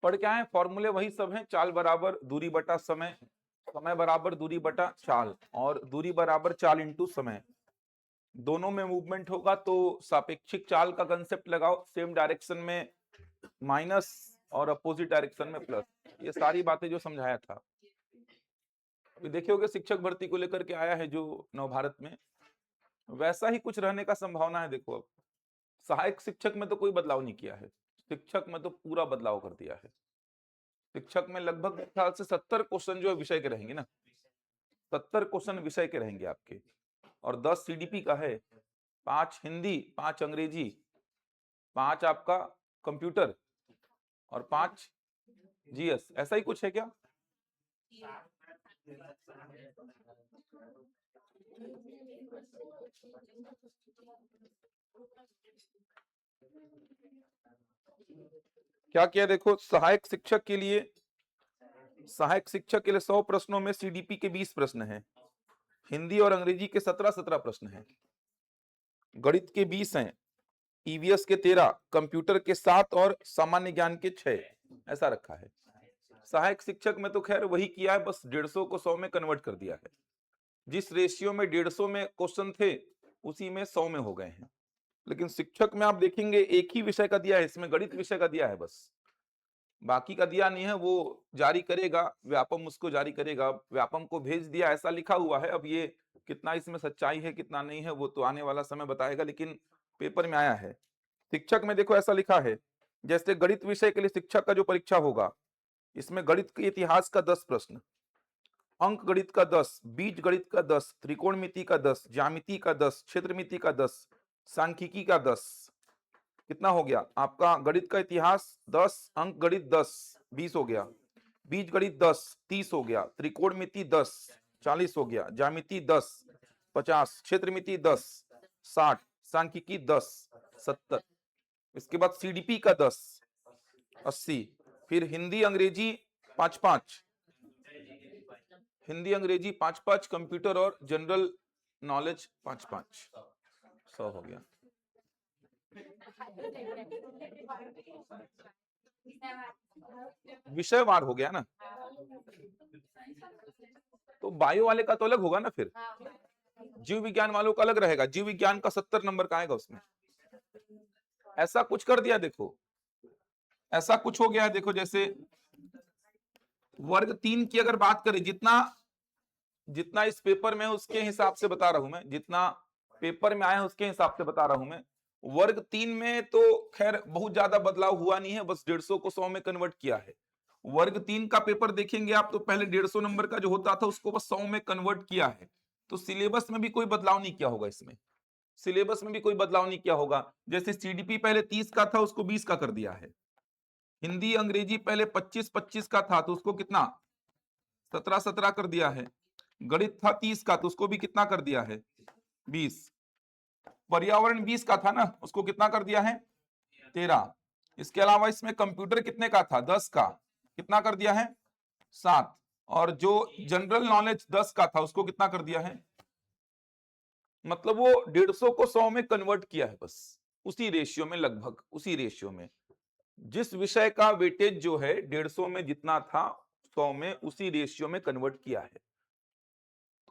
पढ़ क्या है, फॉर्मूले वही सब हैं, चाल बराबर दूरी बटा समय, समय बराबर दूरी बटा चाल, और दूरी बराबर चाल इंटू समय। दोनों में मूवमेंट होगा तो सापेक्षिक चाल का कंसेप्ट लगाओ, सेम डायरेक्शन में माइनस और अपोजिट डायरेक्शन में प्लस। ये सारी बातें जो समझाया था। अभी देखे होगे शिक्षक भर्ती को लेकर के आया है जो नवभारत में, वैसा ही कुछ रहने का संभावना है। देखो अब सहायक शिक्षक में तो कोई बदलाव नहीं किया है, शिक्षक में तो पूरा बदलाव कर दिया है। शिक्षक में लगभग मेरे ख्याल से 70 क्वेश्चन जो है विषय के रहेंगे ना, 70 क्वेश्चन विषय के रहेंगे आपके, और 10 सीडीपी का है, 5 हिंदी, 5 अंग्रेजी, 5 आपका कंप्यूटर और 5 जीएस, ऐसा ही कुछ है क्या? क्या किया देखो, सहायक शिक्षक के लिए 100 प्रश्नों में सीडीपी के 20 प्रश्न हैं, हिंदी और अंग्रेजी के 17 प्रश्न हैं, गणित के 20 हैं, ईवीएस के 13, कंप्यूटर के 7 और सामान्य ज्ञान के 6, ऐसा रखा है। सहायक शिक्षक में तो खैर वही किया है, बस 150 को 100 में कन्वर्ट कर दिया है। जिस रेशियो में 150 में क्वेश्चन थे उसी में 100 में हो गए हैं। लेकिन शिक्षक में आप देखेंगे एक ही विषय का दिया है, इसमें गणित विषय का दिया है बस, बाकी का दिया नहीं है। वो जारी करेगा, व्यापम उसको जारी करेगा, व्यापम को भेज दिया ऐसा लिखा हुआ है। अब ये कितना इसमें सच्चाई है कितना नहीं है वो तो आने वाला समय बताएगा, लेकिन पेपर में आया है। शिक्षक में देखो ऐसा लिखा है, जैसे गणित विषय के लिए शिक्षक का जो परीक्षा होगा, इसमें गणित के इतिहास का 10 प्रश्न, अंक गणित का 10, बीज गणित का 10, त्रिकोणमिति का 10, ज्यामिति का 10, क्षेत्रमिति का 10, सांख्यिकी का 10। कितना हो गया आपका? गणित का इतिहास 10, अंक गणित 10, 20 हो गया, बीज गणित 10, 30 हो गया, त्रिकोणमिति 10, 40 हो गया, ज्यामिति 10, 50, क्षेत्रमिति 10, 60, सांख्यिकी 10, 70। इसके बाद सीडीपी का 10, 80, फिर हिंदी अंग्रेजी 5-5, हिंदी अंग्रेजी 5-5, कंप्यूटर और जनरल नॉलेज 5-5, 100 हो गया। विषयवार हो गया ना, तो बायो वाले का तो अलग होगा ना, फिर जीव विज्ञान वालों का अलग रहेगा, जीव विज्ञान का 70 नंबर का आएगा उसमें। ऐसा कुछ कर दिया देखो, ऐसा कुछ हो गया है। देखो जैसे वर्ग 3 की अगर बात करें, जितना इस पेपर में उसके हिसाब से बता रहा हूं मैं, जितना पेपर में आया उसके हिसाब से बता रहा हूं मैं। वर्ग 3 में तो खैर बहुत ज्यादा बदलाव हुआ नहीं है, बस 150 को 100 में कन्वर्ट किया है। वर्ग 3 का पेपर देखेंगे आप तो पहले 150 नंबर का जो होता था उसको बस 100 में कन्वर्ट किया है। तो सिलेबस में भी कोई बदलाव नहीं किया होगा, इसमें सिलेबस में भी कोई बदलाव नहीं किया होगा। जैसे सीडीपी पहले 30 का था उसको 20 का कर दिया है, हिंदी अंग्रेजी पहले 25-25 का था तो उसको कितना 17-17 कर दिया है, गणित था 30 का तो उसको भी कितना कर दिया है 20, पर्यावरण 20 का था ना उसको कितना कर दिया है 13। इसके अलावा इसमें कंप्यूटर कितने का था 10 का, कितना कर दिया है 7, और जो जनरल नॉलेज 10 का था उसको कितना कर दिया है, मतलब वो 150 को 100 में कन्वर्ट किया है, बस उसी रेशियो में, लगभग उसी रेशियो में। जिस विषय का वेटेज जो है 150 में जितना था 100 में उसी रेशियो में कन्वर्ट किया है।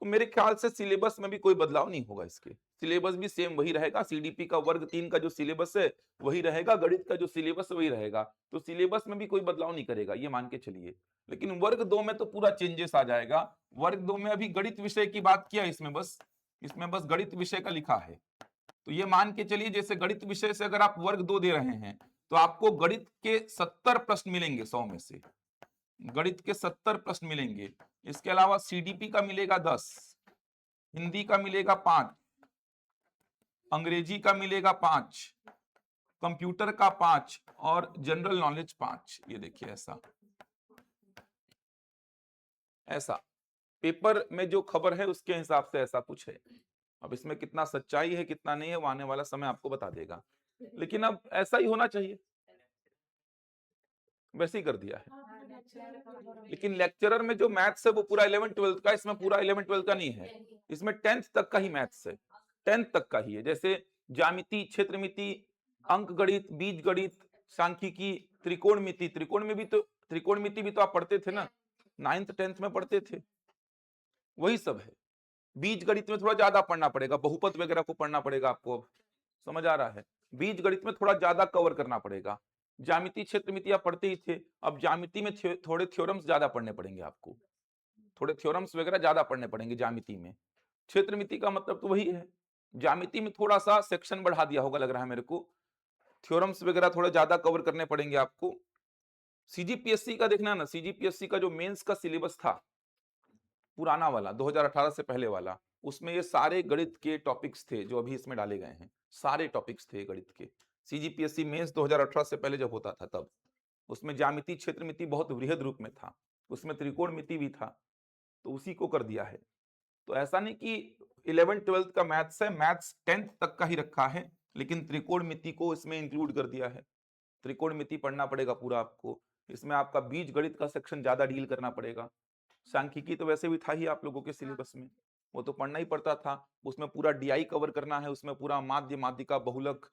तो मेरे ख्याल से सिलेबस में भी कोई बदलाव नहीं होगा, इसके सिलेबस भी सेम वही रहेगा। सीडीपी का वर्ग 3 का जो सिलेबस है वही रहेगा, गणित का जो सिलेबस है वही रहेगा, तो सिलेबस में भी कोई बदलाव नहीं करेगा ये मान के चलिए। लेकिन वर्ग 2 में तो पूरा चेंजेस आ जाएगा। वर्ग 2 में अभी गणित विषय की बात किया, इसमें बस गणित विषय का लिखा है। तो ये मान के चलिए जैसे गणित विषय से अगर आप वर्ग 2 दे रहे हैं तो आपको गणित के 70 प्रश्न मिलेंगे 100 में से, गणित के 70 प्रश्न मिलेंगे। इसके अलावा सीडीपी का मिलेगा 10, हिंदी का मिलेगा 5, अंग्रेजी का मिलेगा 5, कंप्यूटर का 5 और जनरल नॉलेज 5। ये देखिए ऐसा पेपर में जो खबर है उसके हिसाब से ऐसा कुछ है। अब इसमें कितना सच्चाई है कितना नहीं है वो आने वाला समय आपको बता देगा, लेकिन अब ऐसा ही होना चाहिए, वैसे ही कर दिया है। लेकिन लेक्चरर में जो मैथ्स है वो पूरा 11-12 का, इसमें पूरा 11-12 का नहीं है, इसमें 10th तक का ही मैथ्स है, 10th तक का ही है। जैसे ज्यामिति, क्षेत्रमिति, अंक गणित, बीज गणित, सांख्यिकी, त्रिकोणमिति, त्रिकोणमिति भी तो आप पढ़ते थे ना, 9th 10th में पढ़ते थे, वही सब है। बीज गणित में थोड़ा ज्यादा पढ़ना पड़ेगा, बहुपद वगैरह को पढ़ना पड़ेगा आपको, अब समझ आ रहा है। बीज गणित में थोड़ा ज्यादा कवर करना पड़ेगा। ज्यामिति क्षेत्रमिति आप पढ़ते ही थे, अब ज्यामिति में थोड़े थ्योरम्स ज्यादा पढ़ने पड़ेंगे आपको, थोड़े थ्योरम्स वगैरह ज्यादा पढ़ने पड़ेंगे ज्यामिति में। क्षेत्रमिति का मतलब तो वही है, ज्यामिति में थोड़ा सा सेक्शन बढ़ा दिया होगा लग रहा है मेरे को, थ्योरम्स वगैरह थोड़ा ज्यादा कवर करने पड़ेंगे आपको। सीजीपीएससी का देखना ना, सीजीपीएससी का जो मेंस का सिलेबस था पुराना वाला 2018 से पहले वाला, उसमें ये सारे गणित के टॉपिक्स थे जो अभी इसमें डाले गए हैं, सारे टॉपिक्स थे गणित के। सीजीपीएससी मेंस 2018 से पहले जब होता था तब उसमें ज्यामिति क्षेत्रमिति बहुत वृहद रूप में था, उसमें त्रिकोणमिति भी था, तो उसी को कर दिया है। तो ऐसा नहीं कि 11th 12th का मैथ्स है, मैथ्स 10th तक का ही रखा है, लेकिन त्रिकोणमिति को इसमें इंक्लूड कर दिया है। त्रिकोणमिति पढ़ना पड़ेगा पूरा आपको, इसमें आपका बीज गणित का सेक्शन ज्यादा डील करना पड़ेगा। सांख्यिकी तो वैसे भी था ही आप लोगों के सिलेबस में, वो तो पढ़ना ही पड़ता था, उसमें पूरा डीआई कवर करना है, उसमें पूरा माध्य, माध्यिका, बहुलक,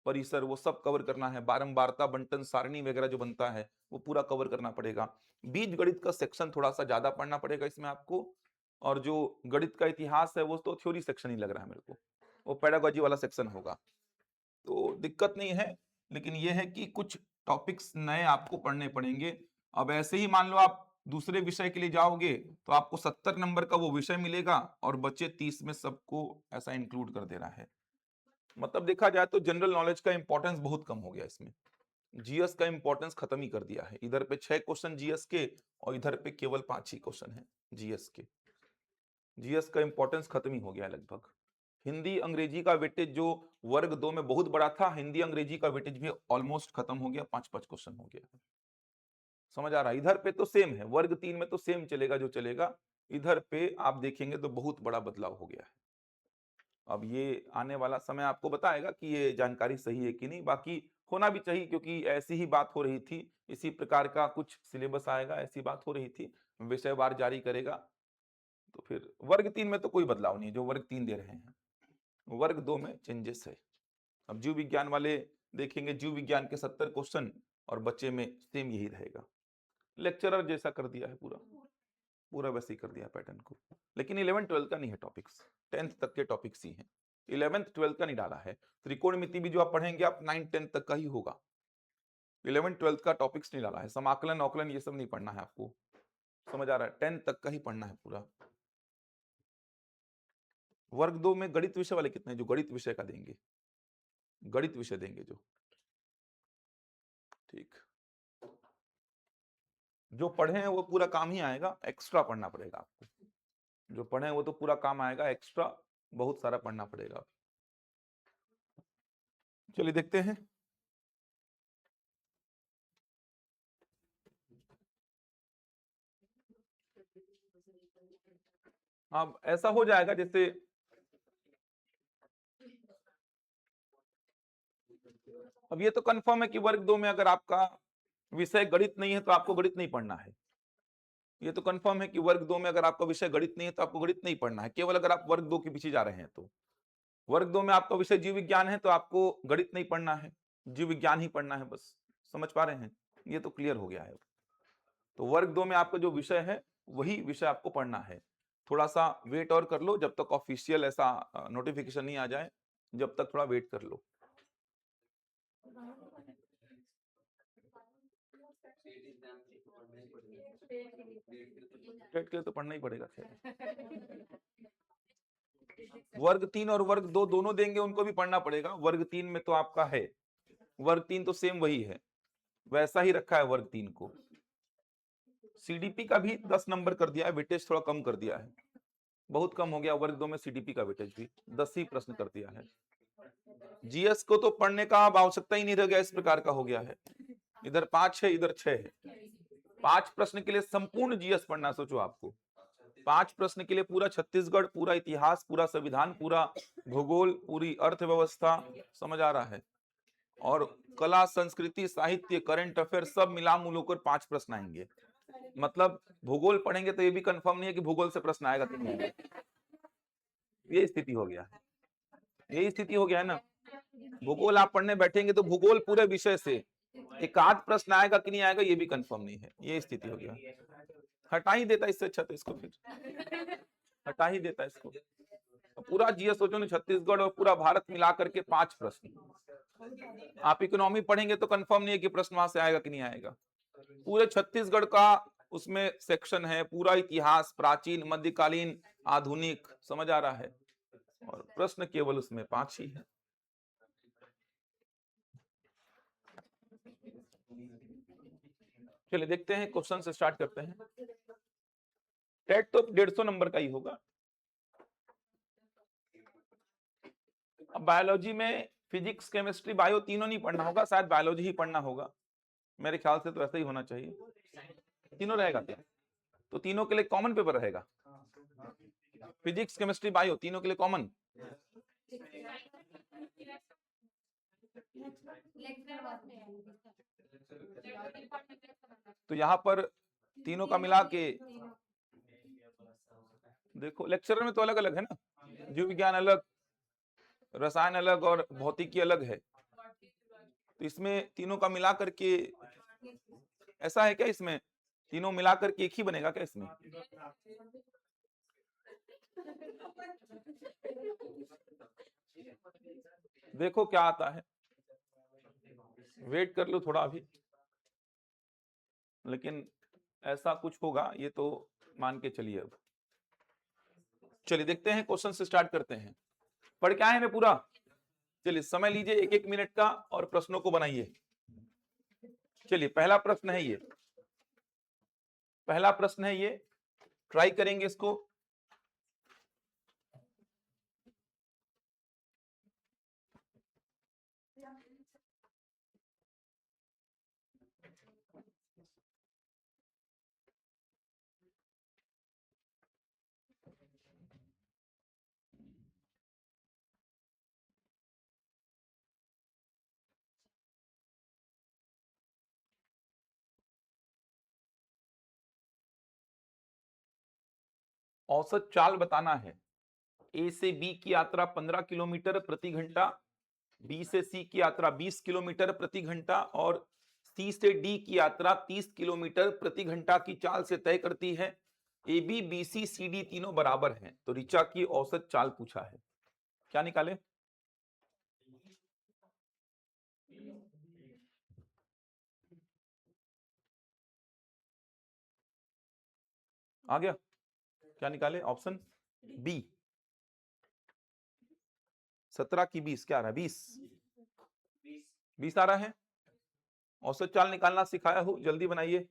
परिसर, वो सब कवर करना है, बारंबारता, बंटन, सारणी वगैरह जो बनता है वो पूरा कवर करना पड़ेगा। बीज गणित का सेक्शन थोड़ा सा ज्यादा पढ़ना पड़ेगा इसमें आपको, और जो गणित का इतिहास है वो तो थ्योरी सेक्शन ही लग रहा है मेरे को, वो पेडागोजी वाला सेक्शन होगा, तो दिक्कत नहीं है। लेकिन ये है कि कुछ टॉपिक्स नए आपको पढ़ने पड़ेंगे। अब ऐसे ही मान लो आप दूसरे विषय के लिए जाओगे तो आपको 70 नंबर का वो विषय मिलेगा और बचे 30 में सबको ऐसा इंक्लूड कर देना है। मतलब देखा जाए तो जनरल नॉलेज का इंपॉर्टेंस बहुत कम हो गया इसमें, जीएस का इंपॉर्टेंस खत्म ही कर दिया है। इधर पे 6 क्वेश्चन जीएस के और इधर पे केवल 5 ही क्वेश्चन है जीएस के। जीएस का इंपॉर्टेंस खत्म ही हो गया लगभग। हिंदी अंग्रेजी का वेटेज जो वर्ग 2 में बहुत बड़ा था, हिंदी अंग्रेजी का वेटेज भी ऑलमोस्ट खत्म हो गया, 5-5 क्वेश्चन हो गया। समझ आ रहा है? इधर पे तो सेम है, वर्ग 3 में तो सेम चलेगा जो चलेगा, इधर पे आप देखेंगे तो बहुत बड़ा बदलाव हो गया है। अब ये आने वाला समय आपको बताएगा कि ये जानकारी सही है कि नहीं, बाकी होना भी चाहिए क्योंकि ऐसी ही बात हो रही थी, इसी प्रकार का कुछ सिलेबस आएगा, ऐसी बात हो रही थी, विषयवार जारी करेगा। तो फिर वर्ग 3 में तो कोई बदलाव नहीं, जो वर्ग 3 दे रहे हैं, वर्ग 2 में चेंजेस है। अब जीव विज्ञान वाले देखेंगे, जीव विज्ञान के 70 क्वेश्चन और बच्चे में सेम यही रहेगा। लेक्चरर जैसा कर दिया है, पूरा पूरा वैसे ही कर दिया पैटर्न को। लेकिन 11th 12th का नहीं है टॉपिक्स, 10th तक के टॉपिक्स ही हैं, 11th 12th का नहीं डाला है। त्रिकोणमिति भी जो आप पढ़ेंगे आप 9th 10th तक का ही होगा, 11th 12th का टॉपिक्स नहीं डाला है। समाकलन औकलन ये सब नहीं पढ़ना है आपको, समझ आ रहा है? 10th तक का ही पढ़ना है पूरा। वर्ग 2 में गणित विषय वाले कितने, जो गणित विषय का देंगे, गणित विषय देंगे जो, ठीक, जो पढ़े हैं वो पूरा काम ही आएगा, एक्स्ट्रा पढ़ना पड़ेगा आपको। जो पढ़े हैं वो तो पूरा काम आएगा, एक्स्ट्रा बहुत सारा पढ़ना पड़ेगा। चलिए देखते हैं। अब ऐसा हो जाएगा जैसे अब ये तो कंफर्म है कि वर्ग 2 में अगर आपका विषय गणित नहीं है तो आपको गणित नहीं पढ़ना है। ये तो कंफर्म है कि वर्ग 2 में अगर आपका विषय गणित नहीं है तो आपको गणित नहीं पढ़ना है, केवल अगर आप वर्ग 2 के पीछे जा रहे हैं तो। वर्ग 2 में आपका विषय जीव विज्ञान है तो आपको गणित नहीं पढ़ना है, जीव विज्ञान ही पढ़ना है बस। समझ पा रहे हैं? ये तो क्लियर हो गया है। तो वर्ग 2 में आपका जो विषय है वही विषय आपको पढ़ना है। थोड़ा सा वेट और कर लो, जब तक ऑफिशियल ऐसा नोटिफिकेशन नहीं आ जाए, जब तक थोड़ा वेट कर लो। टेट के लिए तो पढ़ना ही पड़ेगा। वर्ग 3 और वर्ग 2 दोनों देंगे, उनको भी पढ़ना पड़ेगा। वर्ग 3 में तो आपका है, वर्ग 3 तो सेम वही है, वैसा ही रखा है वर्ग 3 को। सीडीपी का भी 10 नंबर कर दिया है, वेटेज थोड़ा कम कर दिया है, बहुत कम हो गया वर्ग 2 में सीडीपी का वेटेज भी, 10 ही प्रश्न कर दिया है। जीएस को तो पढ़ने का अब आवश्यकता ही नहीं रह गया, इस प्रकार का हो गया है। इधर 5 है, इधर 6 है, 5 प्रश्न के लिए संपूर्ण जीएस पढ़ना, सोचो आपको 5 प्रश्न के लिए पूरा छत्तीसगढ़, पूरा इतिहास, पूरा संविधान, पूरा भूगोल, पूरी अर्थव्यवस्था, समझ आ रहा है? और कला, संस्कृति, साहित्य, करंट अफेयर सब मिला मिलाकर 5 प्रश्न आएंगे। मतलब भूगोल पढ़ेंगे तो ये भी कंफर्म नहीं है कि भूगोल से प्रश्न आएगा कि नहीं। ये स्थिति हो गया है, यही स्थिति हो गया है ना। भूगोल आप पढ़ने बैठेंगे तो भूगोल पूरे विषय से एक आध प्रश्न आएगा कि नहीं आएगा ये भी कंफर्म नहीं है, ये स्थिति हो गया। हटा ही देता इससे अच्छा तो इसको, फिर हटा ही देता इसको। पूरा जीएस सोचो ना, छत्तीसगढ़ और पूरा भारत मिला करके 5 प्रश्न। आप इकोनॉमी पढ़ेंगे तो कंफर्म नहीं है कि प्रश्न वहां से आएगा कि नहीं आएगा। पूरे छत्तीसगढ़ का उसमें सेक्शन है, पूरा इतिहास, प्राचीन, मध्यकालीन, आधुनिक, समझ आ रहा है, और प्रश्न केवल उसमें 5 ही है। चलिए देखते हैं, क्वेश्चन से स्टार्ट करते हैं। टेट तो 150 नंबर का ही होगा। अब बायोलॉजी में फिजिक्स, केमिस्ट्री, बायो तीनों नहीं पढ़ना होगा, शायद बायोलॉजी ही पढ़ना होगा, मेरे ख्याल से तो ऐसा ही होना चाहिए। तीनों रहेगा क्या? तो तीनों के लिए कॉमन पेपर रहेगा, फिजिक्स, केमिस्ट्री, बायो तीनों के लिए कॉमन। तो यहाँ पर तीनों का मिला के देखो, लेक्चरर में तो अलग अलग है ना, जीव विज्ञान अलग, रसायन अलग और भौतिकी अलग है, तो इसमें तीनों का मिला करके ऐसा है क्या? इसमें तीनों मिला करके एक ही बनेगा क्या इसमें? देखो क्या आता है, वेट कर लो थोड़ा अभी, लेकिन ऐसा कुछ होगा ये तो मान के चलिए। अब चलिए देखते हैं, क्वेश्चन से स्टार्ट करते हैं। पढ़ के आए मैं पूरा? चलिए समय लीजिए 1-1 मिनट का और प्रश्नों को बनाइए। चलिए पहला प्रश्न है ये, पहला प्रश्न है ये, ट्राई करेंगे इसको। औसत चाल बताना है। ए से बी की यात्रा 15 किलोमीटर प्रति घंटा, बी से सी की यात्रा 20 किलोमीटर प्रति घंटा और सी से डी की यात्रा 30 किलोमीटर प्रति घंटा की चाल से तय करती है। A B, B C, C D तीनों बराबर हैं, तो ऋचा की औसत चाल पूछा है। क्या निकाले? आ गया? क्या निकाले? ऑप्शन बी, 17 की 20 क्या आ रहा है? 20 आ रहा है। औसत चाल निकालना सिखाया हो, जल्दी बनाइए।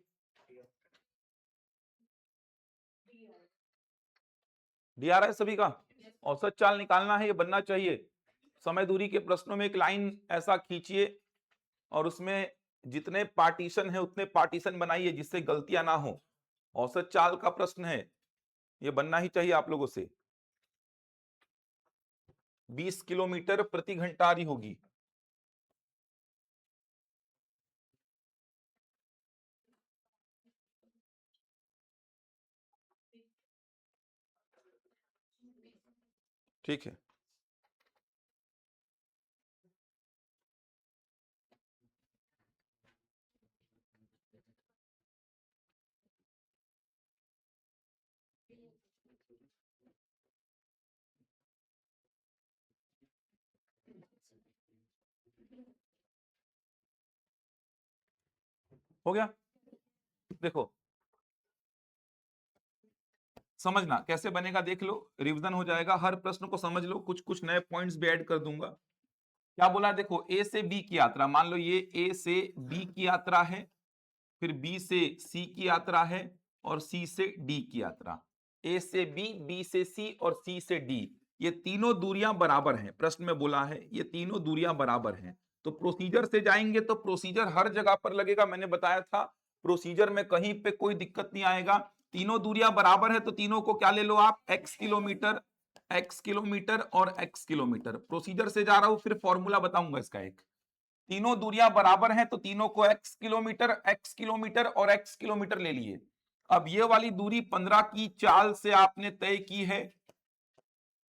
डी आ रहा है सभी का? औसत चाल निकालना है, ये बनना चाहिए। समय दूरी के प्रश्नों में एक लाइन ऐसा खींचिए और उसमें जितने पार्टीशन है उतने पार्टीशन बनाइए जिससे गलतियां ना हो। औसत चाल का प्रश्न है, ये बनना ही चाहिए आप लोगों से। 20 किलोमीटर प्रति घंटा रही होगी। ठीक है, हो गया। देखो समझना कैसे बनेगा, देख लो, रिवीजन हो जाएगा। हर प्रश्न को समझ लो, कुछ कुछ नए पॉइंट्स भी ऐड कर दूंगा। क्या बोला? देखो ए से बी की यात्रा, मान लो ये ए से बी की यात्रा है, फिर बी से सी की यात्रा है और सी से डी की यात्रा। ए से बी, बी से सी और सी से डी, ये तीनों दूरियां बराबर हैं। प्रश्न में बोला है ये तीनों दूरियां बराबर हैं, तो प्रोसीजर से जाएंगे तो प्रोसीजर हर जगह पर लगेगा। मैंने बताया था प्रोसीजर में कहीं पे कोई दिक्कत नहीं आएगा। तीनों दूरियां बराबर है तो तीनों को क्या ले लो आप? x किलोमीटर, x किलोमीटर और x किलोमीटर। प्रोसीजर से जा रहा हूं, फिर फॉर्मूला बताऊंगा इसका एक। तीनों दूरियां बराबर हैं तो तीनों को x किलोमीटर और x किलोमीटर ले लिए। अब ये वाली दूरी 15 की चाल से आपने तय की है,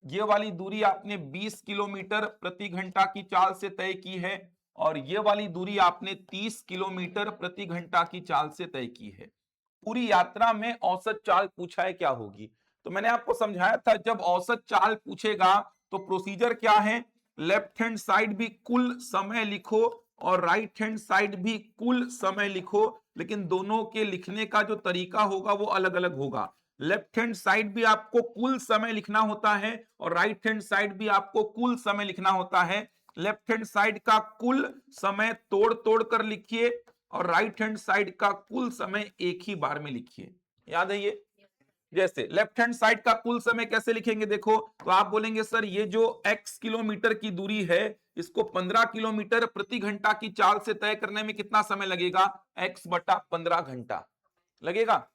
ये वाली दूरी आपने 20 किलोमीटर प्रति घंटा की चाल से तय की है, और ये वाली दूरी आपने 30 किलोमीटर प्रति घंटा की चाल से तय की है। पूरी यात्रा में औसत चाल पूछा है, क्या होगी? तो मैंने आपको समझाया था, जब औसत चाल पूछेगा तो प्रोसीजर क्या है, लेफ्ट हैंड साइड भी कुल समय लिखो और राइट हैंड साइड भी कुल समय लिखो, लेकिन दोनों के लिखने का जो तरीका होगा वो अलग अलग होगा। लेफ्ट हैंड साइड भी आपको कुल समय लिखना होता है और राइट हैंड साइड भी आपको कुल समय लिखना होता है। लेफ्ट हैंड साइड का कुल समय तोड़ तोड़ कर लिखिए और राइट हैंड साइड का कुल समय एक ही बार में लिखिए। याद है ये? जैसे लेफ्ट हैंड साइड का कुल समय कैसे लिखेंगे देखो, तो आप बोलेंगे सर ये जो x किलोमीटर की दूरी है इसको 15 किलोमीटर प्रति घंटा की चाल से तय करने में कितना समय लगेगा, x बटा 15 घंटा लगेगा।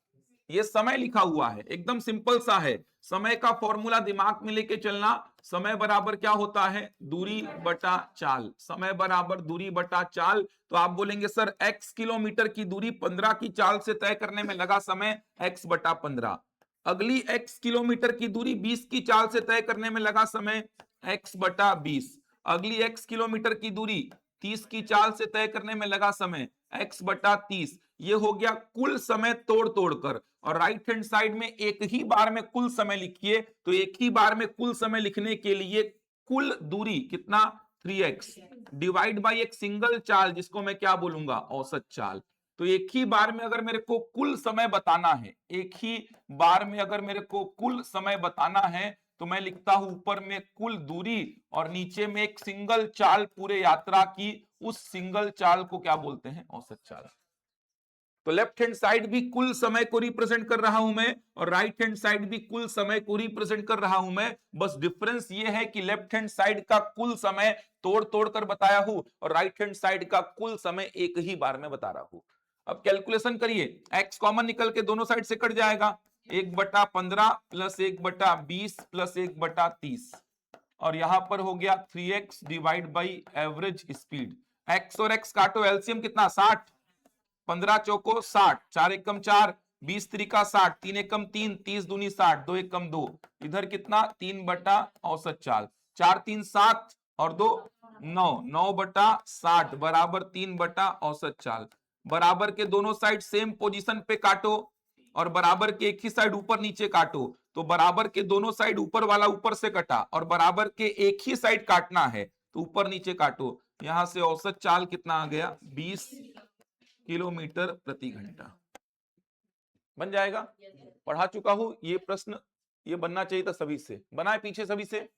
ये समय लिखा हुआ है, एकदम सिंपल सा है। समय का फॉर्मूला दिमाग में लेके चलना, समय बराबर क्या होता है, दूरी बटा चाल। समय बराबर दूरी बटा चाल। तो आप बोलेंगे सर x किलोमीटर की दूरी 15 की चाल से तय करने में लगा समय x बटा 15। अगली x किलोमीटर की दूरी 20 की चाल से तय करने में लगा समय x बटा 20। अगली x किलोमीटर की दूरी 30 की चाल से तय करने में लगा समय x बटा 30। ये हो गया कुल समय तोड़ तोड़कर। और राइट हैंड साइड में एक ही बार में कुल समय लिखिए, तो एक ही बार में कुल समय लिखने के लिए कुल दूरी कितना, 3x डिवाइड बाई एक सिंगल चाल जिसको मैं क्या बोलूंगा, औसत चाल। तो एक ही बार में अगर मेरे को कुल समय बताना है, एक ही बार में अगर मेरे को कुल समय बताना है तो मैं लिखता हूं ऊपर में कुल दूरी और नीचे में एक सिंगल चाल पूरे यात्रा की, उस सिंगल चाल को क्या बोलते हैं, औसत चाल। तो लेफ्ट हैंड साइड भी कुल समय को रिप्रेजेंट कर रहा हूं मैं और राइट हैंड साइड भी कुल समय को रिप्रेजेंट कर रहा हूं मैं। बस डिफरेंस ये है कि लेफ्ट हैंड साइड का कुल समय तोड़ तोड़ कर बताया हूं और राइट हैंड साइड का कुल समय एक ही बार में बता रहा हूं। अब कैलकुलेशन करिए, x कॉमन निकल के दोनों साइड से कट जाएगा, 1/15 प्लस 1/20 प्लस 1/30 और यहां पर हो गया 3x divide by average speed. x और x काटो, एलसीएम कितना, 60, 15 चौको 60, 4 एकम 4, 20 त्रिका 60, 3 एकम 3, 30 दूनी 60, 2 एकम 2, इधर कितना 3 बटा औसत चाल, 4 3 7 और 2 9, 9 बटा 60 बराबर 3 बटा औसत चाल। बराबर के दोनों साइड सेम पोजीशन पे काटो और बराबर के एक ही साइड ऊपर नीचे काटो। तो बराबर के दोनों साइड ऊपर वाला ऊपर से कटा और बराबर के एक ही साइड काटना है तो ऊपर नीचे काटो। यहां से औसत चाल कितना आ गया, 20 किलोमीटर प्रति घंटा बन जाएगा। पढ़ा चुका हूं ये प्रश्न, ये बनना चाहिए था सभी से, बनाए पीछे सभी से।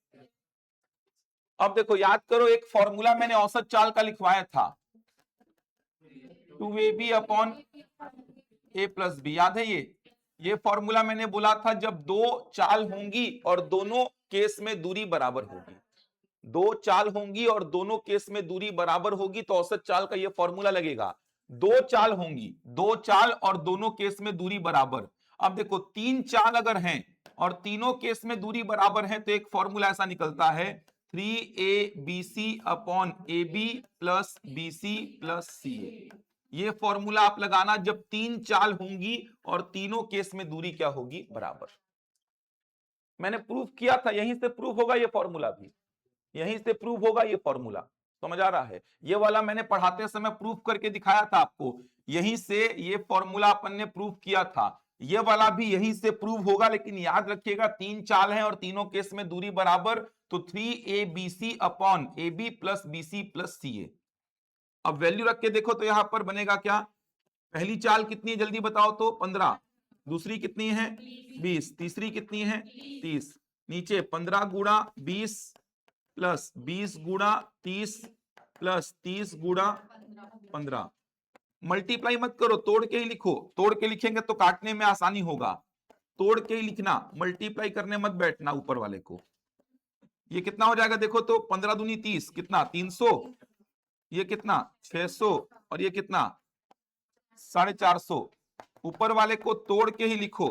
अब देखो याद करो, एक फॉर्मूला मैंने औसत चाल का लिखवाया था, 2ab upon a plus B, याद है ये फॉर्मूला मैंने बोला था जब दो चाल होंगी और दोनों केस में दूरी बराबर होगी, दो चाल होंगी और दोनों केस में दूरी बराबर होगी तो औसत चाल का ये फॉर्मूला लगेगा। दो चाल होंगी, दो चाल और दोनों केस में दूरी बराबर। अब देखो तीन चाल अगर हैं और तीनों केस में दूरी बराबर है तो एक फॉर्मूला ऐसा निकलता है 3abc upon ab plus bc plus ca। ये फॉर्मूला आप लगाना जब तीन चाल होंगी और तीनों केस में दूरी क्या होगी, बराबर। मैंने प्रूफ किया था, यहीं से प्रूफ होगा ये फॉर्मूला भी, यहीं से प्रूव होगा ये फॉर्मूला। समझ आ रहा है? ये वाला मैंने पढ़ाते समय प्रूफ करके दिखाया था आपको, यहीं से ये फॉर्मूला अपन ने प्रूफ किया था। ये वाला भी यहीं से प्रूव होगा, लेकिन याद रखिएगा तीन चाल है और तीनों केस में दूरी बराबर, तो 3abc upon ab plus bc plus ca। अब वैल्यू रख के देखो तो यहां पर बनेगा क्या, पहली चाल कितनी है जल्दी बताओ तो, 15, दूसरी कितनी है 20, तीसरी कितनी है 30, नीचे 15 गुणा 20 प्लस 20 गुणा 30 प्लस 30 गुणा 15। मल्टीप्लाई मत करो, तोड़ के ही लिखो, तोड़ के लिखेंगे तो काटने में आसानी होगा, तोड़ के ही लिखना, मल्टीप्लाई करने मत बैठना ऊपर वाले को। ये कितना हो जाएगा देखो तो, 15 दूनी 30, कितना 300, ये कितना 600 और ये कितना 450। ऊपर वाले को तोड़ के ही लिखो,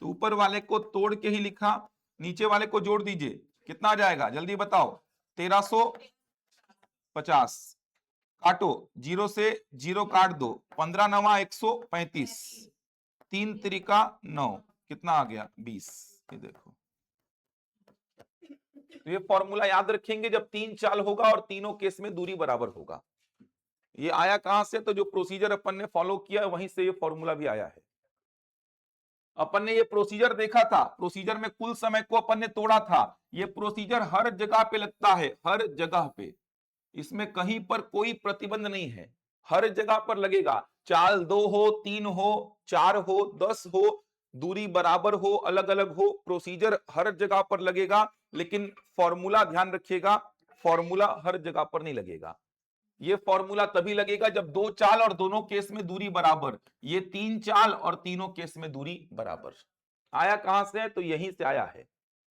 तो ऊपर वाले को तोड़ के ही लिखा, नीचे वाले को जोड़ दीजिए, कितना आ जाएगा जल्दी बताओ, 1350। काटो, जीरो से जीरो काट दो, 15 9 135, 3 त्रिका 9, कितना आ गया 20। ये देखो, तो ये फॉर्मूला याद रखेंगे जब तीन चाल होगा और तीनों केस में दूरी बराबर होगा। ये आया कहां से? तो जो प्रोसीजर अपन ने फॉलो किया वहीं से ये फॉर्मूला भी आया है। अपन ने ये प्रोसीजर देखा था, प्रोसीजर में कुल समय को अपन ने तोड़ा था। ये प्रोसीजर हर जगह पे लगता है, हर जगह पे, इसमें कहीं पर कोई प्रतिबंध नहीं है, हर जगह पर लगेगा। चाल 2 हो, 3 हो, 4 हो, 10 हो, दूरी बराबर हो, अलग अलग हो, प्रोसीजर हर जगह पर लगेगा। लेकिन फॉर्मूला ध्यान रखिएगा, फॉर्मूला हर जगह पर नहीं लगेगा। ये फॉर्मूला तभी लगेगा जब 2 चाल और दोनों केस में दूरी बराबर, ये 3 चाल और तीनों केस में दूरी बराबर। आया कहां से है? तो यहीं से आया है।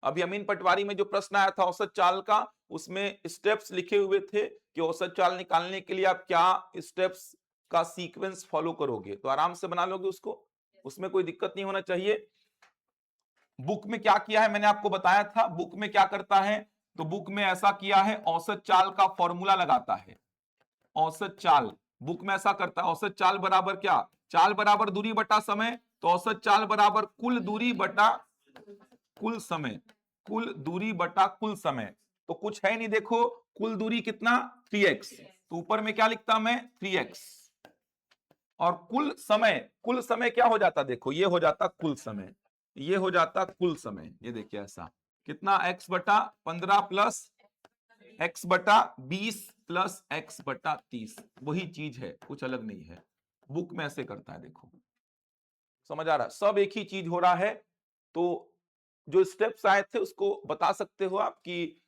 अभी अमीन पटवारी में जो प्रश्न आया था औसत चाल का, उसमें स्टेप्स लिखे हुए थे कि औसत चाल निकालने के लिए आप क्या स्टेप्स का सीक्वेंस फॉलो करोगे, तो आराम से बना लोगे उसको, उसमें कोई दिक्कत नहीं होना चाहिए। बुक में क्या किया है मैंने आपको बताया था, बुक में क्या करता है, तो बुक में ऐसा किया है, औसत चाल का फॉर्मूला लगाता है। औसत चाल बुक में ऐसा करता है, औसत चाल बराबर क्या? चाल बराबर दूरी बटा समय, तो औसत चाल बराबर कुल दूरी बटा कुल समय, कुल दूरी बटा कुल समय। तो कुछ है नहीं, देखो कुल दूरी कितना? 3x, तो ऊपर में क्या लिखता मैं? 3x, और कुल समय क्या हो जाता? देखो ये हो जाता कुल समय, ये हो जाता कुल समय। ये देखिए ऐसा कितना? x बटा 15 प्लस x बटा 20 प्लस x बटा 30, वही चीज है, कुछ अलग नहीं है। बुक में ऐसे करता है, देखो समझ आ रहा? सब एक ही चीज हो रहा है। तो जो स्टेप्स आए थे उसको बता सकते हो आप, कि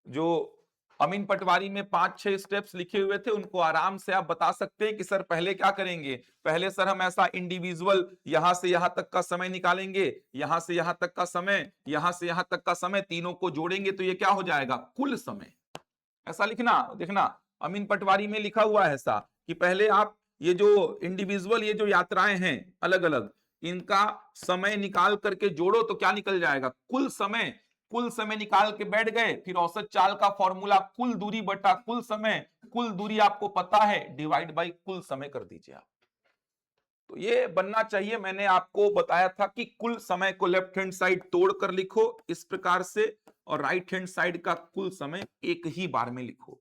जो अमीन पटवारी में 5-6 स्टेप्स लिखे हुए थे उनको आराम से आप बता सकते हैं कि सर पहले क्या करेंगे, पहले सर हम ऐसा इंडिविजुअल यहां से यहां तक का समय निकालेंगे, यहां से यहां तक का समय, यहां से यहां तक का समय, तीनों को जोड़ेंगे तो ये क्या हो जाएगा? कुल समय। ऐसा लिखना, देखना अमीन पटवारी में लिखा हुआ है ऐसा कि पहले आप ये जो इंडिविजुअल ये जो यात्राएं हैं अलग अलग, इनका समय निकाल करके जोड़ो तो क्या निकल जाएगा? कुल समय। कुल समय निकाल के बैठ गए, फिर औसत चाल का फॉर्मूला कुल दूरी बटा कुल समय, कुल दूरी आपको पता है, डिवाइड बाई कुल समय कर दीजिए आप। तो ये बनना चाहिए। मैंने आपको बताया था कि कुल समय को लेफ्ट हैंड साइड तोड़ कर लिखो इस प्रकार से, और राइट हैंड साइड का कुल समय एक ही बार में लिखो।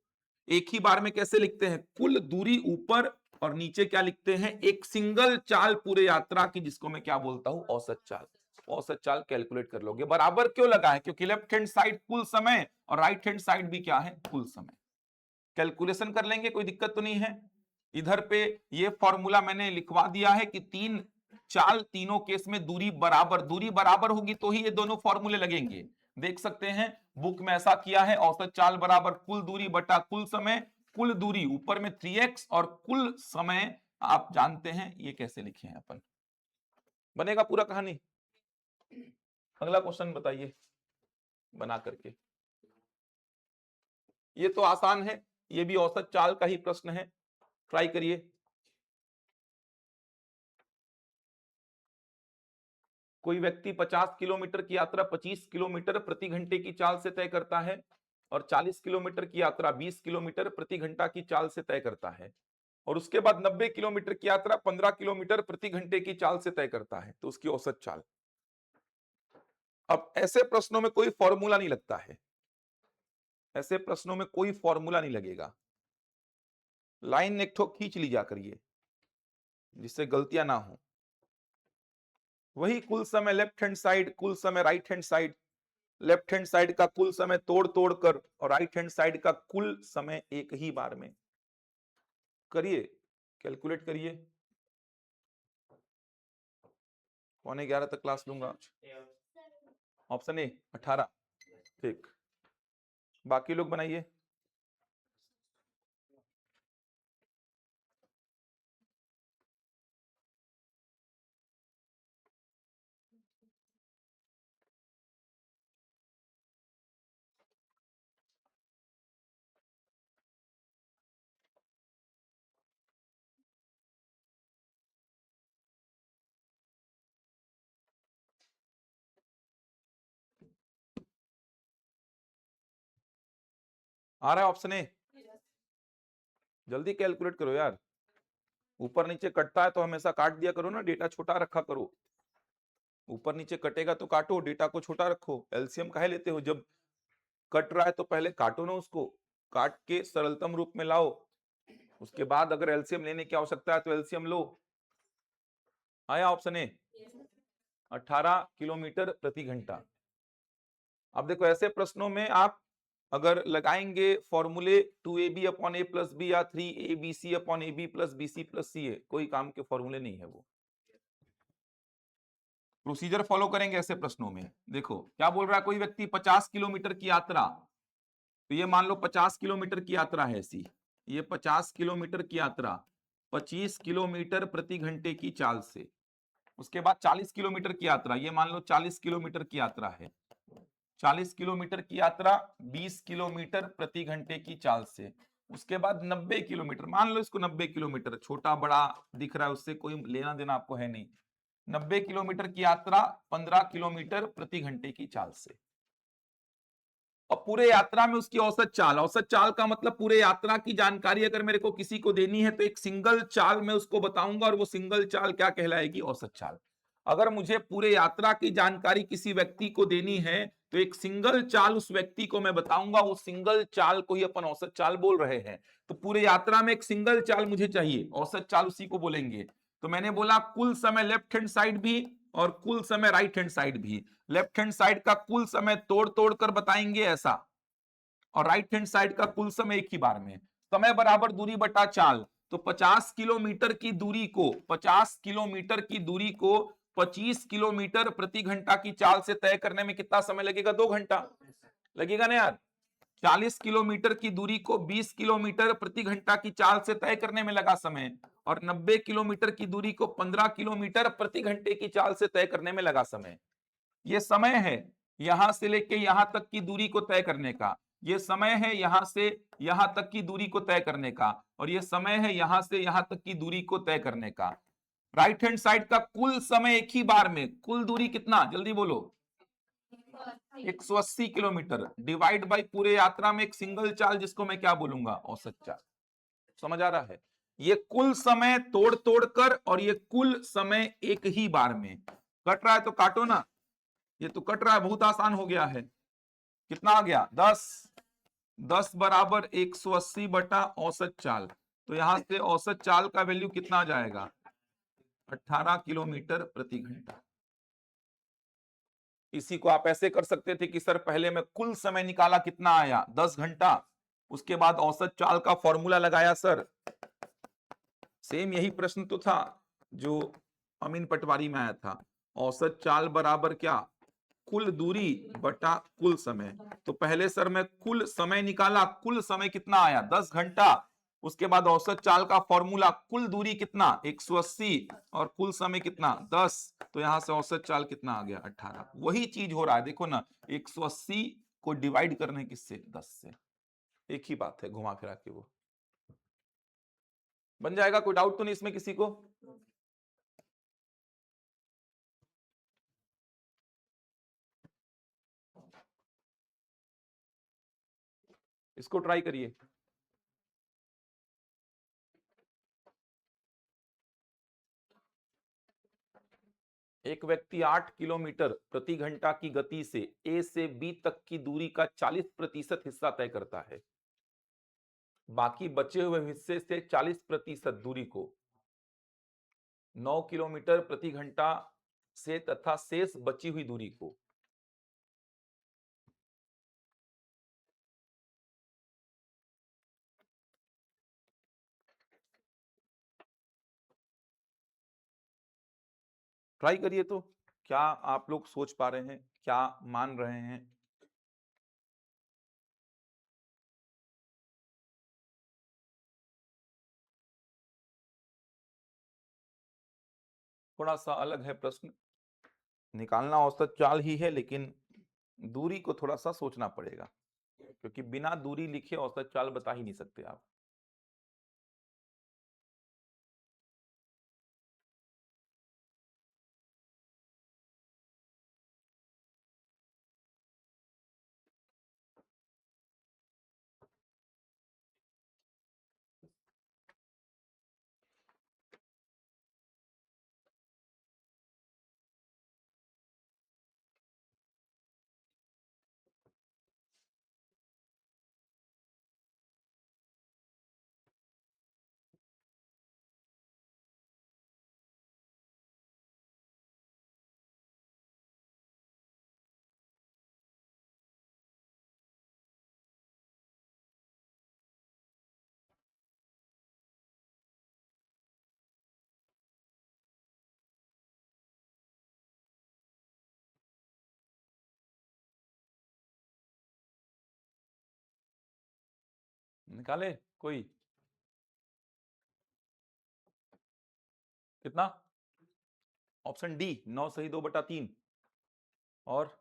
एक ही बार में कैसे लिखते हैं? कुल दूरी ऊपर और नीचे क्या लिखते हैं? एक सिंगल चाल पूरे यात्रा की, जिसको मैं क्या बोलता हूं? औसत चाल। औसत चाल कैलकुलेट कर लोगे। बराबर क्यों लगा है? क्योंकि लेफ्ट हैंड साइड कुल समय और राइट हैंड साइड भी क्या है? कुल समय। कैलकुलेशन कर लेंगे, कोई दिक्कत तो नहीं है। इधर पे ये फॉर्मूला मैंने लिखवा दिया है कि 3 चाल तीनों केस में दूरी बराबर होगी तो ही ये दोनों फॉर्मूले लगेंगे। देख सकते हैं बुक में ऐसा किया है, औसत चाल बराबर कुल दूरी बटा कुल समय, कुल दूरी ऊपर में 3x और कुल समय आप जानते हैं ये कैसे लिखे हैं अपन। बनेगा पूरा कहानी। अगला क्वेश्चन बताइए बना करके। ये तो आसान है, ये भी औसत चाल का ही प्रश्न है, ट्राई करिए। कोई व्यक्ति 50 किलोमीटर की यात्रा 25 किलोमीटर प्रति घंटे की चाल से तय करता है और 40 किलोमीटर की यात्रा 20 किलोमीटर प्रति घंटा की चाल से तय करता है, और उसके बाद 90 किलोमीटर की यात्रा 15 किलोमीटर प्रति घंटे की चाल से तय करता है, तो उसकी औसत चाल। अब ऐसे प्रश्नों में कोई फॉर्मूला नहीं लगता है, ऐसे प्रश्नों में कोई फॉर्मूला नहीं लगेगा। लाइन एक ठो खींच ली जा करिए जिससे गलतियां ना हो। वही कुल समय लेफ्ट हैंड साइड, कुल समय right hand side, left hand side का कुल समय तोड़ तोड़ कर और राइट हैंड साइड का कुल समय एक ही बार में करिए, कैलकुलेट करिए। 11:15 तक क्लास लूंगा। ऑप्शन ए 18, ठीक। बाकी लोग बनाइए। आ रहा है ऑप्शन ए? जल्दी कैलकुलेट करो यार, ऊपर नीचे कटता है तो हमेशा काट दिया करो ना, डेटा छोटा रखा करो। ऊपर नीचे कटेगा तो काटो, डेटा को छोटा रखो। एलसीएम काहे लेते हो? जब कट रहा है तो पहले काटो ना उसको, काट के सरलतम रूप में लाओ, उसके बाद अगर एलसीएम लेने की आवश्यकता है तो एलसीएम लो। आया ऑप्शन ए 18 किलोमीटर प्रति घंटा। अब देखो ऐसे प्रश्नों में आप अगर लगाएंगे फॉर्मूले 2ab अपॉन ए प्लस बी या 3abc upon A B plus B C plus C A, कोई काम के फॉर्मूले नहीं है, वो प्रोसीजर फॉलो करेंगे ऐसे प्रश्नों में। देखो क्या बोल रहा है, कोई व्यक्ति 50 किलोमीटर की यात्रा, तो ये मान लो 50 किलोमीटर की यात्रा है ऐसी, ये 50 किलोमीटर की यात्रा 25 किलोमीटर प्रति घंटे की चाल से, उसके बाद 40 किलोमीटर की यात्रा, ये मान लो 40 किलोमीटर की यात्रा है, 40 किलोमीटर की यात्रा 20 किलोमीटर प्रति घंटे की चाल से, उसके बाद 90 किलोमीटर, मान लो इसको 90 किलोमीटर, छोटा बड़ा दिख रहा है उससे कोई लेना देना आपको है नहीं, 90 किलोमीटर की यात्रा 15 किलोमीटर प्रति घंटे की चाल से। और पूरे यात्रा में उसकी औसत चाल, औसत चाल का मतलब पूरे यात्रा की जानकारी अगर मेरे को किसी को देनी है तो एक सिंगल चाल मैं उसको बताऊंगा, और वो सिंगल चाल क्या कहलाएगी, औसत चाल। अगर मुझे पूरे यात्रा की जानकारी किसी व्यक्ति को देनी है तो एक सिंगल चाल उस व्यक्ति को मैं बताऊंगा, वो सिंगल चाल को ही अपन औसत चाल बोल रहे हैं। तो पूरे यात्रा में एक सिंगल चाल मुझे चाहिए, औसत चाल उसी को बोलेंगे। तो मैंने बोला कुल समय लेफ्ट हैंड साइड भी और कुल समय राइट हैंड साइड भी। लेफ्ट हैंड साइड का कुल समय तोड़ तोड़ कर बताएंगे ऐसा, और राइट हैंड साइड का कुल समय एक ही बार में। समय बराबर दूरी बटा चाल, तो 50 किलोमीटर की दूरी को 50 किलोमीटर की दूरी को 25 किलोमीटर प्रति घंटा की चाल से तय करने में कितना समय लगेगा, 2 घंटा लगेगा ना यार। 40 किलोमीटर की दूरी को 20 किलोमीटर प्रति घंटा की चाल से तय करने में लगा समय, और 90 किलोमीटर की दूरी को 15 किलोमीटर प्रति घंटे की चाल से तय करने में लगा समय। ये समय है यहां से लेके यहां तक की दूरी को तय करने का, ये समय है यहां से यहां तक की दूरी को तय करने का, और ये समय है यहां से यहां तक की दूरी को तय करने का। राइट हैंड साइड का कुल समय एक ही बार में, कुल दूरी कितना, जल्दी बोलो, 180 किलोमीटर डिवाइड बाई पूरे यात्रा में एक सिंगल चाल जिसको मैं क्या बोलूंगा, औसत चाल। समझ आ रहा है, ये कुल समय तोड़ तोड़ कर, और ये कुल समय एक ही बार में। कट रहा है तो काटो ना, ये तो कट रहा है, बहुत आसान हो गया है। कितना आ गया, 10, 10 बराबर 180 बटा औसत चाल, तो यहां से औसत चाल का वैल्यू कितना आ जाएगा, 18 किलोमीटर प्रति घंटा। इसी को आप ऐसे कर सकते थे कि सर पहले मैं कुल समय निकाला कितना आया, 10 घंटा, उसके बाद औसत चाल का फॉर्मूला लगाया सर। सेम यही प्रश्न तो था जो अमीन पटवारी में आया था, औसत चाल बराबर क्या, कुल दूरी बटा कुल समय। तो पहले सर मैं कुल समय निकाला, कुल समय कितना आया, 10 घंटा, उसके बाद औसत चाल का फॉर्मूला, कुल दूरी कितना 180 और कुल समय कितना 10, तो यहां से औसत चाल कितना आ गया 18। वही चीज हो रहा है, देखो ना, 180 को डिवाइड करने किससे, 10 से, एक ही बात है घुमा फिरा के, वो बन जाएगा। कोई डाउट तो नहीं इसमें किसी को? इसको ट्राई करिए। एक व्यक्ति 8 किलोमीटर प्रति घंटा की गति से ए से बी तक की दूरी का 40% हिस्सा तय करता है, बाकी बचे हुए हिस्से से 40% दूरी को 9 किलोमीटर प्रति घंटा से तथा शेष बची हुई दूरी को, ट्राई करिए। तो क्या आप लोग सोच पा रहे हैं, क्या मान रहे हैं? थोड़ा सा अलग है प्रश्न, निकालना औसत चाल ही है, लेकिन दूरी को थोड़ा सा सोचना पड़ेगा, क्योंकि बिना दूरी लिखे औसत चाल बता ही नहीं सकते आप। निकाले कोई? कितना? ऑप्शन डी 9 सही 2/3। और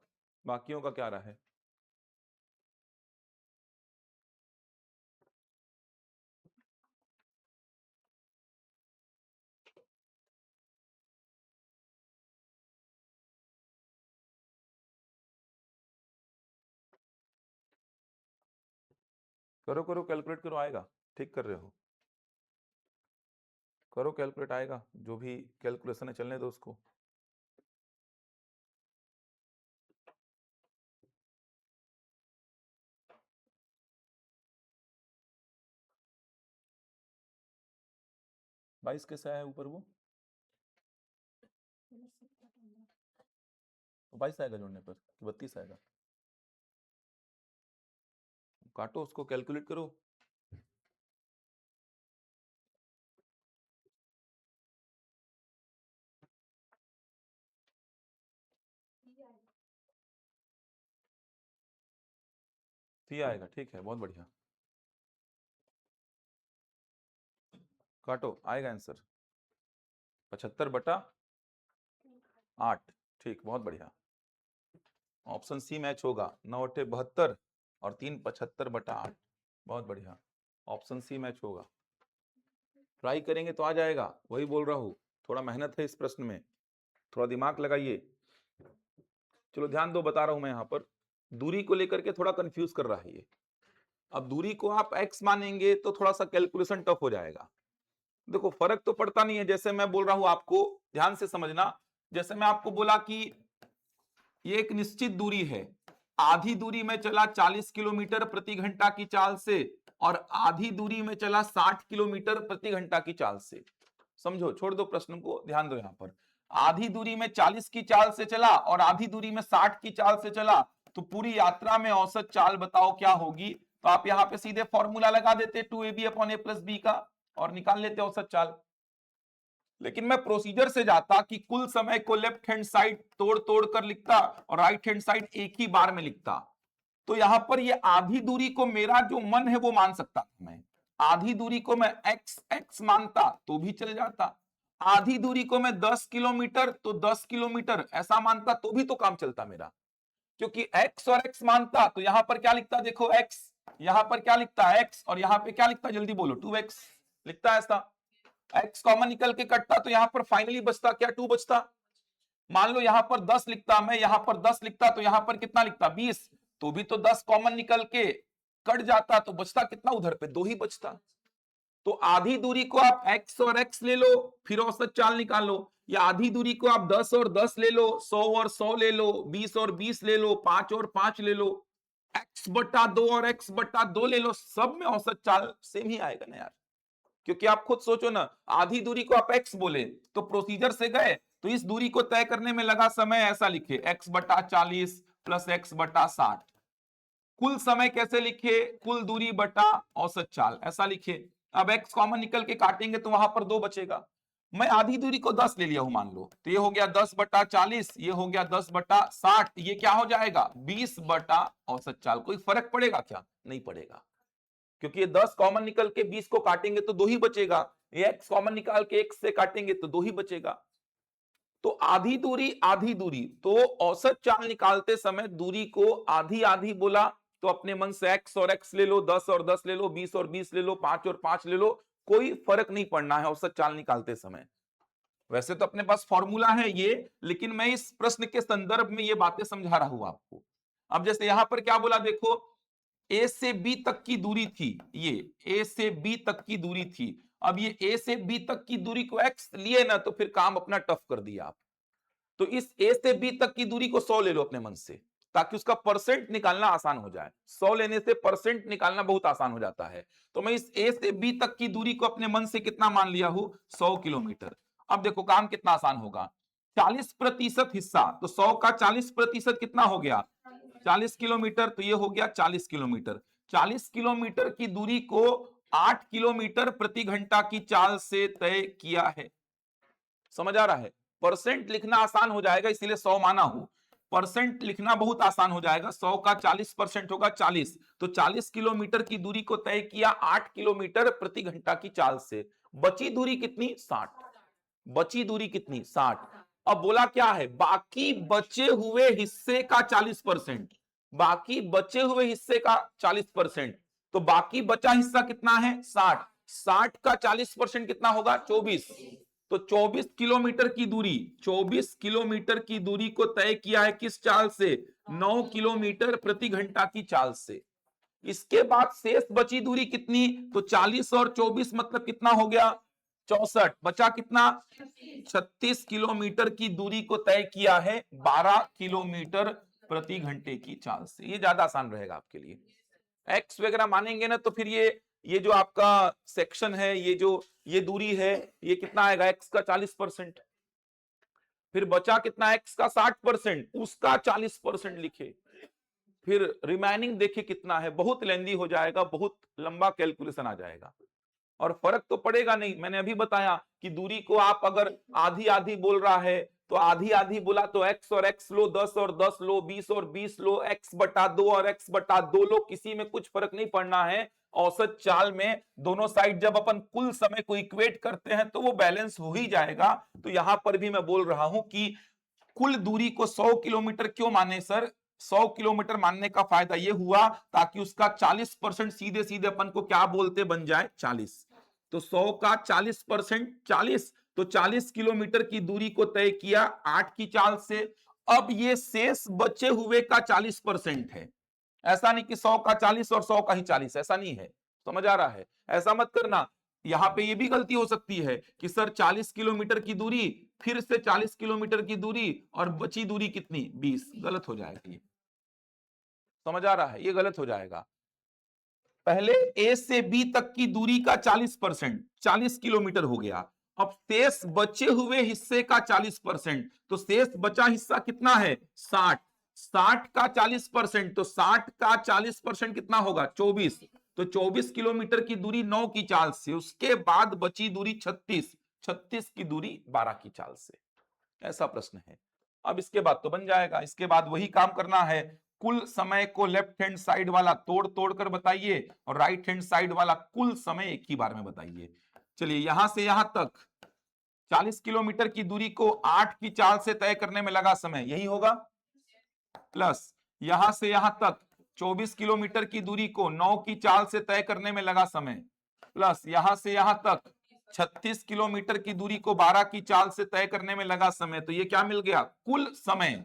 बाकियों का क्या रहा है? करो करो कैलकुलेट करो, आएगा। ठीक कर रहे हो, करो कैलकुलेट, आएगा। जो भी कैलकुलेशन है चलने दो उसको। बाईस कैसे आया ऊपर वो? 22 आएगा जोड़ने पर कि 32 आएगा? काटो उसको, कैलकुलेट करो। सी आएगा, ठीक है, बहुत बढ़िया। काटो, आएगा आंसर 75/8। ठीक, बहुत बढ़िया। ऑप्शन सी मैच होगा। 9/8 और 3 75/8। बहुत बढ़िया, ऑप्शन सी मैच होगा। ट्राई करेंगे तो आ जाएगा, वही बोल रहा हूं। थोड़ा मेहनत है इस प्रश्न में, थोड़ा दिमाग लगाइए। चलो ध्यान दो, बता रहा हूं मैं। यहां पर दूरी को लेकर के थोड़ा कंफ्यूज कर रहा है ये। अब दूरी को आप x मानेंगे तो थोड़ा सा कैलकुलेशन टफ हो जाएगा। देखो फर्क तो पड़ता नहीं है, जैसे मैं बोल रहा हूं आपको, ध्यान से समझना। जैसे मैं आपको बोला कि ये एक निश्चित दूरी है, आधी दूरी में चला 40 किलोमीटर प्रति घंटा की चाल से और आधी दूरी में चला 60 किलोमीटर प्रति घंटा की चाल से। समझो, छोड़ दो प्रश्न को, ध्यान दो। यहां पर आधी दूरी में 40 की चाल से चला और आधी दूरी में 60 की चाल से चला, तो पूरी यात्रा में औसत चाल बताओ क्या होगी? तो आप यहां पे सीधे फॉर्मूला लगा देते 2ab/a+b का और निकाल लेते औसत चाल। लेकिन मैं प्रोसीजर से जाता कि कुल समय को लेफ्ट हैंड साइड तोड़ तोड़ कर लिखता और राइट हैंड साइड एक ही बार में लिखता। तो यहां पर ये आधी दूरी को मेरा जो मन है वो मान सकता था मैं। आधी दूरी को मैं एक्स एक्स मानता तो भी चल जाता। आधी दूरी को मैं 10 किलोमीटर तो 10 किलोमीटर ऐसा मानता तो भी तो काम चलता मेरा। क्योंकि एक्स और एक्स मानता तो यहां पर क्या लिखता, देखो एक्स, यहां पर क्या लिखता है एक्स, और यहां पे क्या लिखता, जल्दी बोलो, 2x लिखता है ऐसा। एक्स कॉमन निकल के कटता तो यहां पर फाइनली बचता क्या, 2 बचता। मान लो यहां पर 10 लिखता मैं, यहां पर 10 लिखता तो यहां पर कितना लिखता, 20, तो भी तो 10 कॉमन निकल के कट जाता तो बचता कितना, उधर पे 2 ही बचता। तो आधी दूरी को आप x और x ले लो, फिर औसत चाल निकालो। या आधी दूरी को आप 10 और 10 ले लो, 100 और 100 ले लो, 20 और 20 ले लो, 5 और 5 ले लो, x/2 और x/2 ले लो, सब में औसत चाल सेम ही आएगा ना यार। क्योंकि आप खुद सोचो ना, आधी दूरी को आप x बोले तो प्रोसीजर से गए तो इस दूरी को तय करने में लगा समय, ऐसा लिखे x/40 प्लस x/60। कुल समय कैसे लिखे, कुल दूरी बटा औसत चाल, ऐसा लिखे। अब x कॉमन निकल के काटेंगे तो वहां पर 2 बचेगा। मैं आधी दूरी को 10 ले लिया हूं मान लो, तो ये हो गया 10/40, ये हो गया 10/60, ये क्या हो जाएगा 20 बटा औसत चाल। कोई फर्क पड़ेगा क्या? नहीं पड़ेगा, क्योंकि ये 10 कॉमन निकल के 20 को काटेंगे तो 2 ही बचेगा। ये x कॉमन निकाल के x से काटेंगे तो 2 ही बचेगा। तो आधी दूरी, तो औसत चाल निकालते समय दूरी को आधी आधी बोला तो अपने मन से x और x ले लो, 10 और 10 ले लो, 20 और 20 ले लो, 5 और 5 ले लो, कोई फर्क नहीं पड़ना है औसत चाल निकालते समय। वैसे तो अपने पास फॉर्मूला है ये, लेकिन मैं इस प्रश्न के संदर्भ में ये बातें समझा रहा हूं आपको। अब जैसे यहां पर क्या बोला, देखो ए से बी तक की दूरी थी, ये ए से बी तक की दूरी थी। अब ये ए से बी तक की दूरी को एक्स लिए ना, तो फिर काम अपना टफ कर दिया आप। तो इस ए से बी तक की दूरी को 100 ले लो अपने मन से, ताकि उसका परसेंट निकालना आसान हो जाए। 100 लेने से परसेंट निकालना बहुत आसान हो जाता है। तो मैं इस ए से बी तक की दूरी को अपने मन से कितना मान लिया हूं, 100 किलोमीटर। अब देखो काम कितना आसान होगा, 40% हिस्सा, तो 100 का 40% कितना हो गया, 40 किलोमीटर, तो ये हो गया 40 किलोमीटर। 40 किलोमीटर की दूरी को 8 किलोमीटर प्रति घंटा की चाल से तय किया है। समझ आ रहा है? परसेंट लिखना आसान हो जाएगा, इसीलिए 100 माना हूं। परसेंट लिखना बहुत आसान हो जाएगा। 100 का 40% होगा 40, तो 40 किलोमीटर की दूरी को तय किया 8 किलोमीटर प्रति घंटा की चाल से। बची दूरी कितनी? 60। बची दूरी कितनी? 60। अब बोला क्या है? बाकी बचे हुए हिस्से का 40%। बाकी बचे हुए हिस्से का 40%। तो बाकी बचा हिस्सा कितना है? 60। 60 का 40% कितना होगा? 24। तो 24 किलोमीटर की दूरी, 24 किलोमीटर की दूरी को तय किया है किस चाल से? 9 किलोमीटर प्रति घंटा की चाल से। इसके बाद शेष बची दूरी कितनी? तो 40 और 24 मतलब कितना हो गया? 64। बचा कितना? 36 किलोमीटर की दूरी को तय किया है 12 किलोमीटर प्रति घंटे की चाल से। ये ज्यादा आसान रहेगा आपके लिए। एक्स वगैरह मानेंगे ना तो फिर ये जो आपका सेक्शन है, ये दूरी है, ये कितना आएगा? एक्स का 40%। फिर बचा कितना? एक्स का 60%, उसका 40% लिखे। फिर रिमेनिंग देखिए कितना है। बहुत लेंदी हो जाएगा, बहुत लंबा कैलकुलेशन आ जाएगा और फर्क तो पड़ेगा नहीं। मैंने अभी बताया कि दूरी को आप अगर आधी आधी बोल रहा है तो आधी आधी बोला तो x और x लो, 10 और 10 लो, 20 और 20 लो, x बटा 2 और x बटा 2 लो, किसी में कुछ फर्क नहीं पड़ना है। औसत चाल में दोनों साइड जब अपन कुल समय को इक्वेट करते हैं तो वो बैलेंस हो ही जाएगा। तो यहां पर भी मैं बोल रहा हूं कि कुल दूरी को 100 किलोमीटर क्यों माने सर? 100 किलोमीटर मानने का फायदा यह हुआ ताकि उसका 40% सीधे सीधे अपन को क्या बोलते बन जाए? 40। तो 100 का 40%, 40, तो 40 किलोमीटर की दूरी को तय किया 8 की चाल से। अब ये शेष बचे हुए का 40% है। ऐसा नहीं कि 100 का 40 और 100 का ही 40, ऐसा नहीं है। समझ आ रहा है? ऐसा मत करना। यहां पे ये भी गलती हो सकती है कि सर 40 किलोमीटर की दूरी, फिर से 40 किलोमीटर की दूरी और बची दूरी कितनी? 20। गलत हो जाएगा ये। समझ आ रहा है? ये गलत हो जाएगा। पहले ए से बी तक की दूरी का 40%, 40 किलोमीटर हो गया। अब शेष बचे हुए हिस्से का 40%, तो शेष बचा हिस्सा कितना है? 60। 60 का 40%, तो 60 का 40% कितना होगा? 24। तो 24 किलोमीटर की दूरी 9 की चाल से, उसके बाद बची दूरी 36, 36 की दूरी 12 की चाल से। ऐसा प्रश्न है। अब इसके बाद तो बन जाएगा। इसके बाद वही काम करना है, कुल समय को लेफ्ट हैंड साइड वाला तोड़ तोड़ कर बताइए और राइट हैंड साइड वाला कुल समय एक ही बार में बताइए। चलिए यहां से यहां तक 40 किलोमीटर की दूरी को 8 की चाल से तय करने में लगा समय, यही होगा, प्लस यहां से यहां तक 24 किलोमीटर की दूरी को 9 की चाल से तय करने में लगा समय, प्लस यहां से यहां तक 36 किलोमीटर की दूरी को 12 की चाल से तय करने में लगा समय। तो ये क्या मिल गया? कुल समय।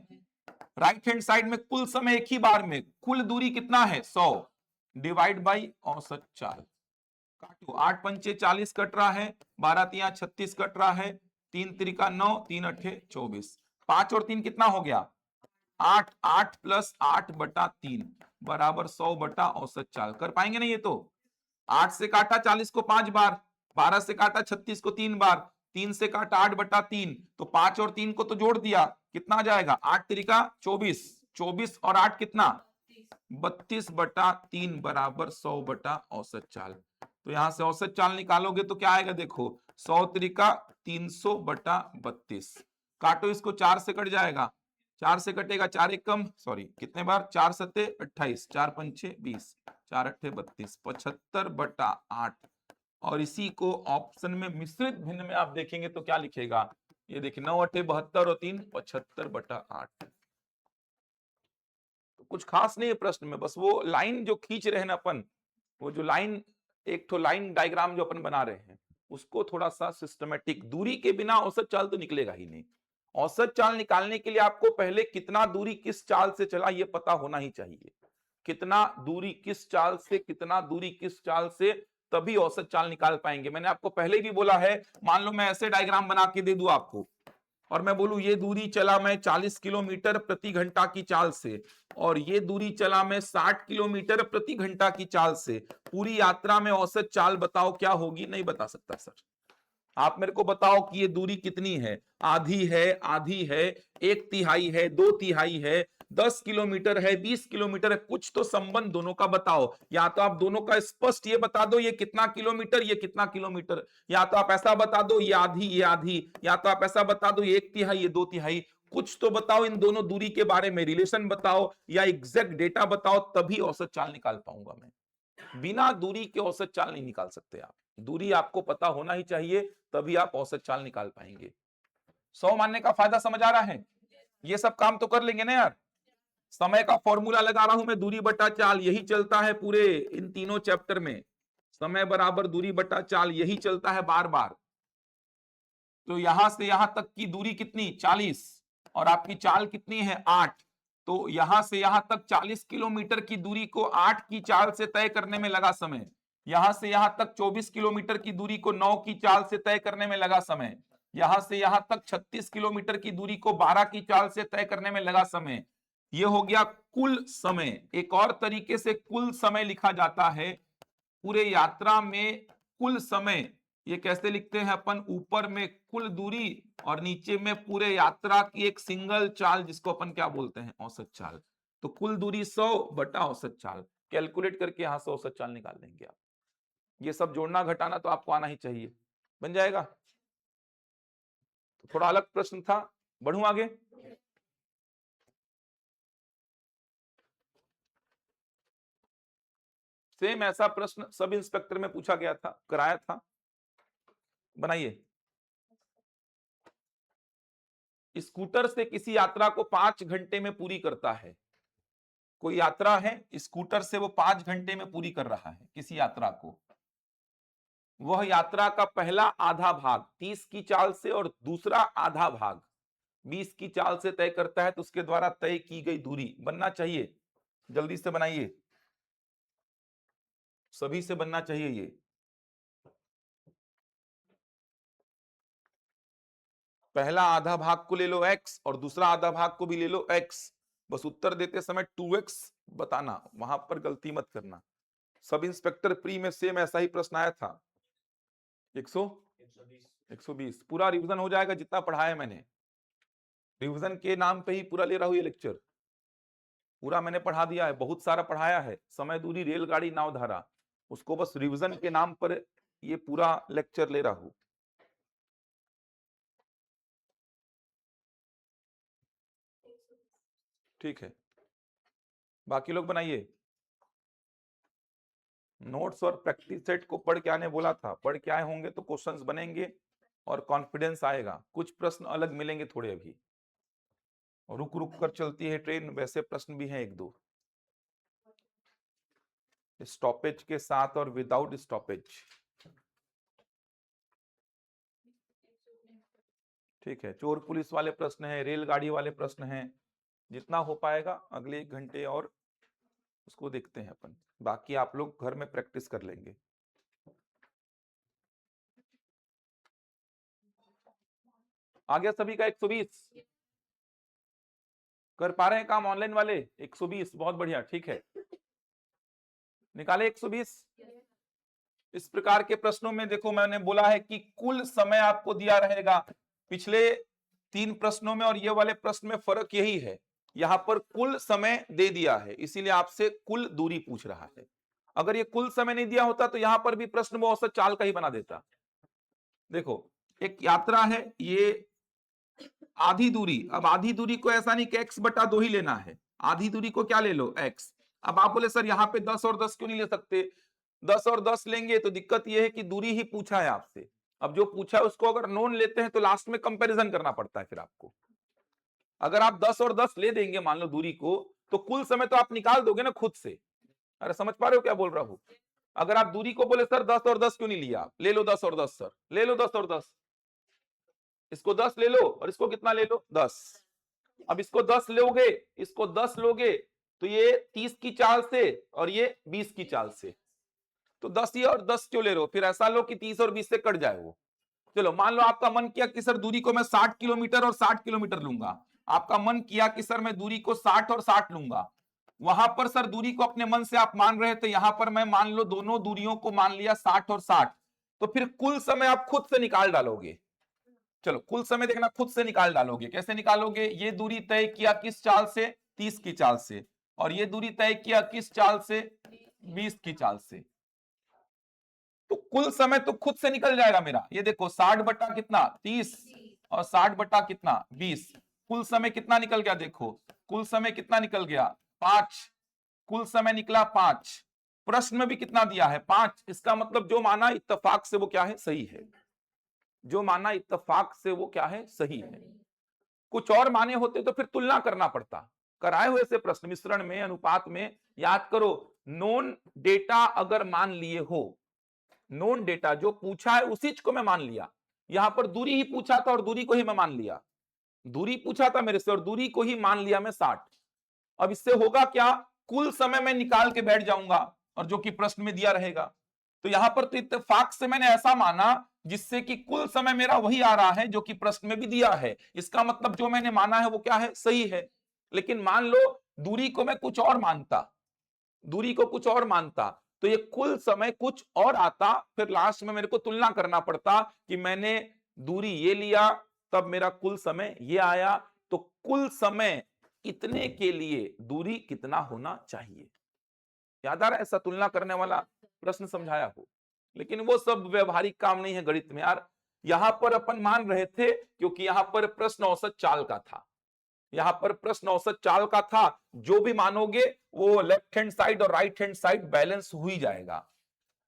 राइट हैंड साइड में कुल समय एक ही बार में, कुल दूरी कितना है? 100 डिवाइड बाई औसत चाल। काटो, 8 पंचे 40 कट रहा है, 12 तिया 36 कट रहा है, 3 त्रिका 9, 3 अठे 24, 5 और 3 कितना हो गया? 8। 8 प्लस 8 बटा 3 बराबर 100 बटा औसत चाल। कर पाएंगे ना ये? तो 8 से काटा 40 को 5 बार, 12 से काटा 36 को 3 बार, 3 से काटा 8 बटा 3, तो 5 और 3 को तो जोड़ दिया, कितना आ जाएगा? 8 त्रिका 24, 24 और 8 कितना? 32 बटा 3 बराबर 100 बटा औसत चाल। तो यहां से औसत चाल निकालोगे तो क्या आएगा? देखो, 100 त्रिका 300 बटा 32। काटो, इसको 4 से कट जाएगा, 4 से कटेगा, 4 एक कम, सॉरी कितने बार? 4 सत्ते 28, 4 पंचे 20, 4 अट्ठे 32, 75 बटा 8। और इसी को ऑप्शन में मिश्रित भिन्न में आप देखेंगे तो क्या लिखेगा? ये देखिए 9 अट्ठे 72 और 3 75 बटा 8। तो कुछ खास नहीं है प्रश्न में, बस वो लाइन जो खींच रहे हैं ना अपन, वो जो लाइन, एक तो लाइन डायग्राम जो अपन बना रहे हैं, उसको थोड़ा सा सिस्टमेटिक, दूरी के बिना औसत चाल तो निकलेगा ही नहीं। औसत चाल निकालने के लिए आपको पहले कितना दूरी किस चाल से चला ये पता होना ही चाहिए। कितना दूरी किस चाल से, कितना दूरी किस चाल से, तभी औसत चाल निकाल पाएंगे। मैंने आपको पहले भी बोला है, मान लो मैं ऐसे डायग्राम बना के दे दूं आपको और मैं बोलूं ये दूरी चला मैं 40 किलोमीटर प्रति घंटा की चाल से और ये दूरी चला मैं 60 किलोमीटर प्रति घंटा की चाल से, पूरी यात्रा में औसत चाल बताओ क्या होगी? नहीं बता सकता सर। आप मेरे को बताओ कि ये दूरी कितनी है? आधी है, आधी है, 1/3 है, 2/3 है, 10 किलोमीटर है, 20 किलोमीटर है, कुछ तो संबंध दोनों का बताओ। या तो आप दोनों का स्पष्ट ये बता दो ये कितना किलोमीटर, ये कितना किलोमीटर, या तो आप ऐसा बता दो ये आधी, ये आधी, या तो आप ऐसा बता दो ये 1/3, ये 2/3। कुछ तो बताओ इन दोनों दूरी के बारे में, रिलेशन बताओ या एग्जैक्ट डेटा बताओ, तभी औसत चाल निकाल पाऊंगा मैं। बिना दूरी के औसत चाल नहीं निकाल सकते आप। दूरी आपको पता होना ही चाहिए, तभी आप औसत चाल निकाल पाएंगे। 100 मानने का फायदा समझ आ रहा है? ये सब काम तो कर लेंगे ना यार। समय का फॉर्मूला लगा रहा हूं मैं, दूरी बटा चाल, यही चलता है पूरे इन तीनों चैप्टर में। समय बराबर दूरी बटा चाल, यही चलता है बार बार। तो यहां से यहां तक की दूरी कितनी? 40, और आपकी चाल कितनी है? 8। तो यहां से यहां तक 40 किलोमीटर की दूरी को 8 की चाल से तय करने में लगा समय। यहां से यहां तक 24 किलोमीटर की दूरी को 9 की चाल से तय करने में लगा समय। यहां से यहां तक 36 किलोमीटर की दूरी को 12 की चाल से तय करने में लगा समय। यह हो गया कुल समय। एक और तरीके से कुल समय लिखा जाता है, पूरे यात्रा में कुल समय। ये कैसे लिखते हैं अपन? ऊपर में कुल दूरी और नीचे में पूरे यात्रा की एक सिंगल चाल, जिसको अपन क्या बोलते हैं? औसत चाल। तो कुल दूरी 100 बटा औसत चाल, कैलकुलेट करके यहां से औसत चाल निकाल लेंगे आप। ये सब जोड़ना घटाना तो आपको आना ही चाहिए। बन जाएगा? तो थोड़ा अलग प्रश्न था, बढ़ूं आगे। सेम ऐसा प्रश्न सब इंस्पेक्टर में पूछा गया था, कराया था। बनाइए। स्कूटर से किसी यात्रा को 5 घंटे में पूरी करता है। कोई यात्रा है, स्कूटर से वो 5 घंटे में पूरी कर रहा है किसी यात्रा को। वह यात्रा का पहला आधा भाग 30 की चाल से और दूसरा आधा भाग 20 की चाल से तय करता है, तो उसके द्वारा तय की गई दूरी बनना चाहिए। जल्दी से बनाइए, सभी से बनना चाहिए ये। पहला आधा भाग को ले लो x और दूसरा आधा भाग को भी ले लो x। बस उत्तर देते समय 2x बताना, वहां पर गलती मत करना। सब इंस्पेक्टर प्री में सेम ऐसा ही प्रश्न आया था। 120 पूरा रिवीजन हो जाएगा जितना पढ़ाया मैंने। रिवीजन के नाम पे ही पूरा ले रहा हूं ये लेक्चर। पूरा मैंने पढ़ा दिया है, बहुत सारा पढ़ाया है। समय, दूरी, रेलगाड़ी, नाव, धारा, उसको बस रिवीजन के नाम पर ये पूरा लेक्चर ले रहा हूं। ठीक है, बाकी लोग बनाइए। नोट्स और प्रैक्टिस सेट को पढ़ के आने बोला था, पढ़ के आए होंगे तो क्वेश्चंस बनेंगे और कॉन्फिडेंस आएगा। कुछ प्रश्न अलग मिलेंगे थोड़े अभी, रुक रुक कर चलती है ट्रेन, वैसे प्रश्न भी हैं एक दो, स्टॉपेज के साथ और विदाउट स्टॉपेज। ठीक है, चोर पुलिस वाले प्रश्न हैं, रेलगाड़ी वाले प्रश्न हैं। जितना हो पाएगा अगले 1 घंटे और उसको देखते हैं अपन, बाकी आप लोग घर में प्रैक्टिस कर लेंगे। आ गया सभी का 120? कर पा रहे हैं काम ऑनलाइन वाले? 120 बहुत बढ़िया। ठीक है, निकाले 120। इस प्रकार के प्रश्नों में देखो, मैंने बोला है कि कुल समय आपको दिया रहेगा। पिछले 3 प्रश्नों में और ये वाले प्रश्न में फर्क यही है, यहां पर कुल समय दे दिया है, इसीलिए आपसे कुल दूरी पूछ रहा है। अगर ये कुल समय नहीं दिया होता तो यहां पर भी प्रश्न वो औसत चाल का ही बना देता। देखो, एक यात्रा है, ये आधी दूरी। अब आधी दूरी को ऐसा नहीं कि x बटा 2 ही लेना है, आधी दूरी को क्या ले लो? x। अब आप बोले सर यहाँ पे 10 और 10 क्यों नहीं ले सकते? 10 और 10 लेंगे तो दिक्कत यह है कि दूरी ही पूछा है आपसे। अब जो पूछा है उसको अगर नोन लेते हैं तो लास्ट में कंपैरिजन करना पड़ता है फिर आपको। अगर आप 10 और 10 ले देंगे मान लो दूरी को, तो कुल समय तो आप निकाल दोगे ना खुद से। अरे समझ पा रहे हो क्या बोल रहा हूं? अगर आप दूरी को बोले सर 10 और 10 क्यों नहीं लिया, ले लो 10 और 10 सर, ले लो 10 और 10, इसको 10 ले लो और इसको कितना ले लो? 10। अब इसको 10 लोगे, इसको 10 लोगे तो ये 30 की चाल से और ये 20 की चाल से, तो 10 ये और 10 क्यों ले रहे हो? फिर ऐसा लो कि 30 और 20 से कट जाए वो। चलो मान लो आपका मन किया कि सर दूरी को मैं 60 किलोमीटर और 60 किलोमीटर लूंगा। आपका मन किया कि सर मैं दूरी को 60 और 60 लूंगा। वहां पर सर दूरी को अपने मन से आप मान रहे थे, यहां पर मैं मान लो दोनों दूरियों को मान लिया 60 और 60। तो फिर कुल समय आप खुद से निकाल डालोगे। चलो कुल समय देखना, खुद से निकाल डालोगे। कैसे निकालोगे? ये दूरी तय किया किस चाल से? 30 की चाल से। और ये दूरी तय किया किस चाल से? 20 की चाल से। तो कुल समय तो खुद से निकल जाएगा मेरा। ये देखो 60 बटा कितना? 30 और 60 बटा कितना? 20। कुल समय कितना निकल गया, देखो कुल समय कितना निकल गया 5, कुल समय निकला 5, प्रश्न में भी कितना दिया है 5, इसका मतलब जो माना इत्तेफाक से वो क्या है, सही है, जो माना इत्तेफाक से वो क्या है, सही है। कुछ और माने होते तो फिर तुलना करना पड़ता। कराए हुए से प्रश्न मिश्रण में, अनुपात में, याद करो नोन डेटा अगर मान लिए हो, नोन डेटा जो पूछा है उसी को मैं मान लिया, यहां पर दूरी ही पूछा था और दूरी को ही मैं मान लिया, दूरी पूछा था मेरे से और दूरी को ही मान लिया मैं 60। अब इससे होगा क्या, कुल समय मैं निकाल के बैठ जाऊंगा और जो कि प्रश्न में दिया रहेगा। तो यहां पर तो इत्तेफाक से मैंने ऐसा माना जिससे कि कुल समय मेरा वही आ रहा है जो कि प्रश्न में भी दिया है, इसका मतलब जो मैंने माना है वो क्या है, सही है। लेकिन मान लो दूरी को मैं कुछ और मानता, दूरी को कुछ और मानता तो ये कुल समय कुछ और आता, फिर लास्ट में मेरे को तुलना करना पड़ता कि मैंने दूरी ये लिया तब मेरा कुल समय ये आया, तो कुल समय इतने के लिए दूरी कितना होना चाहिए। याद आ रहा है ऐसा तुलना करने वाला प्रश्न समझाया हो, लेकिन वो सब व्यवहारिक काम नहीं है गणित में यार। यहां पर अपन मान रहे थे क्योंकि यहां पर प्रश्न औसत चाल का था, यहां पर प्रश्न औसत चाल का था, जो भी मानोगे वो लेफ्ट हैंड साइड और राइट हैंड साइड बैलेंस हो ही जाएगा।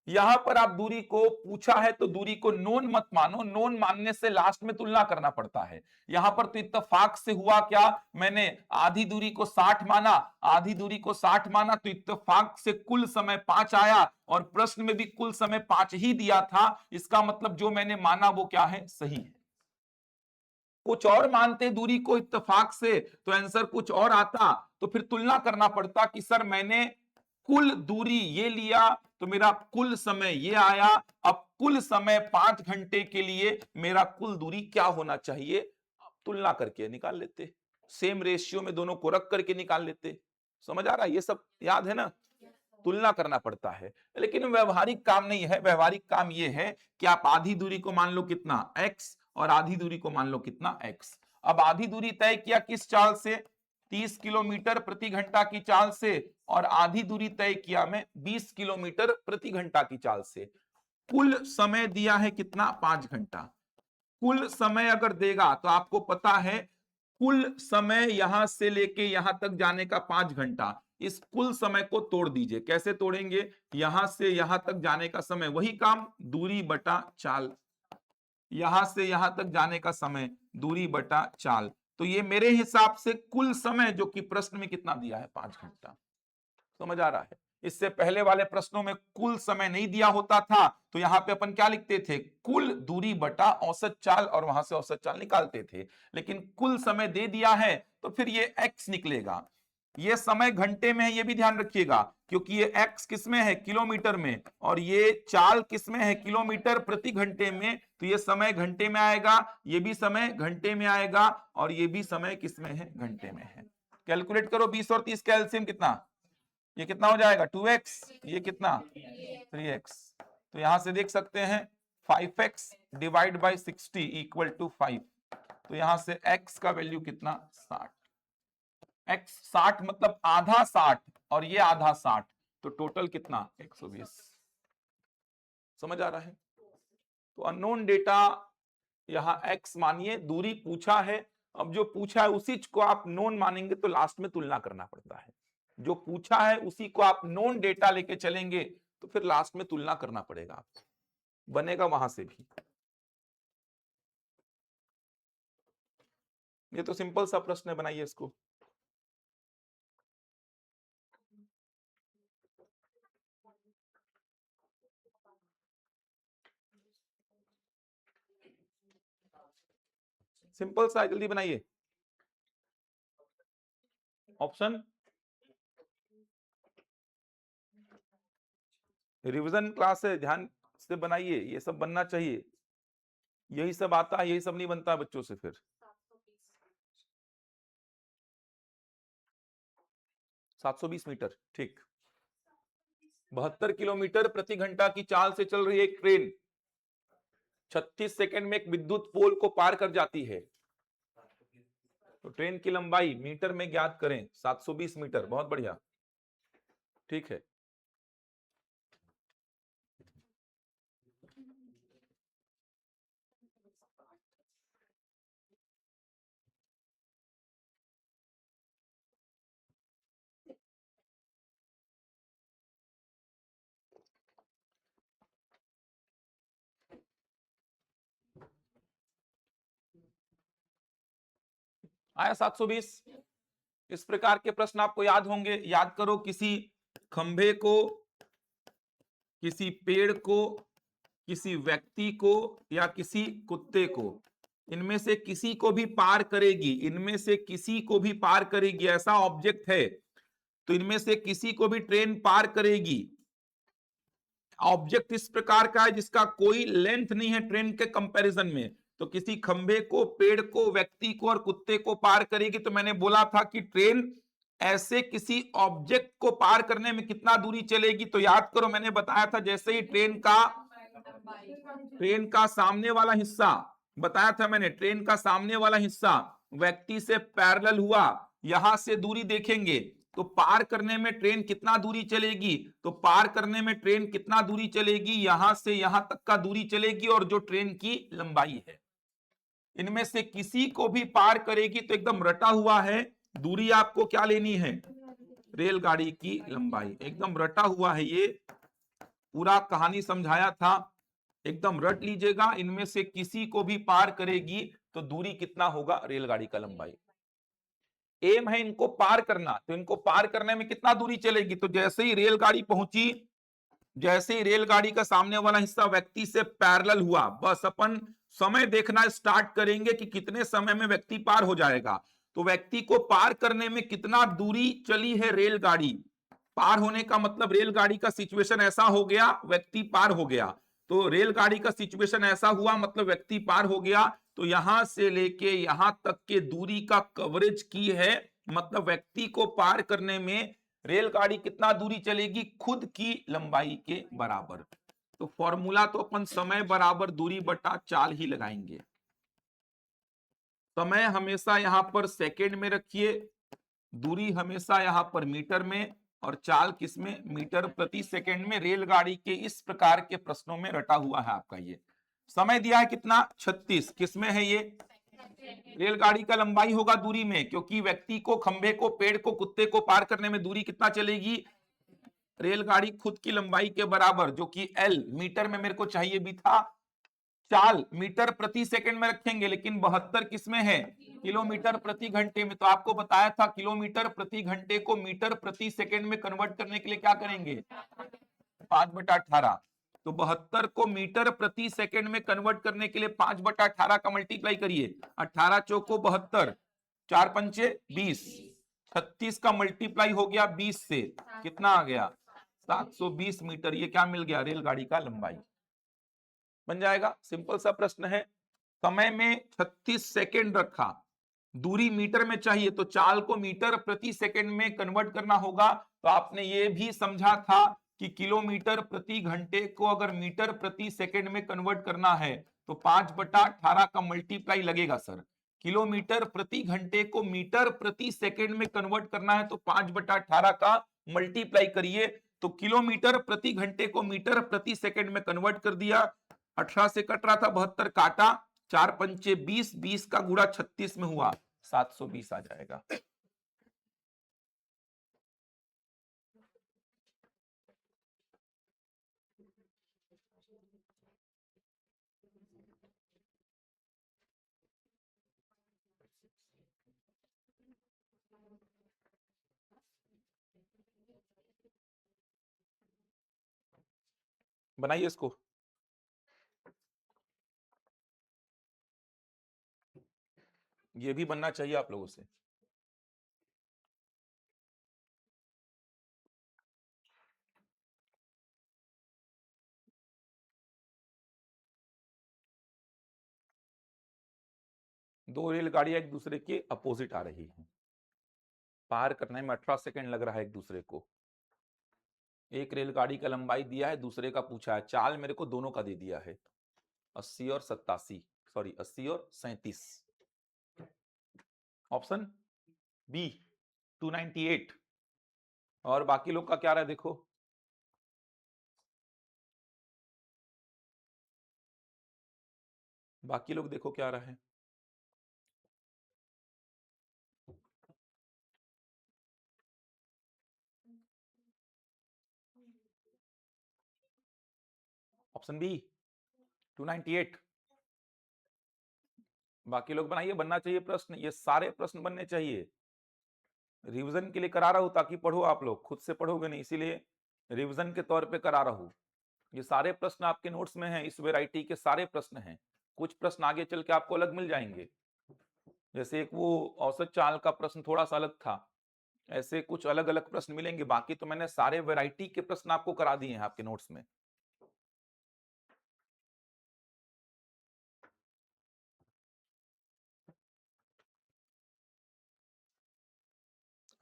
यहां पर आप दूरी को पूछा है तो दूरी को नोन मत मानो, नोन मानने से लास्ट में तुलना करना पड़ता है। यहां पर तो इत्तेफाक से हुआ क्या, मैंने आधी दूरी को 60 माना, आधी दूरी को 60 माना तो इत्तेफाक से कुल समय 5 आया और प्रश्न में भी कुल समय 5 ही दिया था, इसका मतलब जो मैंने माना वो क्या है, सही है। कुछ और मानते दूरी को इत्तेफाक से तो आंसर कुछ और आता, तो फिर तुलना करना पड़ता कि सर मैंने कुल दूरी ये लिया तो मेरा कुल समय ये आया, अब कुल समय 5 घंटे के लिए मेरा कुल दूरी क्या होना चाहिए, तुलना करके निकाल लेते, सेम रेशियो में दोनों को रख करके निकाल लेते। समझ आ रहा है, ये सब याद है ना, तुलना करना पड़ता है। लेकिन व्यवहारिक काम नहीं है, व्यवहारिक काम ये है कि आप आधी दूरी को मान लो कितना x और आधी दूरी को मान लो कितना x। अब आधी दूरी तय किया किस चाल से, 30 किलोमीटर प्रति घंटा की चाल से, और आधी दूरी तय किया मैं 20 किलोमीटर प्रति घंटा की चाल से। कुल समय दिया है कितना, 5 घंटा। कुल समय अगर देगा तो आपको पता है कुल समय यहां से लेके यहां तक जाने का 5 घंटा, इस कुल समय को तोड़ दीजिए, कैसे तोड़ेंगे, यहां से यहां तक जाने का समय वही काम दूरी बटा चाल, यहां से यहां तक जाने का समय दूरी बटा चाल, तो ये मेरे हिसाब से कुल समय जो कि प्रश्न में कितना दिया है, 5 घंटा। समझ आ रहा है, इससे पहले वाले प्रश्नों में कुल समय नहीं दिया होता था तो यहां पे अपन क्या लिखते थे, कुल दूरी बटा औसत चाल और वहां से औसत चाल निकालते थे। लेकिन कुल समय दे दिया है तो फिर ये x निकलेगा, ये समय घंटे में है ये भी ध्यान रखिएगा, क्योंकि ये x किस में है, किलोमीटर में, और ये चाल किस में है, किलोमीटर प्रति घंटे में, तो ये समय घंटे में आएगा, ये भी समय घंटे में आएगा, और ये भी समय किस में है, घंटे में है। कैलकुलेट करो 20 और 30 का एलसीएम कितना, ये कितना हो जाएगा 2x, ये कितना 3x, तो यहां से देख सकते हैं 5x divide by 60 equal to 5, तो यहां से x का वैल्यू कितना 60, x 60 मतलब आधा 60 और ये आधा 60, तो टोटल कितना 120। समझ आ रहा है, तो अननोन डेटा यहां x मानिए, दूरी पूछा है, अब जो पूछा है उसी को आप नोन मानेंगे तो लास्ट में तुलना करना पड़ता है, जो पूछा है उसी को आप नोन डेटा लेके चलेंगे तो फिर लास्ट में तुलना करना पड़ेगा आपको, बनेगा वहां से भी। ये तो सिंपल सा प्रश्न है, बनाइए इसको। सिंपल सा, जल्दी बनाइए। ऑप्शन रिवीजन क्लास है, ध्यान से बनाइए, ये सब बनना चाहिए, यही सब आता है, यही सब नहीं बनता बच्चों से फिर। 720 मीटर, ठीक। 72 किलोमीटर प्रति घंटा की चाल से चल रही है एक ट्रेन, 36 सेकंड में एक विद्युत पोल को पार कर जाती है, तो ट्रेन की लंबाई मीटर में ज्ञात करें, 720 मीटर, बहुत बढ़िया, ठीक है। आया 720। इस प्रकार के प्रश्न आपको याद होंगे। याद करो, किसी खंभे को, किसी पेड़ को, किसी व्यक्ति को या किसी कुत्ते को, इनमें से किसी को भी पार करेगी, इनमें से किसी को भी पार करेगी, ऐसा ऑब्जेक्ट है तो इनमें से किसी को भी ट्रेन पार करेगी। ऑब्जेक्ट इस प्रकार का है जिसका कोई लेंथ नहीं है ट्रेन के कंपैरिजन में, तो किसी खंभे को, पेड़ को, व्यक्ति को और कुत्ते को पार करेगी। तो मैंने बोला था कि ट्रेन ऐसे किसी ऑब्जेक्ट को पार करने में कितना दूरी चलेगी, तो याद करो मैंने बताया था, जैसे ही ट्रेन का सामने वाला हिस्सा बताया था मैंने, ट्रेन का सामने वाला हिस्सा व्यक्ति से पैरेलल हुआ, यहां से दूरी देखेंगे तो पार करने में ट्रेन कितना दूरी चलेगी, तो पार करने में ट्रेन कितना दूरी चलेगी, यहां से यहां तक का दूरी चलेगी और जो ट्रेन की लंबाई है, इनमें से किसी को भी पार करेगी। तो एकदम रटा हुआ है, दूरी आपको क्या लेनी है, रेलगाड़ी की लंबाई, एकदम रटा हुआ है। ये पूरा कहानी समझाया था, एकदम रट लीजिएगा। इनमें से किसी को भी पार करेगी तो दूरी कितना होगा, रेलगाड़ी का लंबाई। एम है इनको पार करना, तो इनको पार करने में कितना दूरी चलेगी, तो जैसे ही रेलगाड़ी पहुंची, जैसे ही रेलगाड़ी का सामने वाला हिस्सा व्यक्ति से पैरेलल हुआ, बस अपन समय देखना स्टार्ट करेंगे कि कितने समय में व्यक्ति पार हो जाएगा। तो व्यक्ति को पार करने में कितना दूरी चली है रेलगाड़ी, पार होने का मतलब रेलगाड़ी का सिचुएशन ऐसा हो गया, व्यक्ति पार हो गया। तो रेलगाड़ी का सिचुएशन ऐसा हुआ मतलब व्यक्ति पार हो गया, तो यहां से लेके यहां तक के दूरी का कवरेज की है, मतलब व्यक्ति को पार करने में रेलगाड़ी कितना दूरी चलेगी, खुद की लंबाई के बराबर। तो फॉर्मूला तो अपन समय बराबर दूरी बटा चाल ही लगाएंगे। समय हमेशा यहां पर सेकंड में रखिए, दूरी हमेशा यहां पर मीटर में, और चाल किसमें, मीटर प्रति सेकंड में। रेलगाड़ी के इस प्रकार के प्रश्नों में रटा हुआ है आपका ये। समय दिया है कितना, 36, किसमें है ये, रेलगाड़ी का लंबाई होगा दूरी में, क्योंकि व्यक्ति को, खंभे को, पेड़ को, कुत्ते को पार करने में दूरी कितना चलेगी, रेलगाड़ी खुद की लंबाई के बराबर, जो कि एल मीटर में मेरे को चाहिए भी था। चाल मीटर प्रति सेकंड में रखेंगे, लेकिन 72 किसमें है, किलोमीटर प्रति घंटे में। तो आपको बताया था किलोमीटर प्रति घंटे को मीटर प्रति सेकंड में कन्वर्ट करने के लिए क्या करेंगे, 5/18। तो 72 को मीटर प्रति सेकंड में कन्वर्ट करने के लिए 5/18 का मल्टीप्लाई करिए, 18 चौको 72, 4 पंचे 20, 36 का मल्टीप्लाई हो गया 20 से, कितना आ गया, 720 मीटर। ये क्या मिल गया, रेलगाड़ी का लंबाई बन जाएगा। सिंपल सा प्रश्न है। समय में 36 सेकंड रखा, दूरी मीटर में चाहिए, तो चाल को मीटर प्रति सेकंड में कन्वर्ट करना होगा। तो आपने ये भी समझा था कि किलोमीटर प्रति घंटे को अगर मीटर प्रति सेकंड में कन्वर्ट करना है तो 5/18 का मल्टीप्लाई लगेगा सर। किलोमीटर प्रति घंटे को मीटर प्रति सेकंड में कन्वर्ट करना है तो 5/18 का मल्टीप्लाई करिए। तो किलोमीटर प्रति घंटे को मीटर प्रति सेकंड में कन्वर्ट कर दिया, 18 से कट रहा था, 72 काटा, 4 पंचे 20, 20 का गुणा 36 में हुआ, 720 आ जाएगा। बनाइए इसको। ये भी बनना चाहिए आप लोगों से। दो रेलगाड़ियां एक दूसरे के अपोजिट आ रही हैं, पार करने में 18 सेकंड लग रहा है एक दूसरे को। एक रेलगाड़ी का लंबाई दिया है, दूसरे का पूछा है, चाल मेरे को दोनों का दे दिया है, 80 और 87, सॉरी 80 और 37। Option B 298। और बाकी लोग का क्या रहा है देखो, बाकी लोग देखो क्या रहा है। Option B 298। बाकी लोग बनाइए, बनना चाहिए प्रश्न, ये सारे प्रश्न बनने चाहिए। रिवीजन के लिए करा रहा हूं ताकि पढ़ो, आप लोग खुद से पढ़ोगे नहीं, इसीलिए रिवीजन के तौर पे करा रहा हूं। ये सारे प्रश्न आपके नोट्स में हैं, इस वैरायटी के सारे प्रश्न हैं। कुछ प्रश्न आगे चल के आपको अलग मिल जाएंगे, जैसे एक वो औसत चाल का प्रश्न थोड़ा सा अलग था, ऐसे कुछ अलग अलग प्रश्न मिलेंगे। बाकी तो मैंने सारे वैरायटी के प्रश्न आपको करा दिए हैं आपके नोट्स में।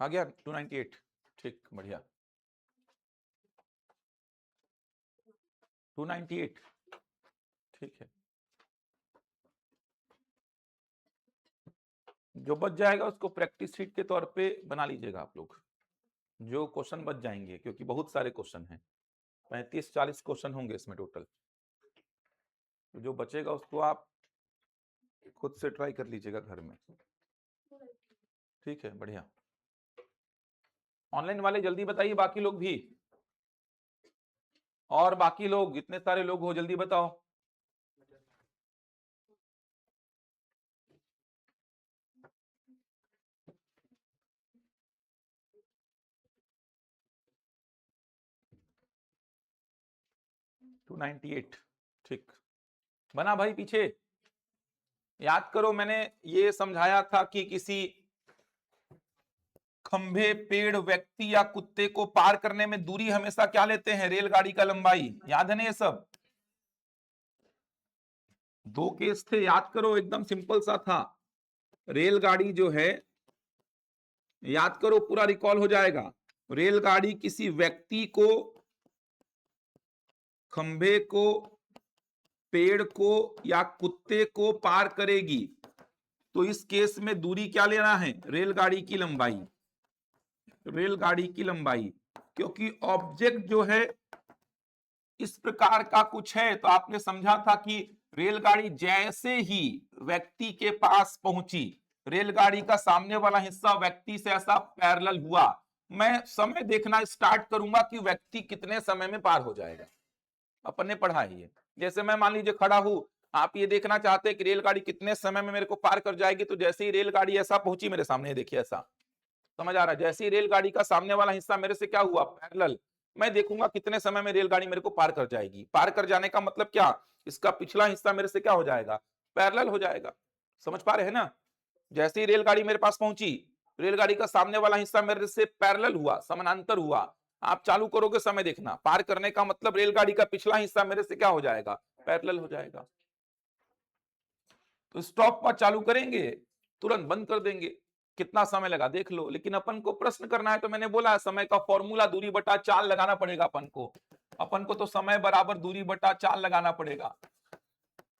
आ गया 298? ठीक, बढ़िया। 298, ठीक है। जो बच जाएगा उसको प्रैक्टिस शीट के तौर पे बना लीजिएगा आप लोग, जो क्वेश्चन बच जाएंगे, क्योंकि बहुत सारे क्वेश्चन हैं, 35-40 क्वेश्चन होंगे इसमें टोटल। तो जो बचेगा उसको आप खुद से ट्राई कर लीजिएगा घर में, ठीक है, बढ़िया। ऑनलाइन वाले जल्दी बताइए, बाकी लोग भी, और बाकी लोग इतने सारे लोग हो, जल्दी बताओ। टू 298, ठीक। बना भाई पीछे? याद करो, मैंने ये समझाया था कि किसी खंभे, पेड़, व्यक्ति या कुत्ते को पार करने में दूरी हमेशा क्या लेते हैं? रेलगाड़ी का लंबाई। याद है ना ये सब? दो केस थे, याद करो, एकदम सिंपल सा था। रेलगाड़ी जो है, याद करो, पूरा रिकॉल हो जाएगा। रेलगाड़ी किसी व्यक्ति को, खंभे को, पेड़ को या कुत्ते को पार करेगी, तो इस केस में दूरी क्या लेना है? रेलगाड़ी की लंबाई। रेलगाड़ी की लंबाई, क्योंकि ऑब्जेक्ट जो है इस प्रकार का कुछ है, तो आपने समझा था कि रेलगाड़ी जैसे ही व्यक्ति के पास पहुंची, रेलगाड़ी का सामने वाला हिस्सा व्यक्ति से ऐसा पैरेलल हुआ, मैं समय देखना स्टार्ट करूंगा कि व्यक्ति कितने समय में पार हो जाएगा। अपन ने पढ़ा है ये। जैसे मैं मान लीजिए खड़ा हूं, आप ये देखना चाहते हैं कि रेलगाड़ी कितने समय में मेरे को पार कर जाएगी, तो जैसे ही रेलगाड़ी ऐसा पहुंची मेरे सामने, देखिए ऐसा, समझ आ रहा है? जैसे ही रेलगाड़ी का सामने वाला हिस्सा मेरे से क्या हुआ? पैरेलल, मैं देखूंगा कितने समय में रेलगाड़ी मेरे को पार कर जाएगी। पार कर जाने का मतलब क्या? इसका पिछला हिस्सा मेरे से क्या हो जाएगा? पैरेलल हो जाएगा। समझ पा रहे हैं ना? जैसे ही रेलगाड़ी मेरे पास पहुंची, रेलगाड़ी का सामने वाला हिस्सा मेरे से पैरेलल हुआ, समानांतर हुआ। आप चालू करोगे, समय देखना, पार करने का मतलब रेलगाड़ी का पिछला हिस्सा मेरे से क्या हो जाएगा? पैरेलल हो जाएगा। तो स्टॉप पर चालू करेंगे, तुरंत बंद कर देंगे। कितना समय लगा देख लो, लेकिन अपन को प्रश्न करना है, तो मैंने बोला समय का फॉर्मूला दूरी बटा चाल लगाना पड़ेगा अपन को तो समय बराबर दूरी बटा चाल लगाना पड़ेगा।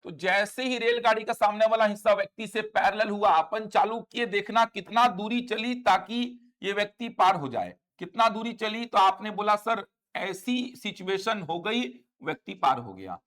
तो जैसे ही रेलगाड़ी का सामने वाला हिस्सा व्यक्ति से पैरेलल हुआ, अपन चालू किए देखना कितना दूरी चली ताकि ये व्यक्ति पार हो जाए। कितना दूरी चली? तो आपने बोला सर ऐसी सिचुएशन हो गई, व्यक्ति पार हो गया।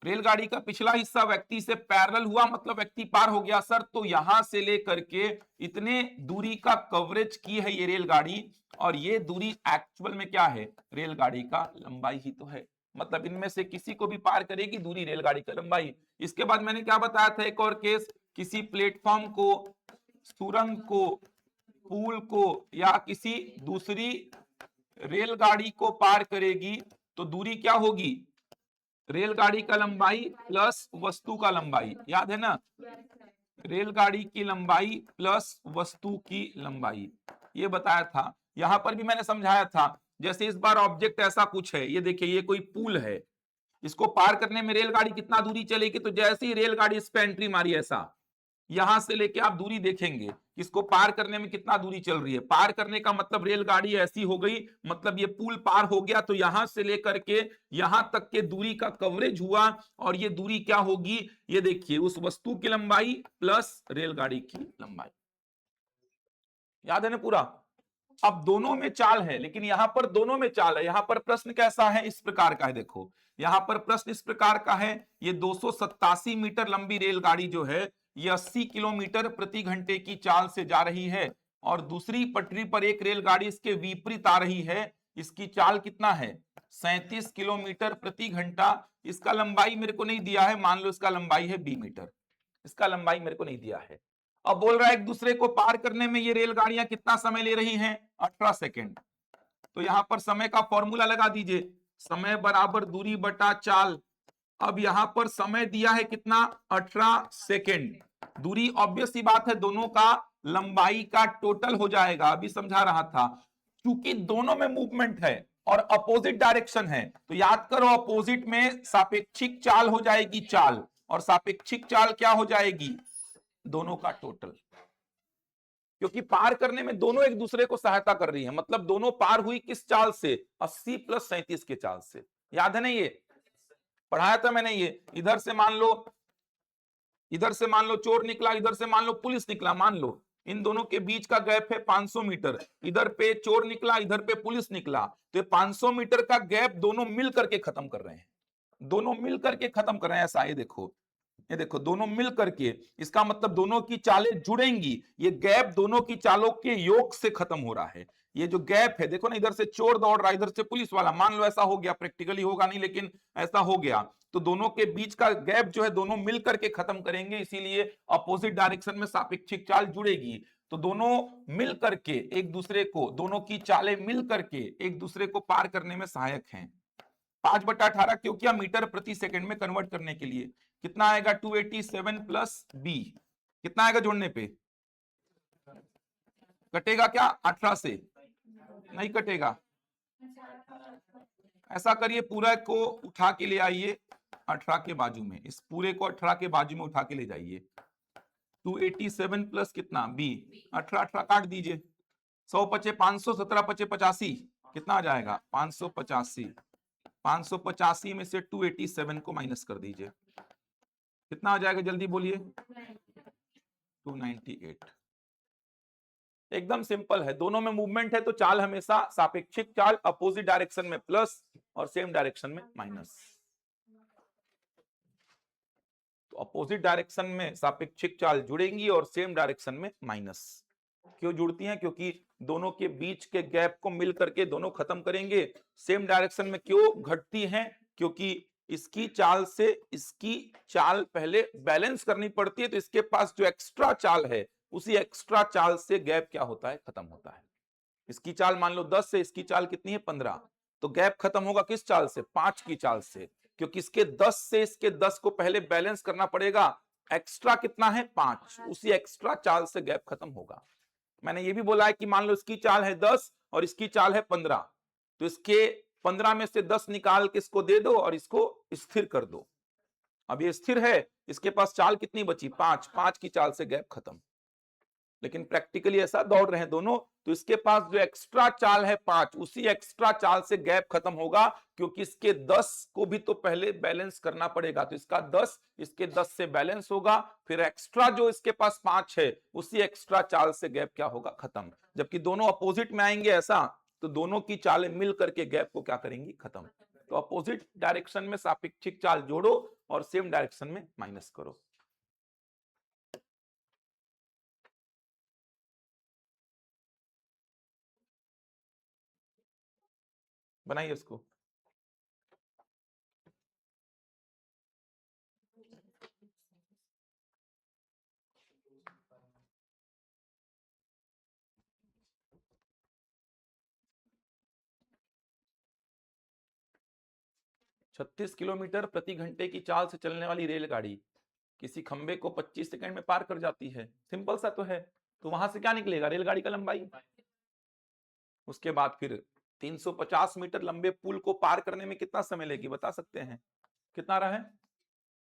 रेलगाड़ी का पिछला हिस्सा व्यक्ति से पैरेलल हुआ, मतलब व्यक्ति पार हो गया सर। तो यहां से लेकर के इतने दूरी का कवरेज की है ये रेलगाड़ी, और ये दूरी एक्चुअल में क्या है? रेलगाड़ी का लंबाई ही तो है। मतलब इनमें से किसी को भी पार करेगी दूरी रेलगाड़ी का लंबाई। इसके बाद मैंने क्या बताया था? एक और केस, किसी प्लेटफॉर्म को, सुरंग को, पुल को या किसी दूसरी रेलगाड़ी को पार करेगी, तो दूरी क्या होगी? रेलगाड़ी का लंबाई प्लस वस्तु का लंबाई। याद है ना? रेलगाड़ी की लंबाई प्लस वस्तु की लंबाई, ये बताया था। यहां पर भी मैंने समझाया था। जैसे इस बार ऑब्जेक्ट ऐसा कुछ है, ये देखिए, ये कोई पुल है, इसको पार करने में रेलगाड़ी कितना दूरी चलेगी? तो जैसे ही रेलगाड़ी इस पे एंट्री मारी, ऐसा यहां से लेके आप दूरी देखेंगे, इसको पार करने में कितना दूरी चल रही है। पार करने का मतलब रेलगाड़ी ऐसी हो गई, मतलब ये पुल पार हो गया, तो यहां से लेकर के यहां तक के दूरी का कवरेज हुआ, और ये दूरी क्या होगी? ये देखिए, उस वस्तु की लंबाई प्लस रेलगाड़ी की लंबाई। याद है ना पूरा? अब दोनों में चाल है, लेकिन यहां पर दोनों में चाल है। यहां पर प्रश्न कैसा है? इस प्रकार का है। देखो, यहां पर प्रश्न इस प्रकार का है, ये 287 मीटर लंबी रेलगाड़ी जो है, ये 80 किलोमीटर प्रति घंटे की चाल से जा रही है, और दूसरी पटरी पर एक रेलगाड़ी इसके विपरीत आ रही है। इसकी चाल कितना है? 37 किलोमीटर प्रति घंटा। इसका लंबाई मेरे को नहीं दिया है, मान लो इसका लंबाई है 20 मीटर। इसका लंबाई मेरे को नहीं दिया है। अब बोल रहा है एक दूसरे को पार करने में ये रेलगाड़ियां कितना समय ले रही हैं, 18 सेकेंड। तो यहां पर समय का फॉर्मूला लगा दीजिए, समय बराबर दूरी बटा चाल। अब यहां पर समय दिया है कितना, 18 सेकेंड। दूरी ऑब्वियस सी बात है दोनों का लंबाई का टोटल हो जाएगा, अभी समझा रहा था। क्योंकि दोनों में मूवमेंट है और अपोजिट डायरेक्शन है, तो याद करो अपोजिट में सापेक्षिक चाल हो जाएगी चाल, और सापेक्षिक चाल क्या हो जाएगी, दोनों का टोटल। क्योंकि पार करने में दोनों एक दूसरे को सहायता कर रही है, मतलब दोनों पार हुई किस चाल से, 80 + 37 के चाल से। याद है ना, ये पढ़ाया था मैंने। ये इधर से मान लो चोर निकला, इधर से मान लो पुलिस निकला, मान लो इन दोनों के बीच का गैप है 500 मीटर। इधर पे चोर निकला, इधर पे पुलिस निकला, तो ये 500 मीटर का गैप दोनों मिल करके खत्म कर रहे हैं, दोनों मिल करके खत्म कर रहे हैं। ऐसा ये देखो दोनों मिल करके, इसका मतलब दोनों की चालें जुड़ेंगी, ये गैप दोनों की चालों के योग से खत्म हो रहा है। ये जो गैप है देखो ना, इधर से चोर दौड़ रहा है, इधर से पुलिस वाला, मान लो ऐसा हो गया, प्रैक्टिकली होगा नहीं लेकिन ऐसा हो गया, तो दोनों के बीच का गैप जो है दोनों मिल करके खत्म करेंगे, इसीलिए अपोजिट डायरेक्शन में सापेक्षिक चाल जुड़ेगी। तो दोनों मिल करके एक दूसरे को, दोनों की चालें मिल करके एक दूसरे को पार करने में सहायक हैं। 5/18 क्यों किया, मीटर प्रति सेकंड में कन्वर्ट करने के लिए। कितना आएगा, 287 + b, कितना आएगा जोड़ने पे, कटेगा क्या 18 से, नहीं कटेगा। ऐसा करिए पूरा को उठा के ले आइए 18 के बाजू में, इस पूरे को 18 के बाजू में उठा के ले जाइए। 287 प्लस कितना b, 18 18 काट दीजिए, 100 पचे 500, 17 पचे 85, कितना आ जाएगा 585। 585 में से 287 को माइनस कर दीजिए, कितना आ जाएगा जल्दी बोलिए, 298। एकदम सिंपल है, दोनों में मूवमेंट है तो चाल हमेशा सापेक्षिक चाल, अपोजिट डायरेक्शन में प्लस और सेम डायरेक्शन में माइनस। तो अपोजिट डायरेक्शन में सापेक्षिक चाल जुड़ेंगी और सेम डायरेक्शन में माइनस। क्यों जुड़ती हैं, क्योंकि दोनों के बीच के गैप को मिल करके दोनों खत्म करेंगे। सेम डायरेक्शन में क्यों घटती हैं, क्योंकि इसकी चाल से इसकी चाल पहले बैलेंस करनी पड़ती है, तो इसके पास जो एक्स्ट्रा चाल है उसी एक्स्ट्रा चाल से गैप क्या होता है, खत्म होता है। इसकी चाल मान लो 10 से, इसकी चाल कितनी है 15, तो गैप खत्म होगा किस चाल से, 5 की चाल से, क्योंकि इसके 10 से इसके 10 को पहले बैलेंस करना पड़ेगा। एक्स्ट्रा कितना है 5, उसी एक्स्ट्रा चाल से गैप खत्म होगा। मैंने ये भी बोला है कि मान लो इसकी चाल है 10 और इसकी चाल है 15, तो इसके 15 में से 10 निकाल के इसको दे दो और इसको स्थिर कर दो। अब ये स्थिर है, इसके पास चाल कितनी बची 5, 5 की चाल से गैप खत्म। लेकिन प्रैक्टिकली ऐसा दौड़ रहे हैं दोनों, तो इसके पास जो एक्स्ट्रा चाल है 5, उसी एक्स्ट्रा चाल से गैप खत्म होगा, क्योंकि इसके 10 को भी तो पहले बैलेंस करना पड़ेगा, तो इसका 10 इसके 10 से बैलेंस होगा, फिर एक्स्ट्रा जो इसके पास 5 है उसी एक्स्ट्रा चाल से गैप क्या होगा, खत्म। जबकि दोनों अपोजिट में आएंगे ऐसा, तो दोनों की चालें मिल करके गैप को क्या करेंगी, खत्म। तो अपोजिट डायरेक्शन में सापेक्षिक चाल जोड़ो और सेम डायरेक्शन में माइनस करो। बनाइए उसको। छत्तीस किलोमीटर प्रति घंटे की चाल से चलने वाली रेलगाड़ी किसी खंबे को 25 सेकंड में पार कर जाती है। सिंपल सा तो है, तो वहां से क्या निकलेगा, रेलगाड़ी का लंबाई। उसके बाद फिर 350 मीटर लंबे पुल को पार करने में कितना समय लेगी, बता सकते हैं, कितना आ रहा है,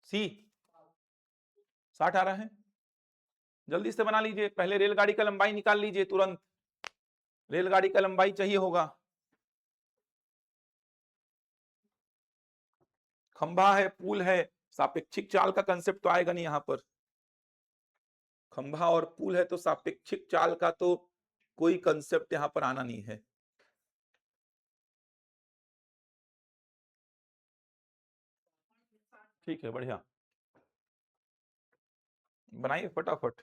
सी 60 आ रहा है। जल्दी से बना लीजिए, पहले रेलगाड़ी का लंबाई निकाल लीजिए तुरंत, रेलगाड़ी का लंबाई चाहिए होगा। खंभा है, पुल है, सापेक्षिक चाल का कंसेप्ट तो आएगा नहीं यहां पर। खंभा और पुल है तो सापेक्षिक चाल का तो कोई कंसेप्ट यहां पर आना नहीं है। ठीक है, बढ़िया, बनाइए फटाफट।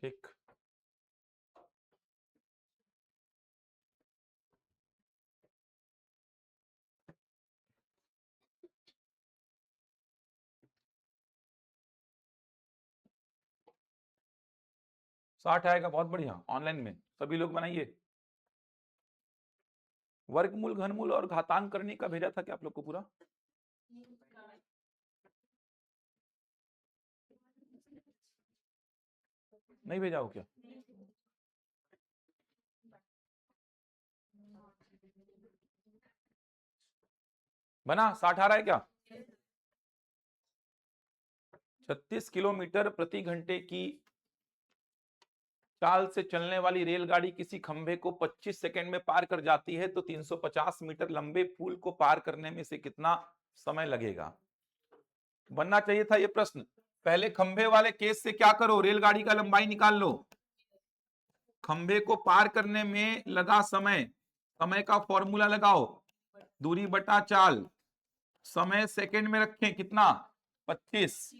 ठीक, साठ आएगा, बहुत बढ़िया। ऑनलाइन में सभी लोग बनाइए। वर्गमूल, घनमूल और घातांक करने का भेजा था क्या आप लोग को पूरा? नहीं भेजा हो क्या? बना? 60 आ रहा है क्या? 36 किलोमीटर प्रति घंटे की चाल से चलने वाली रेलगाड़ी किसी खंभे को 25 सेकंड में पार कर जाती है तो 350 मीटर लंबे पुल को पार करने में से कितना समय लगेगा? बनना चाहिए था ये प्रश्न। पहले खंभे वाले केस से क्या करो, रेलगाड़ी का लंबाई निकाल लो। खंभे को पार करने में लगा समय, समय का फॉर्मूला लगाओ, दूरी बटा चाल, समय सेकंड में रखें, कितना? 25।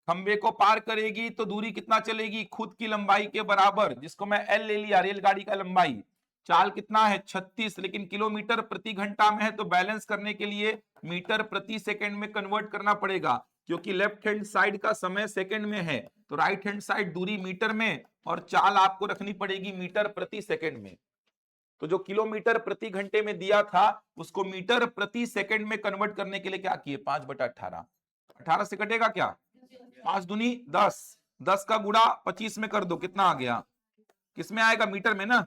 खंबे को पार करेगी तो दूरी कितना चलेगी? खुद की लंबाई के बराबर, जिसको मैं एल ले लिया, रेलगाड़ी का लंबाई। चाल कितना है? 36, लेकिन किलोमीटर प्रति घंटा में है तो बैलेंस करने के लिए मीटर प्रति सेकंड में कन्वर्ट करना पड़ेगा, क्योंकि लेफ्ट हैंड साइड का समय सेकंड में है, तो राइट हैंड साइड दूरी मीटर में और चाल आपको रखनी पड़ेगी मीटर प्रति सेकंड में। तो जो किलोमीटर प्रति घंटे में दिया था उसको मीटर प्रति सेकंड में कन्वर्ट करने के लिए क्या किए? 5/18। 18 से कटेगा क्या? 5 दूनी 10, 10 का गुणा 25 में कर दो, कितना आ गया? किसमें आएगा? मीटर में ना।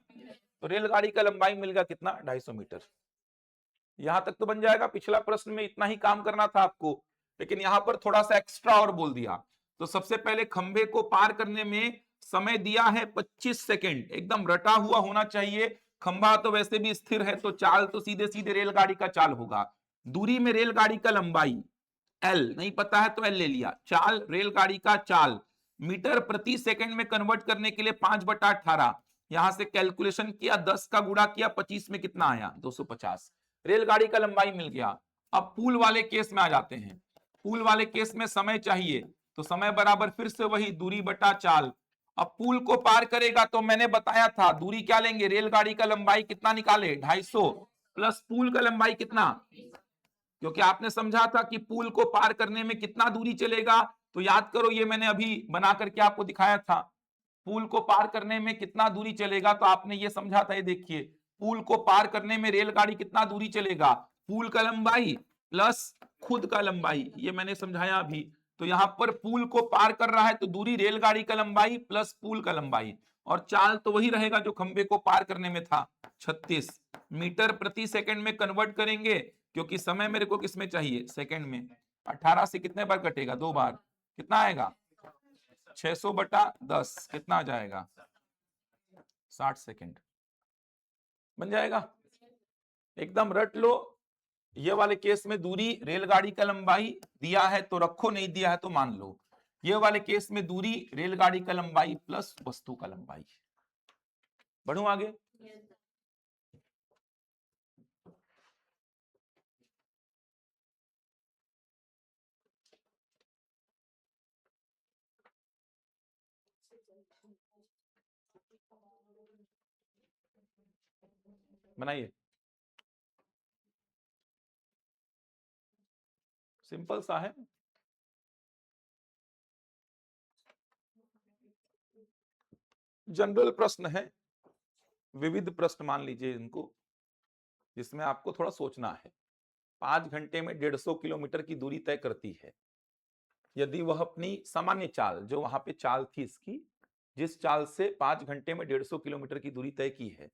तो रेलगाड़ी का लंबाई मिल गया कितना? 250 मीटर। यहां तक तो बन जाएगा। पिछला प्रश्न में इतना ही काम करना था आपको, लेकिन यहां पर थोड़ा सा एक्स्ट्रा और बोल दिया। तो सबसे पहले खंबे को पार करने में समय दिया है 25 सेकंड, एकदम रटा हुआ होना चाहिए। खंबा तो वैसे भी स्थिर है, तो चाल तो सीधे सीधे रेलगाड़ी का चाल होगा। दूरी में रेलगाड़ी का लंबाई एल नहीं पता है तो एल ले लिया। चाल, रेलगाड़ी का चाल, मीटर प्रति सेकंड में कन्वर्ट करने के लिए 5/18। यहां से कैलकुलेशन किया, 10 का गुणा किया 25 में, कितना आया? 250। रेलगाड़ी का लंबाई मिल गया। अब पुल वाले केस में आ जाते हैं। पुल वाले केस में समय चाहिए, तो समय बराबर फिर से वही दूरी बटा चाल। अब पुल को पार करेगा तो मैंने बताया था दूरी क्या लेंगे? रेलगाड़ी का लंबाई कितना निकाले? 250 प्लस पुल का लंबाई कितना? क्योंकि आपने समझा था कि पुल को पार करने में कितना दूरी चलेगा, तो याद करो, ये मैंने अभी बना करके आपको दिखाया था। पुल को पार करने में कितना दूरी चलेगा, तो आपने ये समझा था, ये देखिए, पुल को पार करने में रेलगाड़ी कितना दूरी चलेगा? पुल का लंबाई प्लस खुद का लंबाई, ये मैंने समझाया अभी। तो यहां पर पुल को पार कर रहा है तो दूरी रेलगाड़ी का लंबाई प्लस पुल का लंबाई, और चाल तो वही रहेगा जो खंबे को पार करने में था, 36। मीटर प्रति सेकंड में कन्वर्ट करेंगे, क्योंकि समय मेरे को किसमें चाहिए? सेकंड में। 18 से कितने बार कटेगा? 2 बार। कितना आएगा? 600/10, कितना आ जाएगा? 60 सेकंड। बन जाएगा। एकदम रट लो। ये वाले केस में दूरी रेलगाड़ी का लंबाई दिया है तो रखो, नहीं दिया है तो मान लो। ये वाले केस में दूरी रेलगाड़ी का लंबाई प्लस वस्तु का लंबाई। बढ़ू आगे। बनाइए। सिंपल सा है। जनरल प्रश्न है, विविध प्रश्न मान लीजिए इनको, जिसमें आपको थोड़ा सोचना है। 5 घंटे में 150 किलोमीटर की दूरी तय करती है। यदि वह अपनी सामान्य चाल, जो वहां पे चाल थी इसकी, जिस चाल से 5 घंटे में 150 किलोमीटर की दूरी तय की है,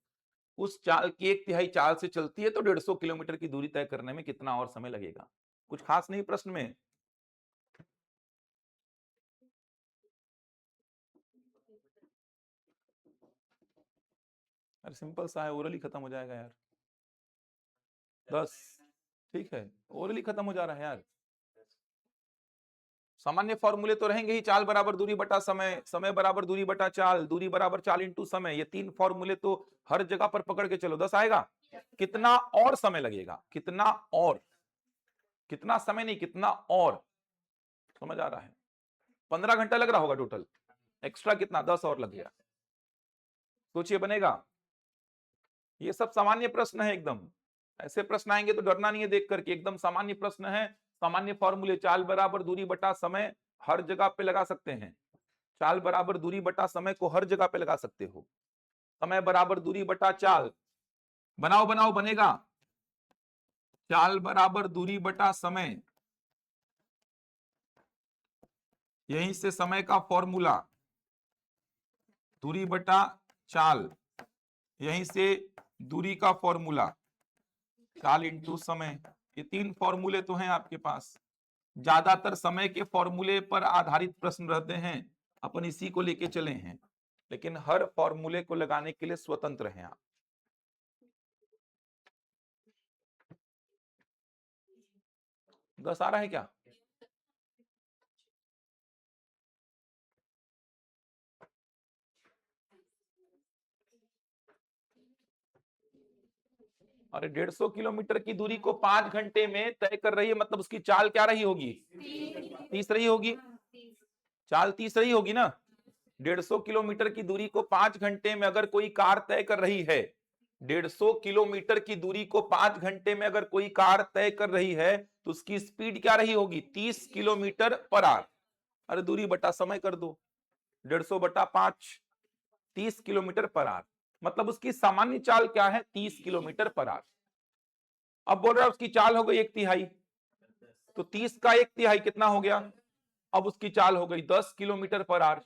उस चाल की 1/3 चाल से चलती है तो 150 किलोमीटर की दूरी तय करने में कितना और समय लगेगा? कुछ खास नहीं प्रश्न में। अरे सिंपल सा है, ओरली खत्म हो जाएगा यार। 10। ठीक है, ओरली खत्म हो जा रहा है यार। सामान्य फॉर्मूले तो रहेंगे ही, चाल बराबर दूरी बटा समय, समय बराबर दूरी बटा चाल, दूरी बराबर चाल इंटू समय। ये 3 फॉर्मूले तो हर जगह पर पकड़ के चलो, 10 आएगा। कितना और समय लगेगा? कितना और, कितना समय नहीं, कितना और। समझ आ रहा है? 15 घंटा लग रहा होगा टोटल। एक्स्ट्रा कितना 10 और लग गया। सोचिए बनेगा। ये सब सामान्य प्रश्न है एकदम। ऐसे प्रश्न आएंगे तो डरना नहीं है देख करके, एकदम सामान्य प्रश्न है। सामान्य फॉर्मूले चाल बराबर दूरी बटा समय हर जगह पे लगा सकते हैं। चाल बराबर दूरी बटा समय को हर जगह पे लगा सकते हो। समय बराबर दूरी बटा चाल, बनाओ बनाओ बनेगा। चाल बराबर दूरी बटा समय, यहीं से समय का फॉर्मूला, दूरी बटा चाल, यहीं से दूरी का फॉर्मूला, चाल इंटू समय। ये तीन फॉर्मूले तो हैं आपके पास। ज्यादातर समय के फॉर्मूले पर आधारित प्रश्न रहते हैं, अपन इसी को लेके चले हैं, लेकिन हर फॉर्मूले को लगाने के लिए स्वतंत्र हैं आप। दस आ रहा है क्या? अरे 150 किलोमीटर की दूरी को 5 घंटे में तय कर रही है, मतलब उसकी चाल क्या रही होगी? 30 रही होगी। चाल 30 रही होगी ना। 150 किलोमीटर की दूरी को 5 घंटे में अगर कोई कार तय कर रही है, 150 किलोमीटर की दूरी को 5 घंटे में अगर कोई कार तय कर रही है, तो उसकी स्पीड क्या रही होगी? 30 किलोमीटर पर आवर। अरे दूरी बटा समय कर दो, 150 बटा 5, 30 किलोमीटर पर आवर, मतलब उसकी सामान्य चाल क्या है? 30 किलोमीटर पर आवर। अब बोल रहा है उसकी चाल हो गई 1/3, तो 30 का 1/3 कितना हो गया? अब उसकी चाल हो गई 10 किलोमीटर पर आवर।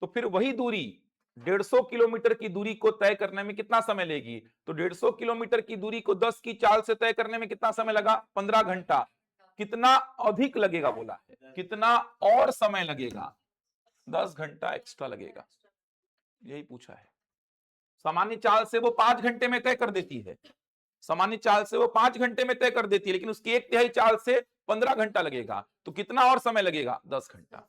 तो फिर वही दूरी 150 किलोमीटर की दूरी को तय करने में कितना समय लेगी? तो 150 किलोमीटर की दूरी को 10 की चाल से तय करने में कितना समय लगा? 15 घंटा। कितना अधिक लगेगा बोला है, कितना और समय लगेगा? 10 घंटा एक्स्ट्रा लगेगा, यही पूछा है। सामान्य चाल से वो 5 घंटे में तय कर देती है, सामान्य चाल से वो 5 घंटे में तय कर देती है, लेकिन उसकी 1/3 चाल से 15 घंटा लगेगा, तो कितना और समय लगेगा? 10 घंटा।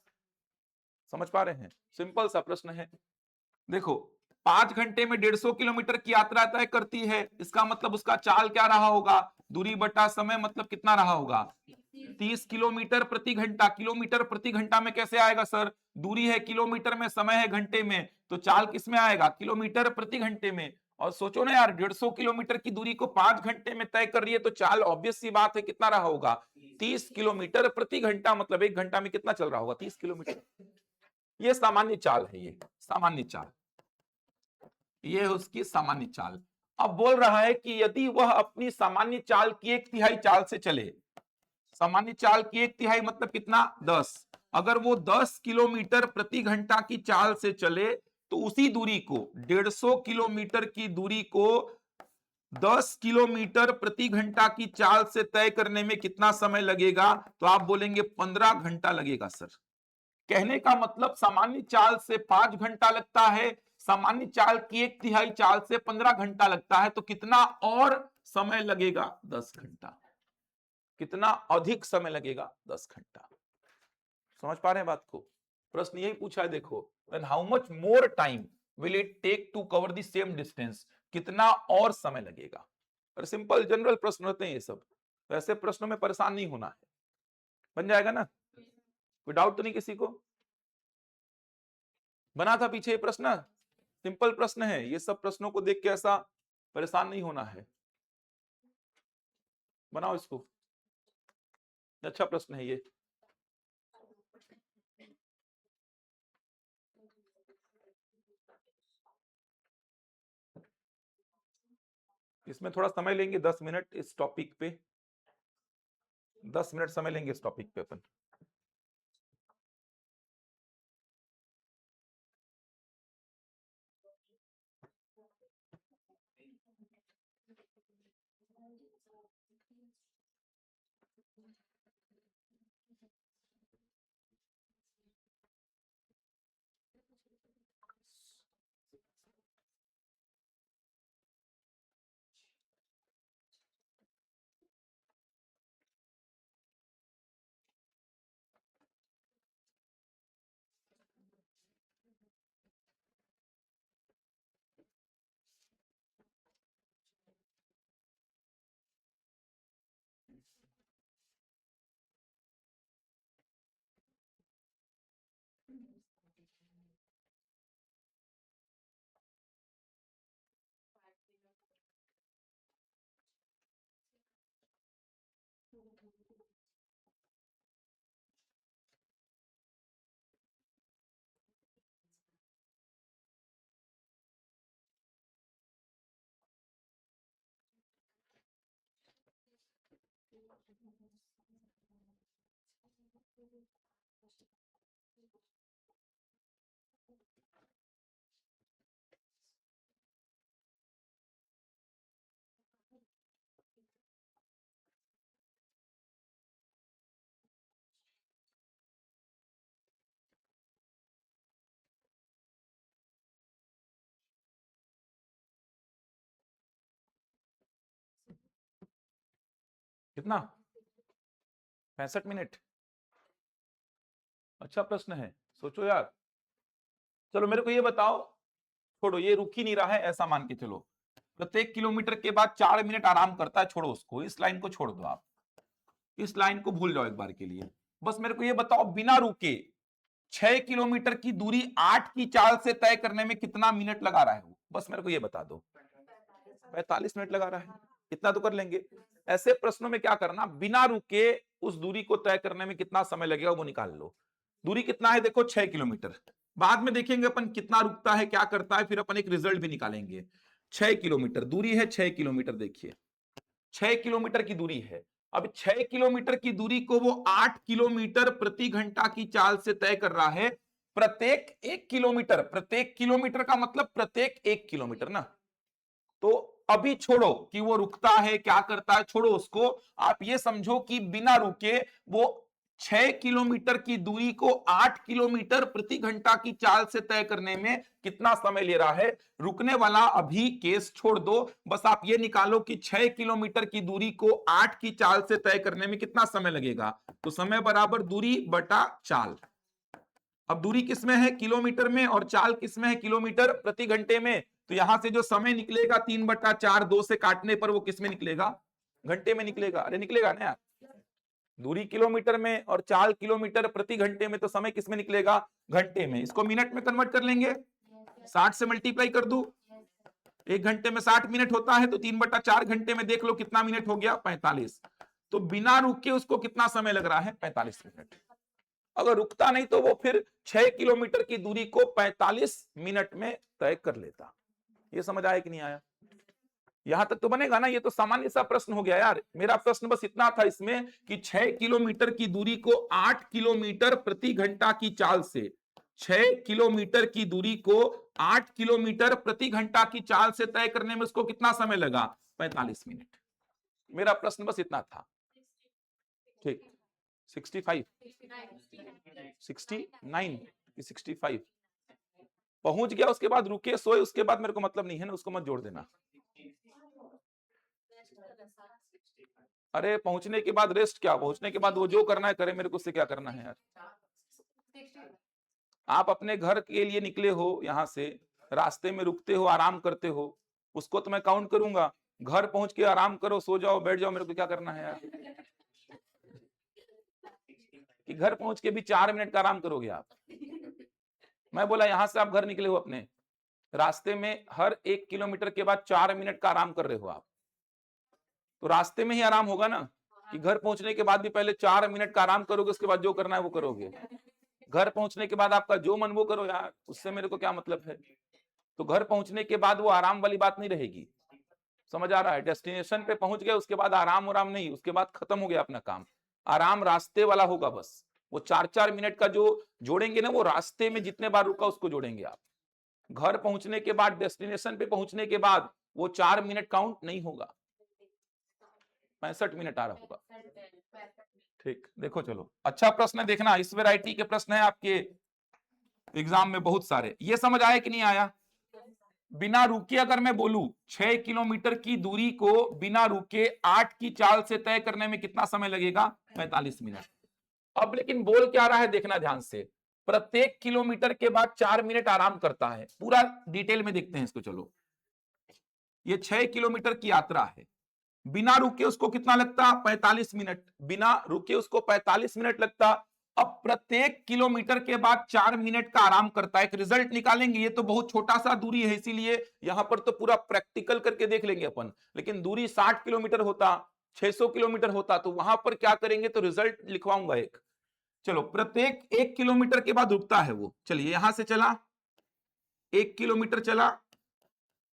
समझ पा रहे हैं? सिंपल सा प्रश्न है। देखो 5 घंटे में 150 किलोमीटर की यात्रा तय करती है, इसका मतलब उसका चाल क्या रहा होगा? दूरी बटा समय, मतलब कितना रहा होगा? 30 किलोमीटर प्रति घंटा। किलोमीटर प्रति घंटा में कैसे आएगा सर? दूरी है किलोमीटर में, समय है घंटे में, तो चाल किस में आएगा? किलोमीटर प्रति घंटे में। और सोचो ना यार, 150 किलोमीटर की दूरी को 5 घंटे में तय कर रही है, तो चाल ऑब्वियस सी बात है कितना रहा होगा? 30 किलोमीटर प्रति घंटा, मतलब 1 घंटा में कितना चल रहा होगा? 30 किलोमीटर। ये सामान्य चाल है, ये सामान्य चाल, ये है उसकी सामान्य चाल। अब बोल रहा है कि यदि वह अपनी सामान्य चाल की 1/3 चाल से चले, सामान्य चाल की 1/3 मतलब कितना? 10। अगर वो 10 किलोमीटर प्रति घंटा की चाल से चले, तो उसी दूरी को, 150 किलोमीटर की दूरी को 10 किलोमीटर प्रति घंटा की चाल से तय करने में कितना समय लगेगा? तो आप बोलेंगे 15 घंटा लगेगा सर। कहने का मतलब सामान्य चाल से 5 घंटा लगता है, सामान्य चाल की 1/3 चाल से 15 घंटा लगता है, तो कितना और समय लगेगा? 10 घंटा। कितना अधिक समय लगेगा? 10 घंटा। समझ पा रहे हैं बात को? प्रश्न यही पूछा है, देखो, then how much more time will it take to cover the same distance? कितना और समय लगेगा? और सिंपल जनरल प्रश्न होते हैं ये सब, तो ऐसे प्रश्नों में परेशान नहीं होना है। बन जाएगा ना? कोई डाउट तो नहीं किसी को? बना था पीछे ये प्रश्न, सिंपल प्रश्न है, ये सब प्रश्नों को देख के ऐसा परेशान नहीं होना है। बनाओ इसको, अच्छा प्रश्न है ये। इसमें थोड़ा समय लेंगे, 10 मिनट इस टॉपिक पे, 10 मिनट समय लेंगे इस टॉपिक पे अपन। कितना? 65 मिनट। अच्छा प्रश्न है, सोचो यार। चलो मेरे को ये बताओ, छोड़ो ये रुक ही नहीं रहा है ऐसा मान के चलो, प्रत्येक किलोमीटर के बाद 4 मिनट आराम करता है, छोड़ो उसको, इस लाइन को छोड़ दो आप, इस लाइन को भूल जाओ एक बार के लिए। बस मेरे को ये बताओ, बिना रुके 6 किलोमीटर की दूरी 8 की चाल से तय करने में कितना मिनट लगा रहा है वो, बस मेरे को ये बता दो। 45 मिनट लगा रहा है, इतना तो कर लेंगे। ऐसे प्रश्नों में क्या करना, बिना रुके उस दूरी को तय करने में कितना समय लगेगा वो निकाल लो। दूरी कितना है देखो, 6 किलोमीटर। बाद में देखेंगे अपन कितना रुकता है, क्या करता है, फिर अपन एक रिजल्ट भी निकालेंगे। 6 किलोमीटर दूरी है, 6 किलोमीटर, देखिए 6 किलोमीटर की दूरी है। अब 6 किलोमीटर की दूरी को वो 8 किलोमीटर प्रति घंटा की चाल से तय कर रहा है, प्रत्येक 1 किलोमीटर, प्रत्येक किलोमीटर का मतलब प्रत्येक 1 किलोमीटर ना। तो अभी छोड़ो कि वो रुकता है क्या करता है, छोड़ो उसको। आप ये समझो कि बिना रुके वो 6 किलोमीटर की दूरी को 8 किलोमीटर प्रति घंटा की चाल से तय करने में कितना समय ले रहा है। रुकने वाला अभी केस छोड़ दो, बस आप ये निकालो कि 6 किलोमीटर की दूरी को 8 की चाल से तय करने में कितना समय लगेगा। तो समय बराबर दूरी बटा चाल। अब दूरी किसमें है, किलोमीटर में, और चाल किसमें है, किलोमीटर प्रति घंटे में। तो यहां से जो समय निकलेगा 3/4, 2 से काटने पर वो किसमें निकलेगा, घंटे में निकलेगा। अरे निकलेगा ना यार, दूरी किलोमीटर में और चाल किलोमीटर प्रति घंटे में, तो समय किसमें निकलेगा, घंटे में। इसको मिनट में कन्वर्ट कर लेंगे, 60 से मल्टीप्लाई कर दू, 1 घंटे में 60 मिनट होता है, तो 3/4 घंटे में देख लो कितना मिनट हो गया, 45। तो बिना रुके उसको कितना समय लग रहा है, 45 मिनट। अगर रुकता नहीं तो वो फिर 6 किलोमीटर की दूरी को 45 मिनट में तय कर लेता। ये समझ आया कि नहीं आया? यहां तक तो बनेगा ना, ये तो सामान्य सा प्रश्न हो गया यार। मेरा प्रश्न बस इतना था इसमें कि 6 किलोमीटर की दूरी को 8 किलोमीटर प्रति घंटा की चाल से, 6 किलोमीटर की दूरी को 8 किलोमीटर प्रति घंटा की चाल से तय करने में उसको कितना समय लगा, 45 मिनट। मेरा प्रश्न बस इतना था। ठीक, 65, 69 कि 65 पहुंच गया, उसके बाद रुके सोए, उसके बाद मेरे को मतलब नहीं है ना, उसको मत जोड़ देना। अरे पहुंचने के बाद रेस्ट क्या, पहुंचने के बाद वो जो करना है करे, मेरे को उससे क्या करना है यार। आप अपने घर के लिए निकले हो, यहां से रास्ते में रुकते हो, आराम करते हो, उसको तो मैं काउंट करूंगा। घर पहुंच के आराम करो, सो जाओ, बैठ जाओ, मेरे को क्या करना है यार। कि घर पहुंच के भी 4 मिनट का आराम करोगे आप। मैं बोला यहां से आप घर निकले हो, अपने रास्ते में हर 1 किलोमीटर के बाद 4 मिनट का आराम कर रहे हो आप, तो रास्ते में ही आराम होगा ना, कि घर पहुंचने के बाद भी पहले 4 मिनट का आराम करोगे, उसके बाद जो करना है वो करोगे। घर पहुंचने के बाद आपका जो मन वो करो यार, उससे मेरे को क्या मतलब है। तो घर पहुंचने के बाद वो आराम वाली बात नहीं रहेगी, समझ आ रहा है। डेस्टिनेशन पे पहुंच गए, उसके बाद आराम आराम नहीं, उसके बाद खत्म हो गया अपना काम। आराम रास्ते वाला होगा, बस वो 4-4 मिनट का जो जोड़ेंगे ना, वो रास्ते में जितने बार रुका उसको जोड़ेंगे आप। घर पहुंचने के बाद, डेस्टिनेशन पे पहुंचने के बाद वो 4 मिनट काउंट नहीं होगा, 65 मिनट आ रहा होगा। ठीक, देखो चलो, अच्छा प्रश्न है, देखना इस वैरायटी के प्रश्न है आपके एग्जाम में बहुत सारे। ये समझ आया कि नहीं आया? बिना रुके अगर मैं बोलूं 6 किलोमीटर की दूरी को बिना रुके 8 की चाल से तय करने में कितना समय लगेगा, 45 मिनट। अब लेकिन बोल क्या रहा है, देखना ध्यान से, प्रत्येक किलोमीटर के बाद 4 मिनट आराम करता है। पूरा डिटेल में देखते हैं इसको, चलो। ये 6 किलोमीटर की यात्रा है, बिना रुके उसको कितना लगता, 45 मिनट। बिना रुके उसको 45 मिनट लगता। अब प्रत्येक किलोमीटर के बाद 4 मिनट का आराम करता है। एक रिजल्ट निकालेंगे, ये तो बहुत छोटा सा दूरी है, इसीलिए यहां पर तो पूरा प्रैक्टिकल करके देख लेंगे अपन। लेकिन दूरी 60 किलोमीटर होता, 600 किलोमीटर होता, तो वहां पर क्या करेंगे, तो रिजल्ट लिखवाऊंगा एक। चलो, प्रत्येक 1 किलोमीटर के बाद रुकता है वो। चलिए यहां से चला, 1 किलोमीटर चला,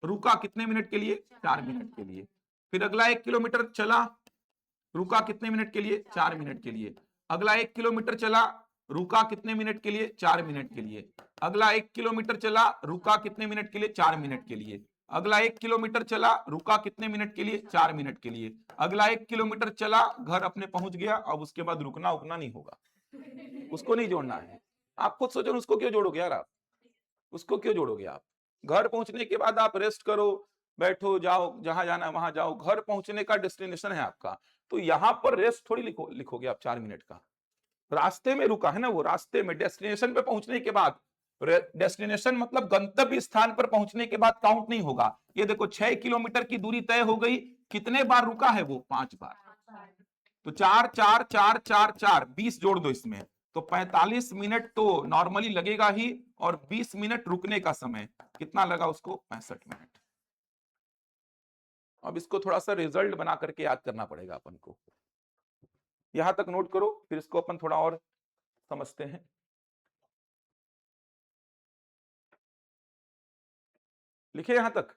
रुका कितने मिनट के लिए, 4 मिनट के लिए। फिर अगला 1 किलोमीटर चला, रुका कितने मिनट के लिए? 4 मिनट के लिए। अगला 1 किलोमीटर चला, रुका कितने मिनट के लिए? 4 मिनट के लिए। अगला 1 किलोमीटर चला, रुका कितने मिनट के लिए? 4 मिनट के लिए। अगला 1 किलोमीटर चला, रुका कितने मिनट के लिए? 4 मिनट के लिए। अगला 1 किलोमीटर चला, घर अपने पहुंच गया, अब उसके बाद रुकना उकना नहीं होगा, उसको नहीं जोड़ना है। आप खुद सोचो, उसको क्यों जोड़ोगे यार? आप उसको क्यों जोड़ोगे? आप घर पहुंचने के बाद आप रेस्ट करो, बैठो, जाओ, जहां जाना है वहां जाओ, घर पहुंचने का डेस्टिनेशन है आपका, तो यहां पर रेस्ट थोड़ी लिखोगे आप 4 मिनट का। रास्ते में रुका है ना वो, रास्ते में, डेस्टिनेशन पे पहुंचने के बाद। डेस्टिनेशन मतलब गंतव्य स्थान पर पहुंचने के बाद काउंट नहीं होगा। ये देखो 6 किलोमीटर की दूरी तय हो गई, कितने बार रुका है वो? 5 बार। तो 4 4 4 4 4 20 जोड़ दो इसमें, तो 45 मिनट तो नॉर्मली लगेगा ही, और 20 मिनट रुकने का समय कितना लगा उसको? 65 मिनट। अब इसको थोड़ा सा रिजल्ट बना करके याद करना पड़ेगा अपन को। यहां तक नोट करो, फिर इसको अपन थोड़ा और समझते हैं। लिखे यहां तक?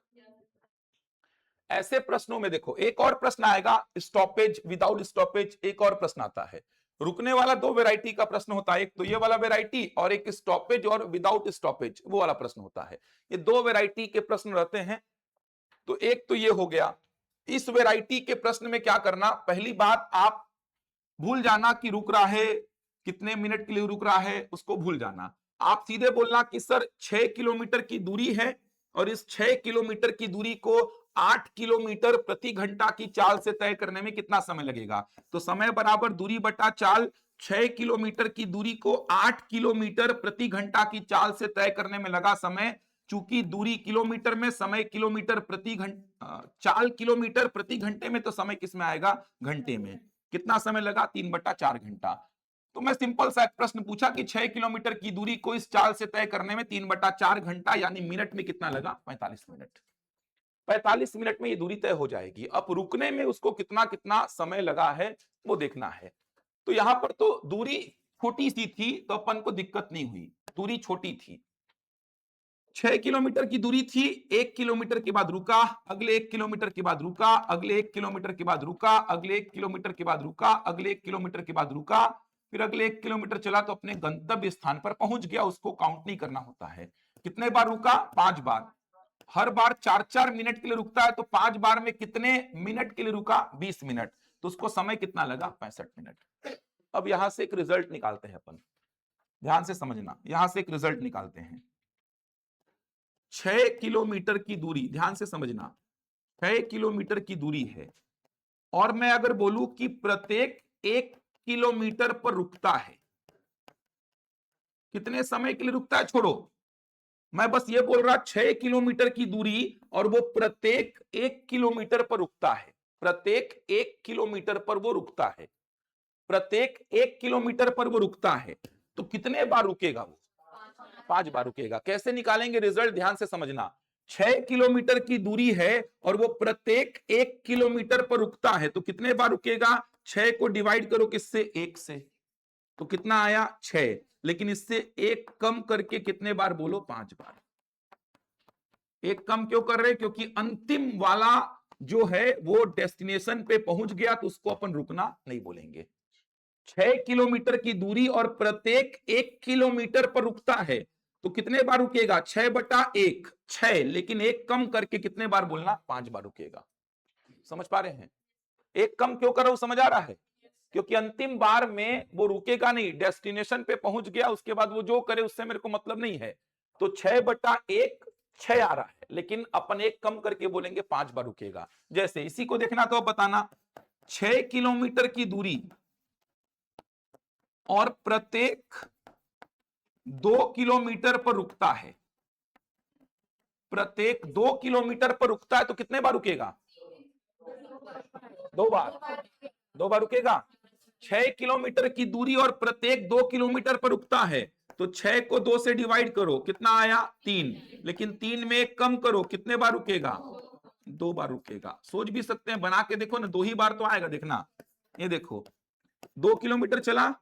ऐसे प्रश्नों में देखो, एक और प्रश्न आएगा, स्टॉपेज, विदाउट स्टॉपेज, एक और प्रश्न आता है। रुकने वाला 2 वैरायटी का प्रश्न होता है, एक तो ये वाला वैरायटी, और एक स्टॉपेज और विदाउट स्टॉपेज वो वाला प्रश्न होता है। ये 2 वैरायटी के प्रश्न रहते हैं। तो एक तो ये हो गया। इस वैरायटी के प्रश्न में क्या करना, पहली बात आप भूल जाना कि रुक रहा है, कितने मिनट के लिए रुक रहा है, उसको भूल जाना। आप सीधे बोलना कि सर 6 किलोमीटर की दूरी है, और इस 6 किलोमीटर की दूरी को 8 किलोमीटर प्रति घंटा की चाल से तय करने में कितना समय लगेगा? तो समय बराबर दूरी बटा चाल। 6 किलोमीटर की दूरी को 8 किलोमीटर प्रति घंटा की चाल से तय करने में लगा समय। चूंकि दूरी किलोमीटर में, समय किलोमीटर प्रति घंटा, चाल किलोमीटर प्रति घंटे में, तो समय किस में आएगा? घंटे में। कितना समय लगा? 3/4 घंटा। तो मैं सिंपल सा एक प्रश्न पूछा कि 6 किलोमीटर की दूरी को इस चाल से तय करने में 3/4 घंटा, यानी मिनट में कितना लगा? 45 मिनट। 45 मिनट में ये दूरी तय हो जाएगी। अब रुकने में उसको कितना कितना समय लगा है वो देखना है। तो यहां पर तो दूरी छोटी सी थी, तो अपन को दिक्कत नहीं हुई, दूरी छोटी थी। 6 किलोमीटर की दूरी थी, 1 किलोमीटर के बाद रुका, अगले 1 किलोमीटर के बाद रुका, अगले 1 किलोमीटर के बाद रुका, अगले 1 किलोमीटर के बाद रुका, अगले 1 किलोमीटर के बाद रुका, फिर अगले 1 किलोमीटर चला तो अपने गंतव्य स्थान पर पहुंच गया। उसको काउंट नहीं करना होता है। कितने बार रुका? 5 बार। हर बार 4-4 मिनट के लिए रुकता है, तो 5 बार में कितने मिनट के लिए रुका? 20 मिनट। तो उसको समय कितना लगा? 65 मिनट। अब यहां से एक रिजल्ट निकालते हैं अपन, ध्यान से समझना, यहां से एक रिजल्ट निकालते हैं। 6 किलोमीटर की दूरी, ध्यान से समझना, 6 किलोमीटर की दूरी है, और मैं अगर बोलूं कि प्रत्येक 1 किलोमीटर पर रुकता है, कितने समय के लिए रुकता है? छोड़ो, मैं बस ये बोल रहा 6 किलोमीटर की दूरी, और वो प्रत्येक 1 किलोमीटर पर रुकता है। प्रत्येक 1 किलोमीटर पर वो रुकता है, प्रत्येक 1 किलोमीटर पर वो रुकता है। तो कितने बार रुकेगा वो? 5 बार रुकेगा। कैसे निकालेंगे रिजल्ट? ध्यान से समझना। 6 किलोमीटर की दूरी है, और वो प्रत्येक 1 किलोमीटर पर रुकता है, तो कितने बार रुकेगा? 6 को डिवाइड करो किससे? 1 से, तो कितना आया? 6। लेकिन इससे 1 कम करके कितने बार बोलो? 5 बार। 1 कम क्यों कर रहे? क्योंकि अंतिम वाला जो है वो डेस्टिनेशन पे पहुंच गया, तो उसको अपन रुकना नहीं बोलेंगे। 6 किलोमीटर की दूरी और प्रत्येक 1 किलोमीटर पर रुकता है, तो कितने बार रुकेगा? 6/1, 6, लेकिन 1 कम करके कितने बार बोलना? 5 बार रुकेगा। समझ पा रहे हैं? 1 कम क्यों कर रहा हूं, समझ आ रहा है? क्योंकि अंतिम बार में वो रुकेगा नहीं, डेस्टिनेशन पे पहुंच गया, उसके बाद वो जो करे उससे मेरे को मतलब नहीं है। तो 6/1, 6 आ रहा है, लेकिन अपन 1 कम करके बोलेंगे 5 बार रुकेगा। जैसे इसी को देखना तो बताना, 6 किलोमीटर की दूरी और प्रत्येक 2 किलोमीटर पर रुकता है, प्रत्येक 2 किलोमीटर पर रुकता है, तो कितने बार रुकेगा? 2 बार। 2 बार रुकेगा। 6 किलोमीटर की दूरी और प्रत्येक 2 किलोमीटर पर रुकता है, तो 6 को 2 से डिवाइड करो, कितना आया? 3। लेकिन 3 में 1 कम करो, कितने बार रुकेगा? 2 बार रुकेगा। सोच भी सकते हैं, बना के देखो ना, 2 ही बार तो आएगा। देखना, ये देखो, 2 किलोमीटर चला,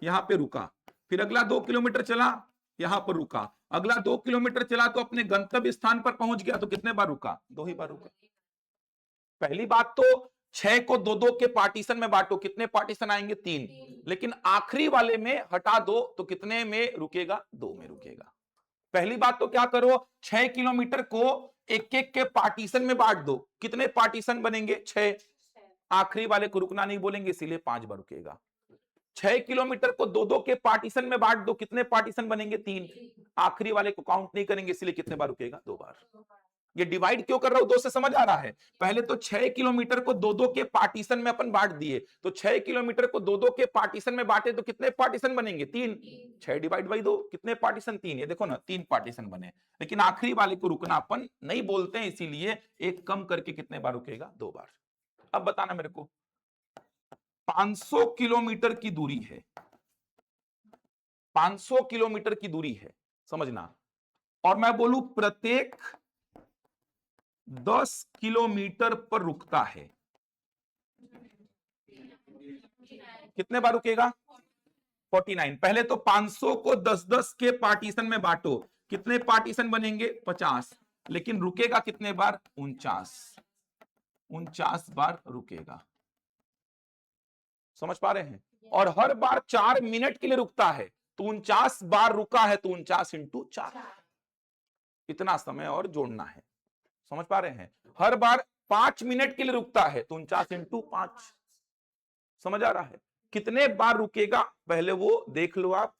यहां पे रुका, फिर अगला 2 किलोमीटर चला, यहां पर रुका, अगला 2 किलोमीटर चला तो अपने गंतव्य स्थान पर पहुंच गया, तो कितने बार रुका? 2 ही बार रुका। पहली बात तो 6 को दो दो के पार्टीशन में बांटो, कितने पार्टीशन आएंगे? 3। लेकिन आखिरी वाले में हटा दो तो कितने में रुकेगा? 2 में रुकेगा। पहली बात तो क्या करो, 6 किलोमीटर को एक एक के पार्टीशन में बांट दो, कितने पार्टीशन बनेंगे? 6। आखिरी वाले को रुकना नहीं बोलेंगे, इसीलिए 5 बार रुकेगा। 6 किलोमीटर को दो दो के पार्टीशन में बांट दो, कितने पार्टीशन बनेंगे? 3। आखिरी वाले को काउंट नहीं करेंगे, इसलिए कितने बार रुकेगा? 2 बार। ये डिवाइड क्यों कर रहा हूं? 2 से समझ आ रहा है? पहले तो 6 किलोमीटर को दो दो के पार्टीशन में अपन बांट दिए, तो 6 किलोमीटर को दो दो के पार्टीशन में बांटे तो कितने पार्टीशन बनेंगे? 3। 6 डिवाइड बाई 2, कितने पार्टीशन? 3। ये देखो ना, 3 पार्टीशन बने। लेकिन आखिरी वाले को रुकना अपन नहीं बोलते हैं, इसीलिए एक कम करके कितने बार रुकेगा? 2 बार। अब बताना मेरे को, 500 किलोमीटर की दूरी है, 500 किलोमीटर की दूरी है, समझना, और मैं बोलूं प्रत्येक 10 किलोमीटर पर रुकता है, कितने बार रुकेगा? 49। पहले तो 500 को 10-10 के पार्टीशन में बांटो, कितने पार्टीशन बनेंगे? 50। लेकिन रुकेगा कितने बार? 49 बार रुकेगा। समझ पा रहे हैं? और हर बार 4 मिनट के लिए रुकता है, तो 49 बार रुका है, तो 49 इंटू 4, इतना समय और जोड़ना है। समझ पा रहे हैं? हर बार 5 मिनट के लिए रुकता है, तो 49 इंटू 5। समझ आ रहा है? कितने बार रुकेगा पहले वो देख लो आप।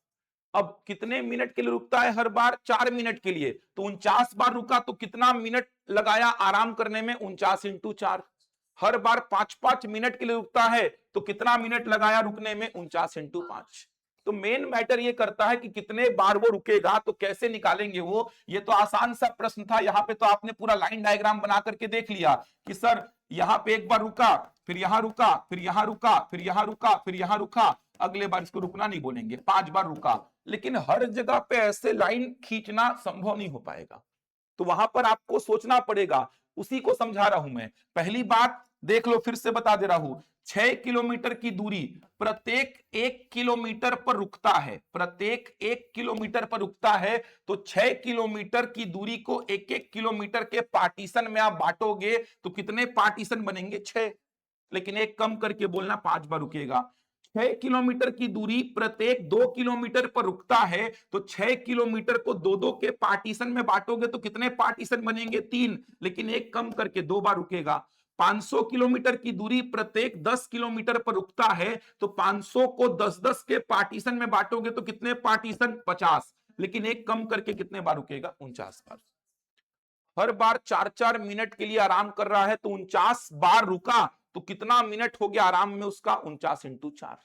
अब कितने मिनट के लिए रुकता है? हर बार 4 मिनट के लिए, तो 49 बार रुका, तो कितना मिनट लगाया आराम करने में? 49 इंटू 4। हर बार 5-5 मिनट के लिए रुकता है, तो कितना मिनट लगाया रुकने में? 49 इंटू 5। तो मेन मैटर ये करता है कि कितने बार वो रुकेगा, तो कैसे निकालेंगे वो। ये तो आसान सा प्रश्न था, यहां पे तो आपने पूरा लाइन डायग्राम बना करके देख लिया कि सर यहां पे एक बार रुका, फिर यहां रुका, फिर यहां रुका, फिर यहां रुका, फिर यहां रुका, अगले बार इसको रुकना नहीं बोलेंगे, 5 बार रुका। लेकिन हर जगह पे ऐसे लाइन खींचना संभव नहीं हो पाएगा, तो वहां पर आपको सोचना पड़ेगा, उसी को समझा रहा हूं मैं। पहली बात देख लो, फिर से बता दे रहा हूं, 6 किलोमीटर की दूरी प्रत्येक 1 किलोमीटर पर रुकता है, प्रत्येक 1 किलोमीटर पर रुकता है, तो 6 किलोमीटर की दूरी को 1-1 किलोमीटर के पार्टीशन में आप बांटोगे, तो कितने पार्टीशन बनेंगे? 6। लेकिन एक कम करके बोलना, 5 बार रुकेगा। 6 किलोमीटर की दूरी प्रत्येक 2 किलोमीटर पर रुकता है, तो 6 किलोमीटर को दो दो के पार्टीशन में बांटोगे, तो कितने पार्टीशन बनेंगे? 3। लेकिन एक कम करके 2 बार रुकेगा। 500 किलोमीटर की दूरी प्रत्येक 10 किलोमीटर पर रुकता है, तो 500 को 10-10 के पार्टीशन में बांटोगे, तो कितने पार्टीशन? 50। लेकिन एक कम करके कितने बार रुकेगा? 49 बार। हर बार 4-4 मिनट के लिए आराम कर रहा है, तो 49 बार रुका, तो कितना मिनट हो गया आराम में उसका? 49 इंटू 4।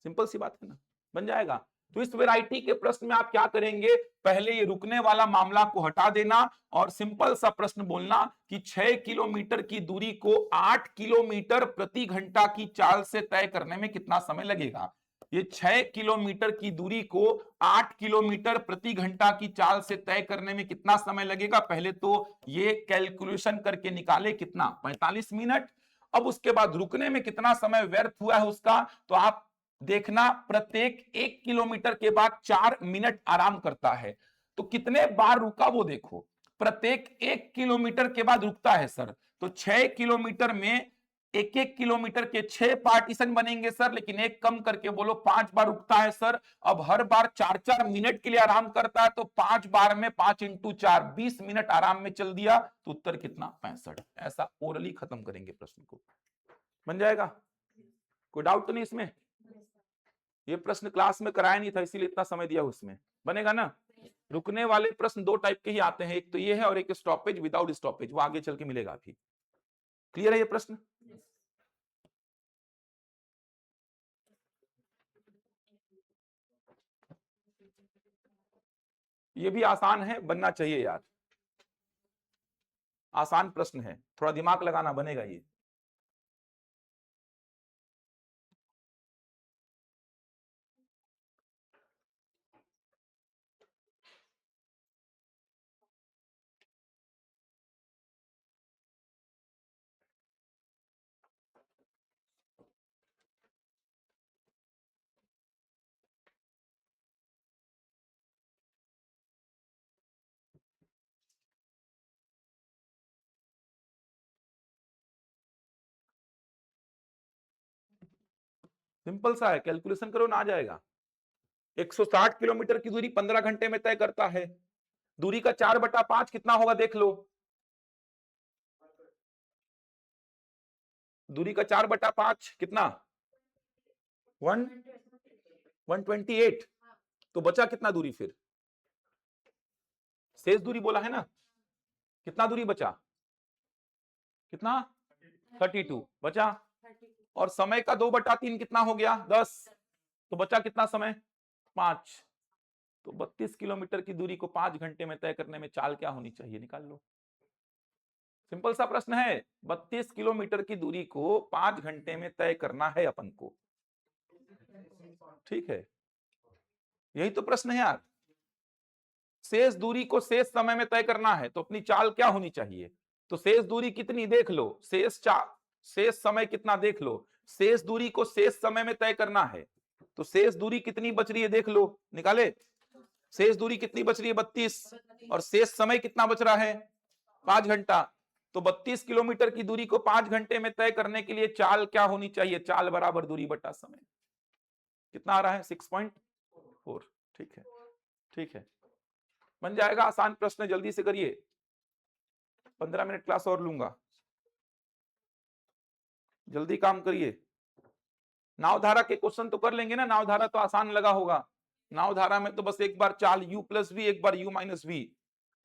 सिंपल सी बात है ना, बन जाएगा। तो इस वैरायटी के प्रश्न में आप क्या करेंगे, पहले ये रुकने वाला मामला को हटा देना और सिंपल सा प्रश्न बोलना कि 6 किलोमीटर की दूरी को 8 किलोमीटर प्रति घंटा की चाल से तय करने में कितना समय लगेगा। ये 6 किलोमीटर की दूरी को 8 किलोमीटर प्रति घंटा की चाल से तय करने में कितना समय लगेगा, पहले तो ये कैलकुलेशन करके निकाले, कितना? 45 मिनट। अब उसके बाद रुकने में कितना समय व्यर्थ हुआ है उसका, तो आप देखना, प्रत्येक 1 किलोमीटर के बाद 4 मिनट आराम करता है, तो कितने बार रुका वो देखो। प्रत्येक 1 किलोमीटर के बाद रुकता है सर, तो 6 किलोमीटर में 1-1 किलोमीटर के 6 पार्टीशन बनेंगे सर, लेकिन एक कम करके बोलो, 5 बार रुकता है सर। अब हर बार 4-4 मिनट के लिए आराम करता है, तो 5 बार में 5 इंटू 4, 20 मिनट आराम में चल दिया, तो उत्तर कितना? 65। ऐसा ओरली खत्म करेंगे प्रश्न को, बन जाएगा। कोई डाउट तो नहीं इसमें? ये प्रश्न क्लास में कराया नहीं था, इसीलिए इतना समय दिया उसमें, बनेगा ना। रुकने वाले प्रश्न 2 टाइप के ही आते हैं, एक तो ये है और एक स्टॉपेज विदाउट स्टॉपेज, वो आगे चल के मिलेगा अभी। क्लियर है ये प्रश्न? ये भी आसान है, बनना चाहिए यार, आसान प्रश्न है, थोड़ा दिमाग लगाना, बनेगा ये। सिंपल सा है, कैलकुलेशन करो ना आ जाएगा। 160 किलोमीटर की दूरी 15 घंटे में तय करता है। दूरी का 4/5 कितना होगा देख लो। दूरी का 4/5 कितना? 128। तो बचा कितना दूरी फिर? शेष दूरी बोला है ना, कितना दूरी बचा? कितना? 32 बचा। और समय का 2/3 कितना हो गया? 10। तो बचा कितना समय? 5। तो 32 किलोमीटर की दूरी को 5 घंटे में तय करने में चाल क्या होनी चाहिए, निकाल लो। सिंपल सा प्रश्न है, 32 किलोमीटर की दूरी को 5 घंटे में तय करना है अपन को। ठीक है, यही तो प्रश्न है यार। शेष दूरी को शेष समय में तय करना है तो अपनी चाल क्या होनी चाहिए? तो शेष दूरी कितनी देख लो, शेष समय कितना देख लो। शेष दूरी को शेष समय में तय करना है तो शेष दूरी कितनी बच रही है देख लो, निकाले। शेष दूरी कितनी बच रही है? 32। और शेष समय कितना बच रहा है? 5 घंटा। तो 32 किलोमीटर की दूरी को 5 घंटे में तय करने के लिए चाल क्या होनी चाहिए? चाल बराबर दूरी बटा समय। कितना आ रहा है? 6.4। ठीक है, ठीक है, बन जाएगा। आसान प्रश्न, जल्दी से करिए, 15 मिनट क्लास और लूंगा, जल्दी काम करिए। नावधारा के क्वेश्चन तो कर लेंगे ना, नावधारा तो आसान लगा होगा। नावधारा में तो बस एक बार चाल u+v, एक बार u-v।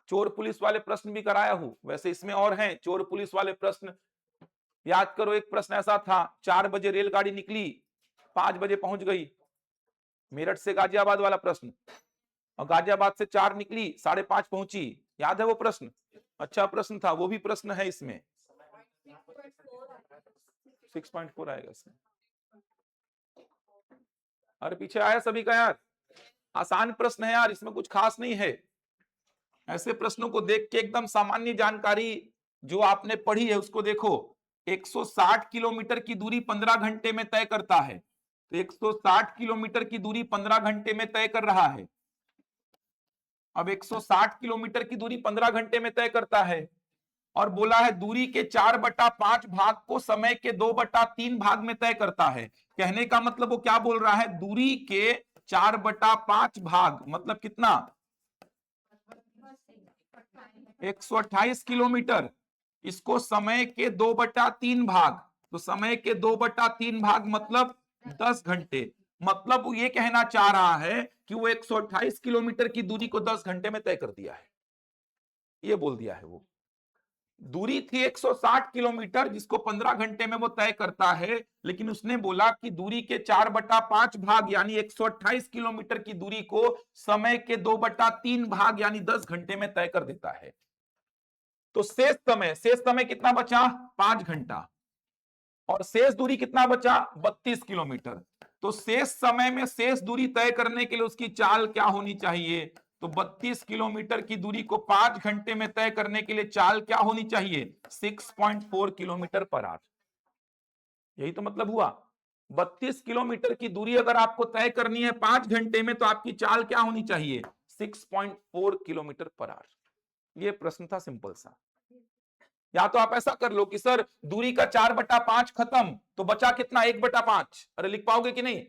चोर पुलिस वाले प्रश्न भी कराया हूं, वैसे इसमें और हैं चोर पुलिस वाले प्रश्न। याद करो, एक प्रश्न ऐसा था, 4 बजे रेलगाड़ी निकली, 5 बजे पहुंच गई, मेरठ से गाजियाबाद वाला प्रश्न। और गाजियाबाद से 4 निकली, 5:30 पहुंची। याद है वो प्रश्न? अच्छा प्रश्न था, वो भी प्रश्न है इसमें। 6.4 आएगा इसमें। अरे पीछे आया सभी का यार, आसान प्रश्न है यार, इसमें कुछ खास नहीं है। ऐसे प्रश्नों को देख के एकदम सामान्य जानकारी जो आपने पढ़ी है उसको देखो। 160 किलोमीटर की दूरी 15 घंटे में तय करता है, तो 160 किलोमीटर की दूरी 15 घंटे में तय कर रहा है। अब 160 किलोमीटर की दूरी 15 घंटे में तय करता है और बोला है दूरी के 4/5 भाग को समय के 2/3 भाग में तय करता है। कहने का मतलब वो क्या बोल रहा है, दूरी के 4/5 भाग मतलब कितना? 128 किलोमीटर, इसको समय के 2/3 भाग, तो समय के 2/3 भाग मतलब 10 घंटे। मतलब वो ये कहना चाह रहा है कि वो 128 किलोमीटर की दूरी को 10 घंटे में तय कर दिया है, ये बोल दिया है। वो दूरी थी 160 किलोमीटर जिसको 15 घंटे में वो तय करता है, लेकिन उसने बोला कि दूरी के 4/5 भाग यानी 128 किलोमीटर की दूरी को समय के 2/3 भाग यानी 10 घंटे में तय कर देता है। तो शेष समय कितना बचा? 5 घंटा। और शेष दूरी कितना बचा? 32 किलोमीटर। तो शेष समय में शेष दूरी तय करने के लिए उसकी चाल क्या होनी चाहिए? तो 32 किलोमीटर की दूरी को 5 घंटे में तय करने के लिए चाल क्या होनी चाहिए? 6.4 किलोमीटर पर आवर। यही तो मतलब हुआ। 32 किलोमीटर की दूरी अगर आपको तय करनी है 5 घंटे में तो आपकी चाल क्या होनी चाहिए? 6.4 किलोमीटर पर आवर। यह प्रश्न था सिंपल सा। या तो आप ऐसा कर लो कि सर दूरी का 4/5 खत्म तो बचा कितना? 1/5। अरे लिख पाओगे कि नहीं?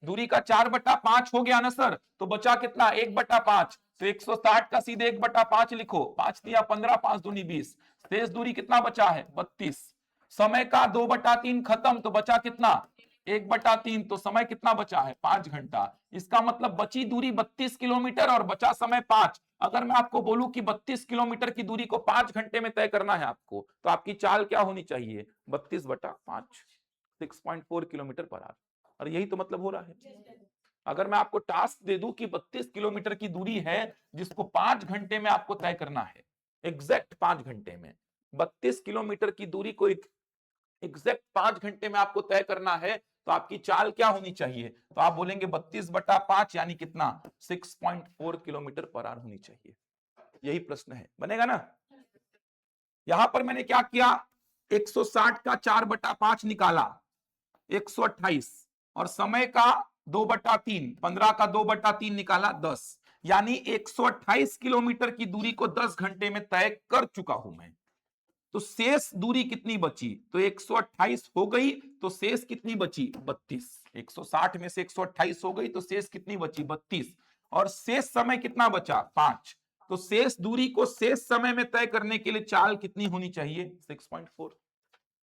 दूरी का 4/5 हो गया ना सर, तो बचा कितना? 1/5। तो 160 का सीधे 1/5 लिखो, 5 दिया 15, 5 दूनी 20। शेष दूरी कितना बचा है? 32। समय का 2/3 खत्म तो बचा कितना? 1/3। तो समय कितना बचा है? 5 घंटा। इसका मतलब बची दूरी 32 किलोमीटर और बचा समय 5। अगर मैं आपको बोलूं कि 32 किलोमीटर की दूरी को 5 घंटे में तय करना है आपको, तो आपकी चाल क्या होनी चाहिए? 32/5, 6.4 किलोमीटर पर आवर। और यही तो मतलब हो रहा है। अगर मैं आपको टास्क दे दूं कि 32 किलोमीटर की दूरी है जिसको 5 घंटे में आपको तय करना है, एग्जैक्ट 5 घंटे में 32 किलोमीटर की दूरी को एग्जैक्ट 5 घंटे में आपको तय करना है, तो आपकी चाल क्या होनी चाहिए? तो आप बोलेंगे 32/5 यानी कितना? 6.4 किलोमीटर पर आवर होनी चाहिए। यही प्रश्न है, बनेगा ना? यहां पर मैंने क्या किया, 160 का 4/5 निकाला, 128, और समय का 2/3, 15 का 2/3 निकाला, 10। यानी 128 किलोमीटर की दूरी को 10 घंटे में तय कर चुका हूं मैं। तो शेष दूरी कितनी बची, तो 128 हो गई, तो शेष कितनी बची 32। 160 में से 128 हो गई तो शेष कितनी बची 32, और शेष समय कितना बचा 5। तो शेष दूरी को शेष समय में तय करने के लिए चाल कितनी होनी चाहिए 6.4।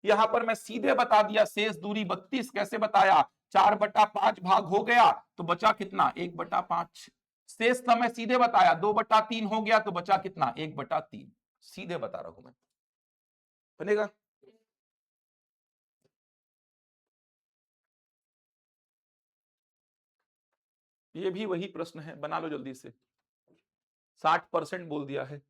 यहां पर मैं सीधे बता दिया शेष दूरी 32। कैसे बताया, 4/5 भाग हो गया तो बचा कितना 1/5। शेष समय सीधे बताया 2/3 हो गया तो बचा कितना 1/3। सीधे बता रहा हूं मैं, बनेगा। ये भी वही प्रश्न है, बना लो जल्दी से। 60% बोल दिया है।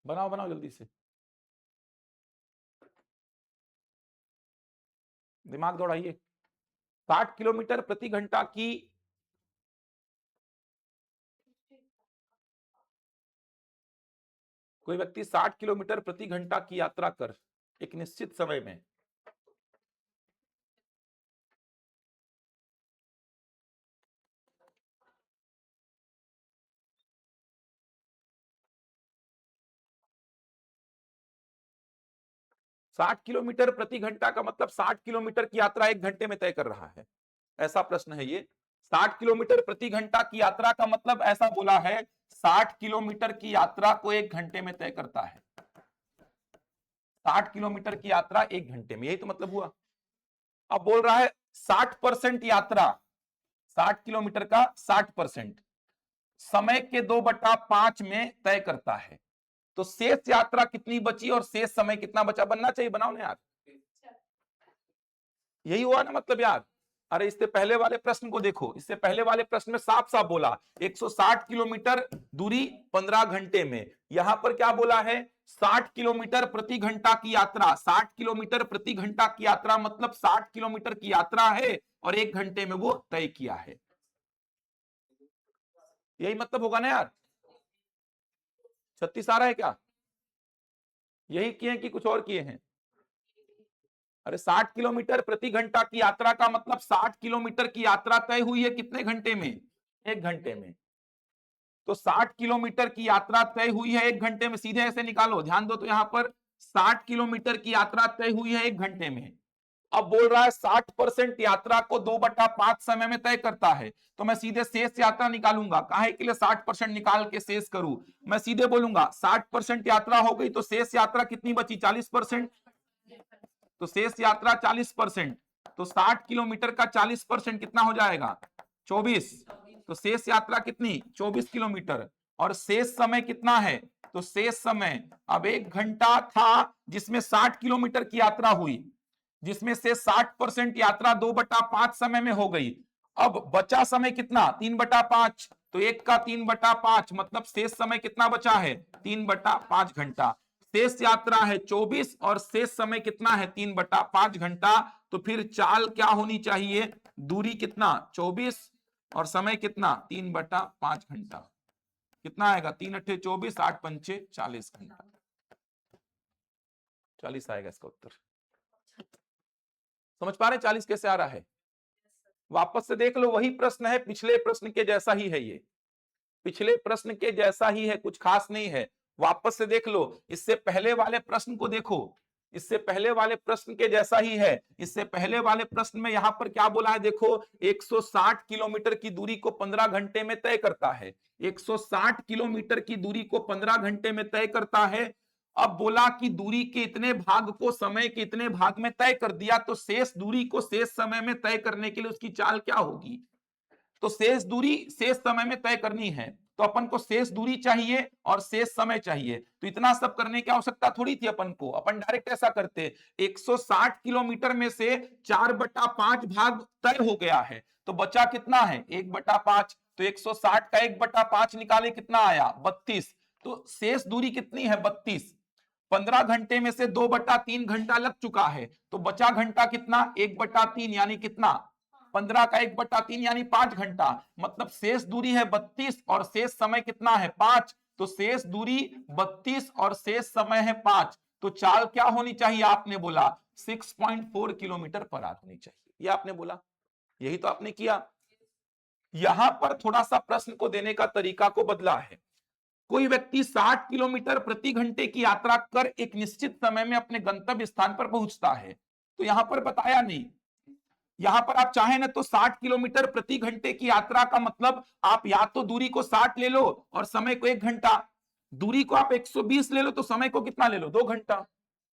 बनाओ बनाओ जल्दी से, दिमाग दौड़ाइए। 60 किलोमीटर प्रति घंटा की, कोई व्यक्ति 60 किलोमीटर प्रति घंटा की यात्रा कर एक निश्चित समय में 60 किलोमीटर प्रति घंटा का मतलब 60 किलोमीटर की यात्रा 1 घंटे में तय कर रहा है, ऐसा प्रश्न है ये। 60 किलोमीटर प्रति घंटा की यात्रा का मतलब ऐसा बोला है 60 किलोमीटर की यात्रा को 1 घंटे में तय करता है। 60 किलोमीटर की यात्रा 1 घंटे में, यही तो मतलब हुआ। अब बोल रहा है 60% यात्रा, 60 किलोमीटर का 60% समय के 2/5 में तय करता है। तो शेष यात्रा कितनी बची और शेष समय कितना बचा, बनना चाहिए, बनाओ ना यार। यही हुआ ना मतलब यार। अरे इससे पहले वाले प्रश्न को देखो, इससे पहले वाले प्रश्न में साफ साफ बोला 160 किलोमीटर दूरी 15 घंटे में। यहां पर क्या बोला है 60 किलोमीटर प्रति घंटा की यात्रा। 60 किलोमीटर प्रति घंटा की यात्रा मतलब 60 किलोमीटर की यात्रा है और 1 घंटे में वो तय किया है। यही मतलब होगा ना यार। 36 आ रहा है क्या, यही किए कि कुछ और किए हैं। अरे 60 किलोमीटर प्रति घंटा की यात्रा का मतलब 60 किलोमीटर की यात्रा तय हुई है कितने घंटे में, 1 घंटे में। तो 60 किलोमीटर की यात्रा तय हुई है 1 घंटे में, सीधे ऐसे निकालो, ध्यान दो। तो यहां पर 60 किलोमीटर की यात्रा तय हुई है 1 घंटे में। अब बोल रहा है 60% यात्रा को 2/5 समय में तय करता है। तो मैं सीधे शेष यात्रा निकालूंगा, काहे के लिए 60% निकाल के शेष करूं, मैं सीधे बोलूंगा 60% यात्रा हो गई तो शेष यात्रा कितनी बची 40%। तो शेष यात्रा 40%, तो 60 किलोमीटर का 40% कितना हो जाएगा 24। तो शेष यात्रा कितनी 24 किलोमीटर, और शेष समय कितना है, तो शेष समय अब 1 घंटा था जिसमें 60 किलोमीटर की यात्रा हुई, जिसमें से 60% यात्रा 2/5 समय में हो गई। अब बचा समय कितना 3/5, तो 1 का 3/5 मतलब शेष समय कितना बचा है 3/5 घंटा। शेष यात्रा है 24 और शेष समय कितना है 3/5 घंटा। तो फिर चाल क्या होनी चाहिए, दूरी कितना 24 और समय कितना 3/5 घंटा। कितना आएगा 3 अट्ठे 24, 8 पंचे 40 घंटा, 40 आएगा इसका उत्तर। समझ पा रहे 40 कैसे आ रहा है। वापस से देख लो, वही प्रश्न है, पिछले प्रश्न के जैसा ही है, ये पिछले प्रश्न के जैसा ही है, कुछ खास नहीं है। वापस से देख लो, इससे पहले वाले प्रश्न को देखो, इससे पहले वाले प्रश्न के जैसा ही है। इससे पहले वाले प्रश्न में यहां पर क्या बोला है देखो, 160 किलोमीटर की दूरी को 15 घंटे में तय करता है। 160 किलोमीटर की दूरी को 15 घंटे में तय करता है। अब बोला कि दूरी के इतने भाग को समय के इतने भाग में तय कर दिया, तो शेष दूरी को शेष समय में तय करने के लिए उसकी चाल क्या होगी। तो शेष दूरी शेष समय में तय करनी है, तो अपन को शेष दूरी चाहिए और शेष समय चाहिए। तो इतना सब करने की आवश्यकता थोड़ी थी अपन को, अपन डायरेक्ट ऐसा करते 160 किलोमीटर में से 4/5 भाग तय हो गया है, तो बचा कितना है 1/5। तो 160 का 1/5 निकाले कितना आया 32। तो शेष दूरी कितनी है 32। 15 घंटे में से 2/3 घंटा लग चुका है, तो बचा घंटा कितना 1/3 यानी कितना 15 का 1/3 यानी 5 घंटा, मतलब शेष दूरी है 32 और शेष समय कितना है 5, तो शेष दूरी 32 और शेष समय है 5, तो चाल क्या होनी चाहिए आपने बोला 6.4 किलोमीटर पर आवर होनी चाहिए, ये आपने बोला, यही तो आपने किया। यहां पर थोड़ा सा प्रश्न को देने का तरीका को बदला है। कोई व्यक्ति 60 किलोमीटर प्रति घंटे की यात्रा कर एक निश्चित समय में अपने गंतव्य स्थान पर पहुंचता है, तो यहां पर बताया नहीं। यहां पर आप चाहें ना तो 60 किलोमीटर प्रति घंटे की यात्रा का मतलब आप या तो दूरी को 60 ले लो और समय को 1 घंटा, दूरी को आप 120 ले लो तो समय को कितना ले लो 2 घंटा,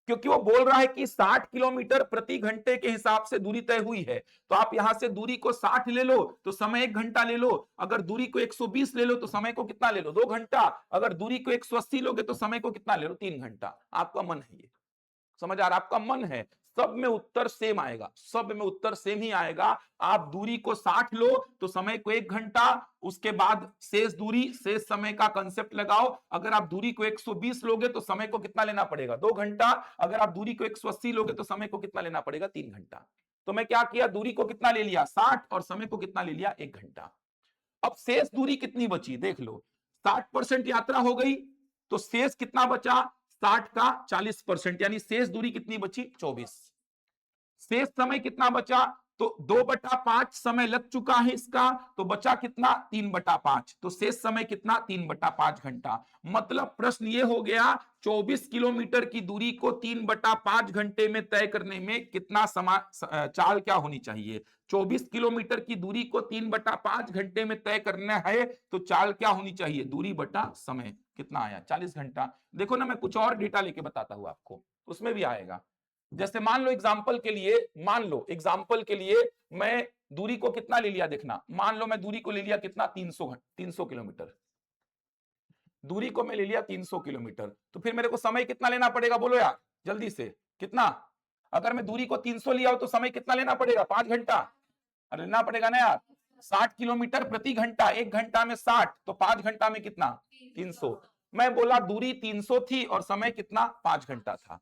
क्योंकि वो बोल रहा है कि 60 किलोमीटर प्रति घंटे के हिसाब से दूरी तय हुई है, तो आप यहां से दूरी को 60 ले लो तो समय 1 घंटा ले लो, अगर दूरी को 120 ले लो तो समय को कितना ले लो 2 घंटा, अगर दूरी को 180 लोगे तो समय को कितना ले लो 3 घंटा। आपका मन है ये, समझ आ रहा, आपका मन है, सब में उत्तर सेम आएगा, सब में उत्तर सेम ही आएगा। आप दूरी को 60 लो तो समय को 1 घंटा, उसके बाद शेष दूरी शेष समय का कंसेप्ट लगाओ, अगर आप दूरी को 120 लोगे तो समय को कितना लेना पड़ेगा 2 घंटा, अगर आप दूरी को 180 लोगे तो समय को कितना लेना पड़ेगा 3 घंटा। तो मैं क्या किया, दूरी को कितना ले लिया 60 और समय को कितना ले लिया 1 घंटा। अब शेष दूरी कितनी बची देख लो, 60% यात्रा हो गई तो शेष कितना बचा 60 का 40%, यानी शेष दूरी कितनी बची 24। शेष समय कितना बचा, तो 2/5 समय लग चुका है इसका, तो बचा कितना 3/5, तो शेष समय कितना 3/5 घंटा। मतलब प्रश्न ये हो गया 24 किलोमीटर की दूरी को 3/5 घंटे में तय करने में कितना समय चाल क्या होनी चाहिए। 24 किलोमीटर की दूरी को 3/5 घंटे में तय करना है तो चाल क्या होनी चाहिए, दूरी बटा समय कितना आया 40 घंटा। देखो ना मैं कुछ और डेटा लेके बताता हूं आपको, उसमें भी आएगा। जैसे मान लो एग्जाम्पल के लिए, मान लो एग्जाम्पल के लिए मैं दूरी को कितना ले लिया, देखना मान लो मैं दूरी को ले लिया कितना 300 किलोमीटर, दूरी को मैं ले लिया 300 किलोमीटर, तो फिर मेरे को समय कितना लेना पड़ेगा बोलो यार जल्दी से, कितना, अगर मैं दूरी को 300 लिया हो तो समय कितना लेना पड़ेगा 5 घंटा, अरे लेना पड़ेगा ना यार, 60 किलोमीटर प्रति घंटा, 1 घंटा में 60 तो 5 घंटा में कितना 300, मैं बोला दूरी 300 थी और समय कितना 5 घंटा था।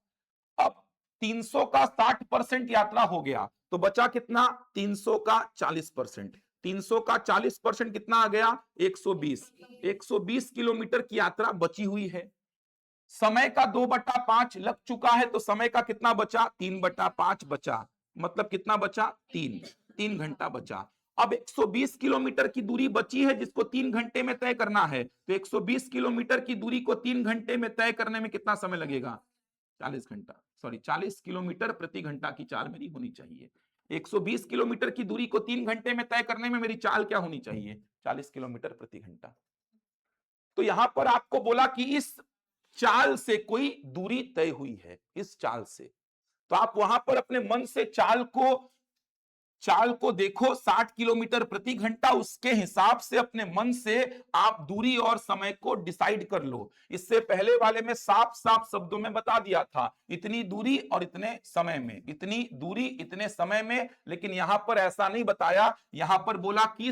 अब 300 का 60% यात्रा हो गया तो बचा कितना 300 का 40%, 300 का 40% कितना आ गया 120, 120 किलोमीटर की यात्रा बची हुई है, समय का 2/5 लग चुका है तो समय का कितना बचा 3/5 बचा, मतलब कितना बचा 3 घंटा बचा। अब 120 किलोमीटर की दूरी बची है जिसको 3 घंटे में तय करना है, तो 120 किलोमीटर की दूरी को 3 घंटे में तय करने में कितना समय लगेगा 40 घंटा, सॉरी 40 किलोमीटर प्रति घंटा की चाल मेरी होनी चाहिए। 120 किलोमीटर की दूरी को 3 घंटे में तय करने में मेरी चाल क्या होनी चाहिए 40 किलोमीटर प्रति घंटा। तो यहां पर आपको बोला कि इस चाल से कोई दूरी तय हुई है, इस चाल से, तो आप वहां पर अपने मन से चाल को देखो 60 किलोमीटर प्रति घंटा, उसके हिसाब से अपने मन से आप दूरी और समय को डिसाइड कर लो। इससे पहले वाले में साफ साफ शब्दों में बता दिया था इतनी दूरी और इतने समय में, इतनी दूरी इतने समय में, लेकिन यहां पर ऐसा नहीं बताया, यहां पर बोला कि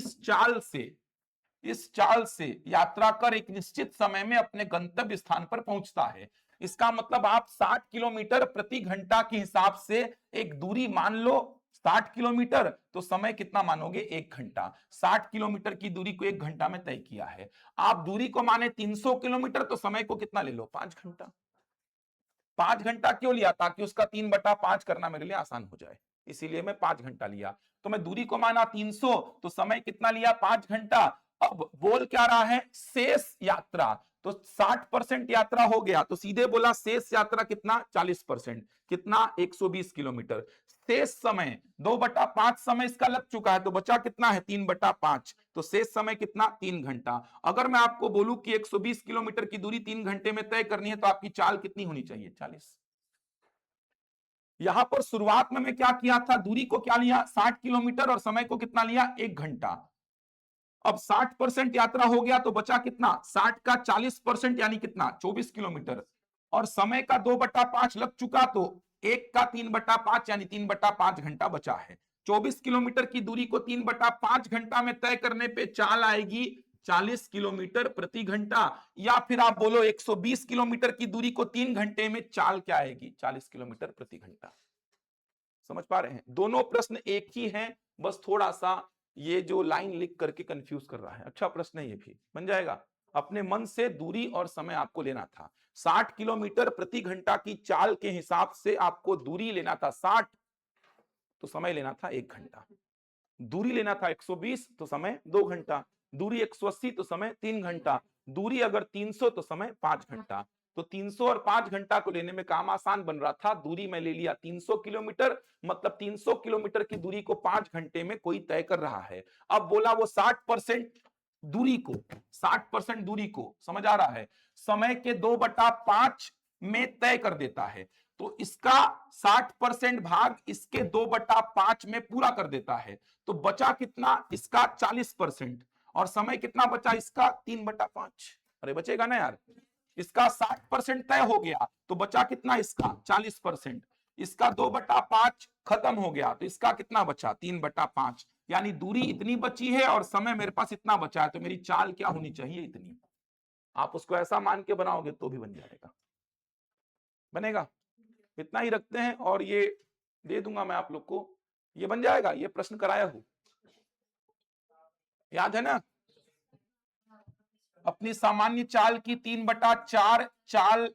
इस चाल से यात्रा कर एक निश्चित समय में अपने गंतव्य स्थान पर पहुंचता है। इसका मतलब आप 60 किलोमीटर प्रति घंटा के हिसाब से एक दूरी मान लो 60 किलोमीटर, तो समय कितना मानोगे 1 घंटा, 60 किलोमीटर की दूरी को 1 घंटा में तय किया है। आप दूरी को माने 300 किलोमीटर तो समय को कितना ले लो 5 घंटा। 5 घंटा क्यों लिया, ताकि उसका 3/5 करना मेरे लिए आसान हो जाए, इसीलिए मैं 5 घंटा लिया। तो मैं दूरी को माना 300 तो समय कितना लिया 5 घंटा। अब बोल क्या रहा है शेष यात्रा, तो 60% यात्रा हो गया तो सीधे बोला शेष यात्रा कितना 40%, कितना 120 किलोमीटर। शेष समय 2/5 समय इसका लग चुका है तो बचा कितना है 3/5, तो शेष समय कितना 3 घंटा। अगर मैं आपको बोलूं कि 120 किलोमीटर की दूरी 3 घंटे में तय करनी है तो आपकी चाल कितनी होनी चाहिए 40। यहां पर शुरुआत में मैं क्या किया था, दूरी को क्या लिया 60 किलोमीटर और समय को कितना लिया 1 घंटा। अब 60% यात्रा हो गया तो बचा कितना 60 का 40% यानी कितना 24 किलोमीटर, और समय का 2/5 लग चुका तो 1 का 3/5 यानी 3/5 घंटा बचा है। 24 किलोमीटर की दूरी को 3/5 घंटा में तय करने पे चाल आएगी 40 किलोमीटर प्रति घंटा, या फिर आप बोलो 120 किलोमीटर की दूरी को 3 घंटे में चाल क्या आएगी 40 किलोमीटर प्रति घंटा। समझ पा रहे हैं? दोनों प्रश्न एक ही हैं, बस थोड़ा सा ये जो लाइन लिख करके कंफ्यूज कर रहा है। अच्छा प्रश्न है, ये भी बन जाएगा। अपने मन से दूरी और समय आपको लेना था। 60 किलोमीटर प्रति घंटा की चाल के हिसाब से आपको दूरी लेना था 60, तो समय लेना था 1 घंटा। दूरी लेना था 120, तो समय 2 घंटा। दूरी 180, तो समय 3 घंटा। दूरी अगर 300, तो समय 5 घंटा। तो 300 और 5 घंटा को लेने में काम आसान बन रहा था। दूरी में ले लिया 300 किलोमीटर, मतलब 300 किलोमीटर की दूरी को 5 घंटे में कोई तय कर रहा है। अब बोला वो 60% दूरी को, 60% दूरी को, समझ आ रहा है, समय के 2/5 में तय कर देता है। तो इसका 60% भाग इसके 2/5 में पूरा कर देता है। तो बचा कितना? इसका 40%। और समय कितना बचा? इसका 3/5। अरे बचेगा ना यार। इसका 60% तय हो गया, तो बचा कितना? इसका 40%। इसका 2/5 खत्म हो गया, तो इसका कितना बचा? 3/5। यानी दूरी इतनी बची है और समय मेरे पास इतना बचा है, तो मेरी चाल क्या होनी चाहिए? इतनी। आप उसको ऐसा मान के बनाओगे तो भी बन जाएगा, बनेगा। इतना ही रखते हैं और ये दे दूंगा मैं आप लोग को, ये बन जाएगा। ये प्रश्न कराया हूं, याद है ना? अपनी सामान्य चाल की 3/4 चाल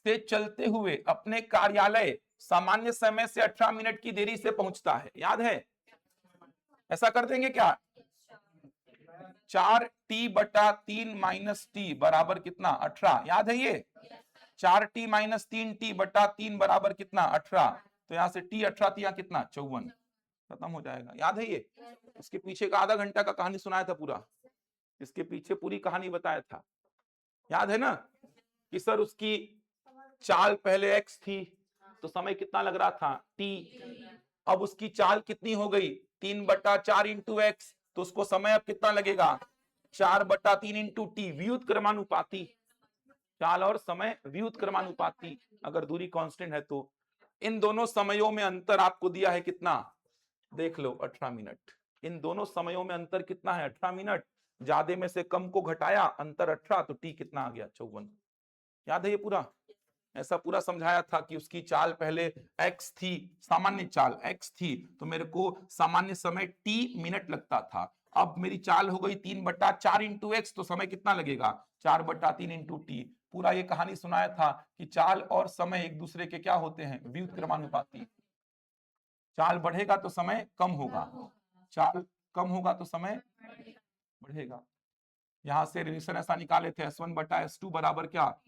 से चलते हुए अपने कार्यालय सामान्य समय से 18 मिनट की देरी से पहुंचता है, याद है? ऐसा कर देंगे क्या? 4t/3 - t बराबर कितना? 18, याद है ये? 4t - 3t/3 बराबर कितना? 18। तो यहां से t 18 तिया कितना? 54। खत्म हो जाएगा, याद है ये? इसके पीछे का आधा घंटा का कहानी सुनाया था पूरा, इसके पीछे पूरी कहानी बताया था, याद है ना? कि सर उसकी चाल पहले x थी, तो समय कितना लग रहा था? t। अब उसकी चाल कितनी हो गई? 3/4 इंटू एक्स, तो उसको समय अब कितना लगेगा? 4/3 इंटू टी। व्युत क्रमानुपाती, चाल और समय व्युत क्रमानुपाती, अगर दूरी कांस्टेंट है तो। इन दोनों समयों में अंतर आपको दिया है कितना? देख लो, 18 मिनट। इन दोनों समयों में अंतर कितना है? 18 मिनट। ज्यादा में से कम को घटाया, अंतर 18, तो टी कितना आ गया? 54। याद है ये पूरा? ऐसा पूरा समझाया था कि उसकी चाल पहले x थी, सामान्य चाल x थी, तो मेरे को सामान्य समय t मिनट लगता था। अब मेरी चाल हो गई 3/4 इंटू एक्स, तो समय कितना लगेगा? 4/3 इंटू टी। पूरा ये कहानी सुनाया था कि चाल और समय एक दूसरे के क्या होते हैं? व्युत क्रमानुपाती। चाल बढ़ेगा तो समय कम होगा, चाल कम होगा तो समय बढ़ेगा। यहां से रिलेशन ऐसा निकाले थे, S1/S2 बराबर क्या?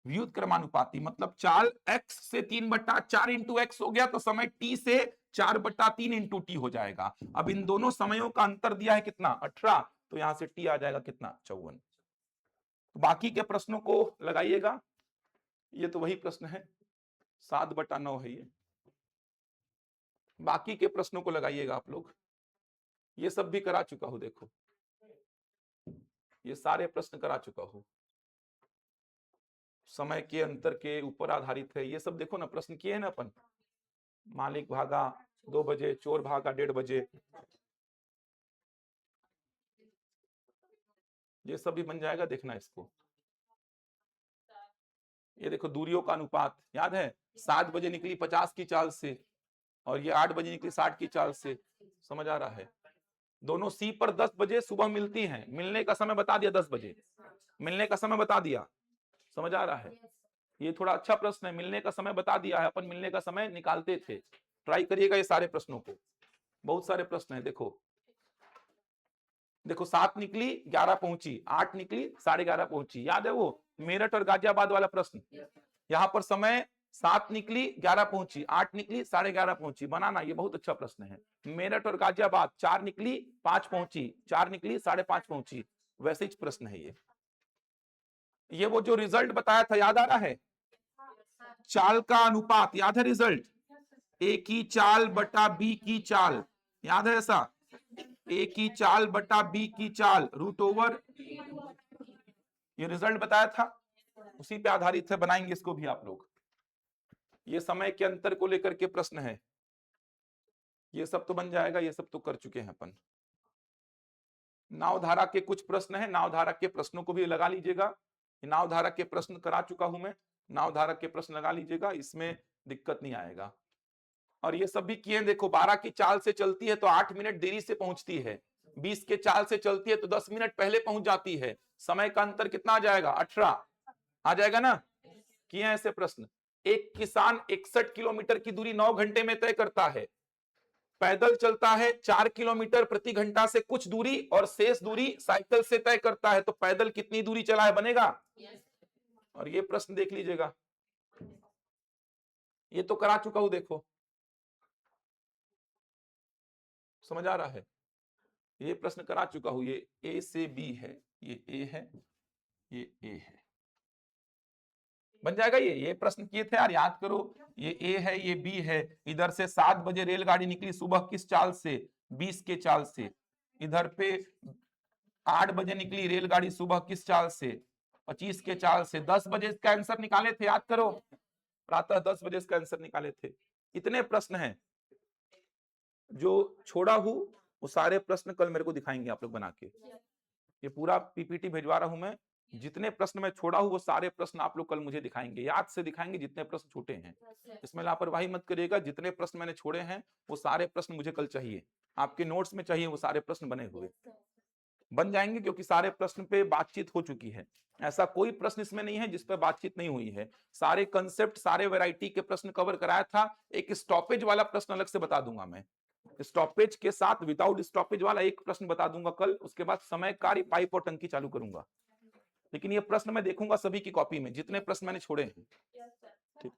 व्युत क्रमानुपाती। मतलब चाल x से 3/4 इंटू एक्स हो गया, तो समय t से 4/3 इंटू टी हो जाएगा। अब इन दोनों समयों का अंतर दिया है कितना? 18, तो यहां से t आ जाएगा कितना? 54। तो बाकी के प्रश्नों को लगाइएगा, ये तो वही प्रश्न है, 7/9 है ये। बाकी के प्रश्नों को लगाइएगा आप लोग, ये सब भी करा चुका हूं, देखो ये सारे प्रश्न करा चुका हूं। समय के अंतर के ऊपर आधारित है ये सब, देखो ना प्रश्न किए हैं ना अपन। मालिक भागा 2 बजे, चोर भागा 1:30 बजे, ये सब भी बन जाएगा, देखना इसको। ये देखो दूरियों का अनुपात, याद है? 7 बजे निकली 50 की चाल से, और ये 8 बजे निकली 60 की चाल से। समझ आ रहा है? दोनों सी पर 10 बजे सुबह मिलती हैं, मिलने का समय बता दिया 10 बजे, मिलने का समय बता दिया। समझ आ रहा है? ये थोड़ा अच्छा प्रश्न है, मिलने का समय बता दिया है, अपन मिलने का समय निकालते थे। ट्राई करिएगा ये सारे प्रश्नों को, बहुत सारे प्रश्न है। देखो देखो 7 निकली 11 पहुंची, 8 निकली 11:30 पहुंची, याद है वो मेरठ और गाजियाबाद वाला प्रश्न? यहाँ पर समय 7 निकली 11 पहुंची, 8 निकली 11:30 पहुंची। बनाना, ये बहुत अच्छा प्रश्न है। मेरठ और गाजियाबाद 4 निकली 5 पहुंची, 4 निकली 5:30 पहुंची, वैसे ही प्रश्न है ये। ये वो जो रिजल्ट बताया था, याद आ रहा है? चाल का अनुपात, याद है रिजल्ट? ए की चाल बटा बी की चाल, याद है ऐसा? ए की चाल बटा बी की चाल √, ये रिजल्ट बताया था, उसी पे आधारित है, बनाएंगे इसको भी आप लोग। ये समय के अंतर को लेकर के प्रश्न है, ये सब तो बन जाएगा, ये सब तो कर चुके हैं अपन। नावधारा के कुछ प्रश्न है, नावधारा के प्रश्नों को भी लगा लीजिएगा। नावधारा के प्रश्न करा चुका हूं मैं, नावधारा के प्रश्न लगा लीजिएगा, इसमें दिक्कत नहीं आएगा। और ये सब भी किए। देखो 12 की चाल से चलती है तो 8 मिनट देरी से पहुंचती है, 20 के चाल से चलती है तो 10 मिनट पहले पहुंच जाती है। समय का अंतर कितना आ जाएगा? 18 आ जाएगा ना। किए ऐसे प्रश्न। एक किसान 61 किलोमीटर की दूरी 9 घंटे में तय करता है, पैदल चलता है 4 किलोमीटर प्रति घंटा से कुछ दूरी और शेष दूरी साइकिल से तय करता है, तो पैदल कितनी दूरी चला है? बनेगा। और ये प्रश्न देख लीजिएगा, ये तो करा चुका हूं, देखो समझ आ रहा है। ये प्रश्न करा चुका हूं। ये ए से बी है, ये ए है, ये ए है, बन जाएगा। ये प्रश्न किए थे यार, याद करो। ये ए है, ये बी है। इधर से 7 बजे रेलगाड़ी निकली सुबह, किस चाल से? 20 के चाल से। इधर पे 8 बजे निकली रेलगाड़ी सुबह, किस चाल से? 25 के चाल से। 10 बजे इसका आंसर निकाले थे, याद करो, प्रातः 10 बजे इसका आंसर निकाले थे। इतने प्रश्न हैं जो छोड़ा हूं, वो सारे प्रश्न कल मेरे को दिखाएंगे आप लोग बना के। ये पूरा पीपीटी भिजवा रहा हूं मैं। जितने प्रश्न मैं छोड़ा हूं वो सारे प्रश्न आप लोग कल मुझे दिखाएंगे, याद से दिखाएंगे जितने प्रश्न छूटे हैं। इसमें लापरवाही मत करिएगा। जितने प्रश्न मैंने छोड़े हैं वो सारे प्रश्न मुझे कल चाहिए, आपके नोट्स में चाहिए, वो सारे प्रश्न बने हुए बन जाएंगे, क्योंकि सारे प्रश्न पे बातचीत हो चुकी है। ऐसा कोई प्रश्न इसमें नहीं है जिस पर बातचीत नहीं हुई है। सारे कंसेप्ट, सारे वैरायटी के प्रश्न कवर कराया था। एक स्टॉपेज वाला प्रश्न अलग से बता दूंगा मैं, स्टॉपेज के साथ विदाउट स्टॉपेज वाला एक प्रश्न बता दूंगा कल। उसके बाद समय, कार्य, पाइप और टंकी चालू करूंगा। लेकिन ये प्रश्न मैं देखूंगा सभी की कॉपी में, जितने प्रश्न मैंने छोड़े हैं। ठीक।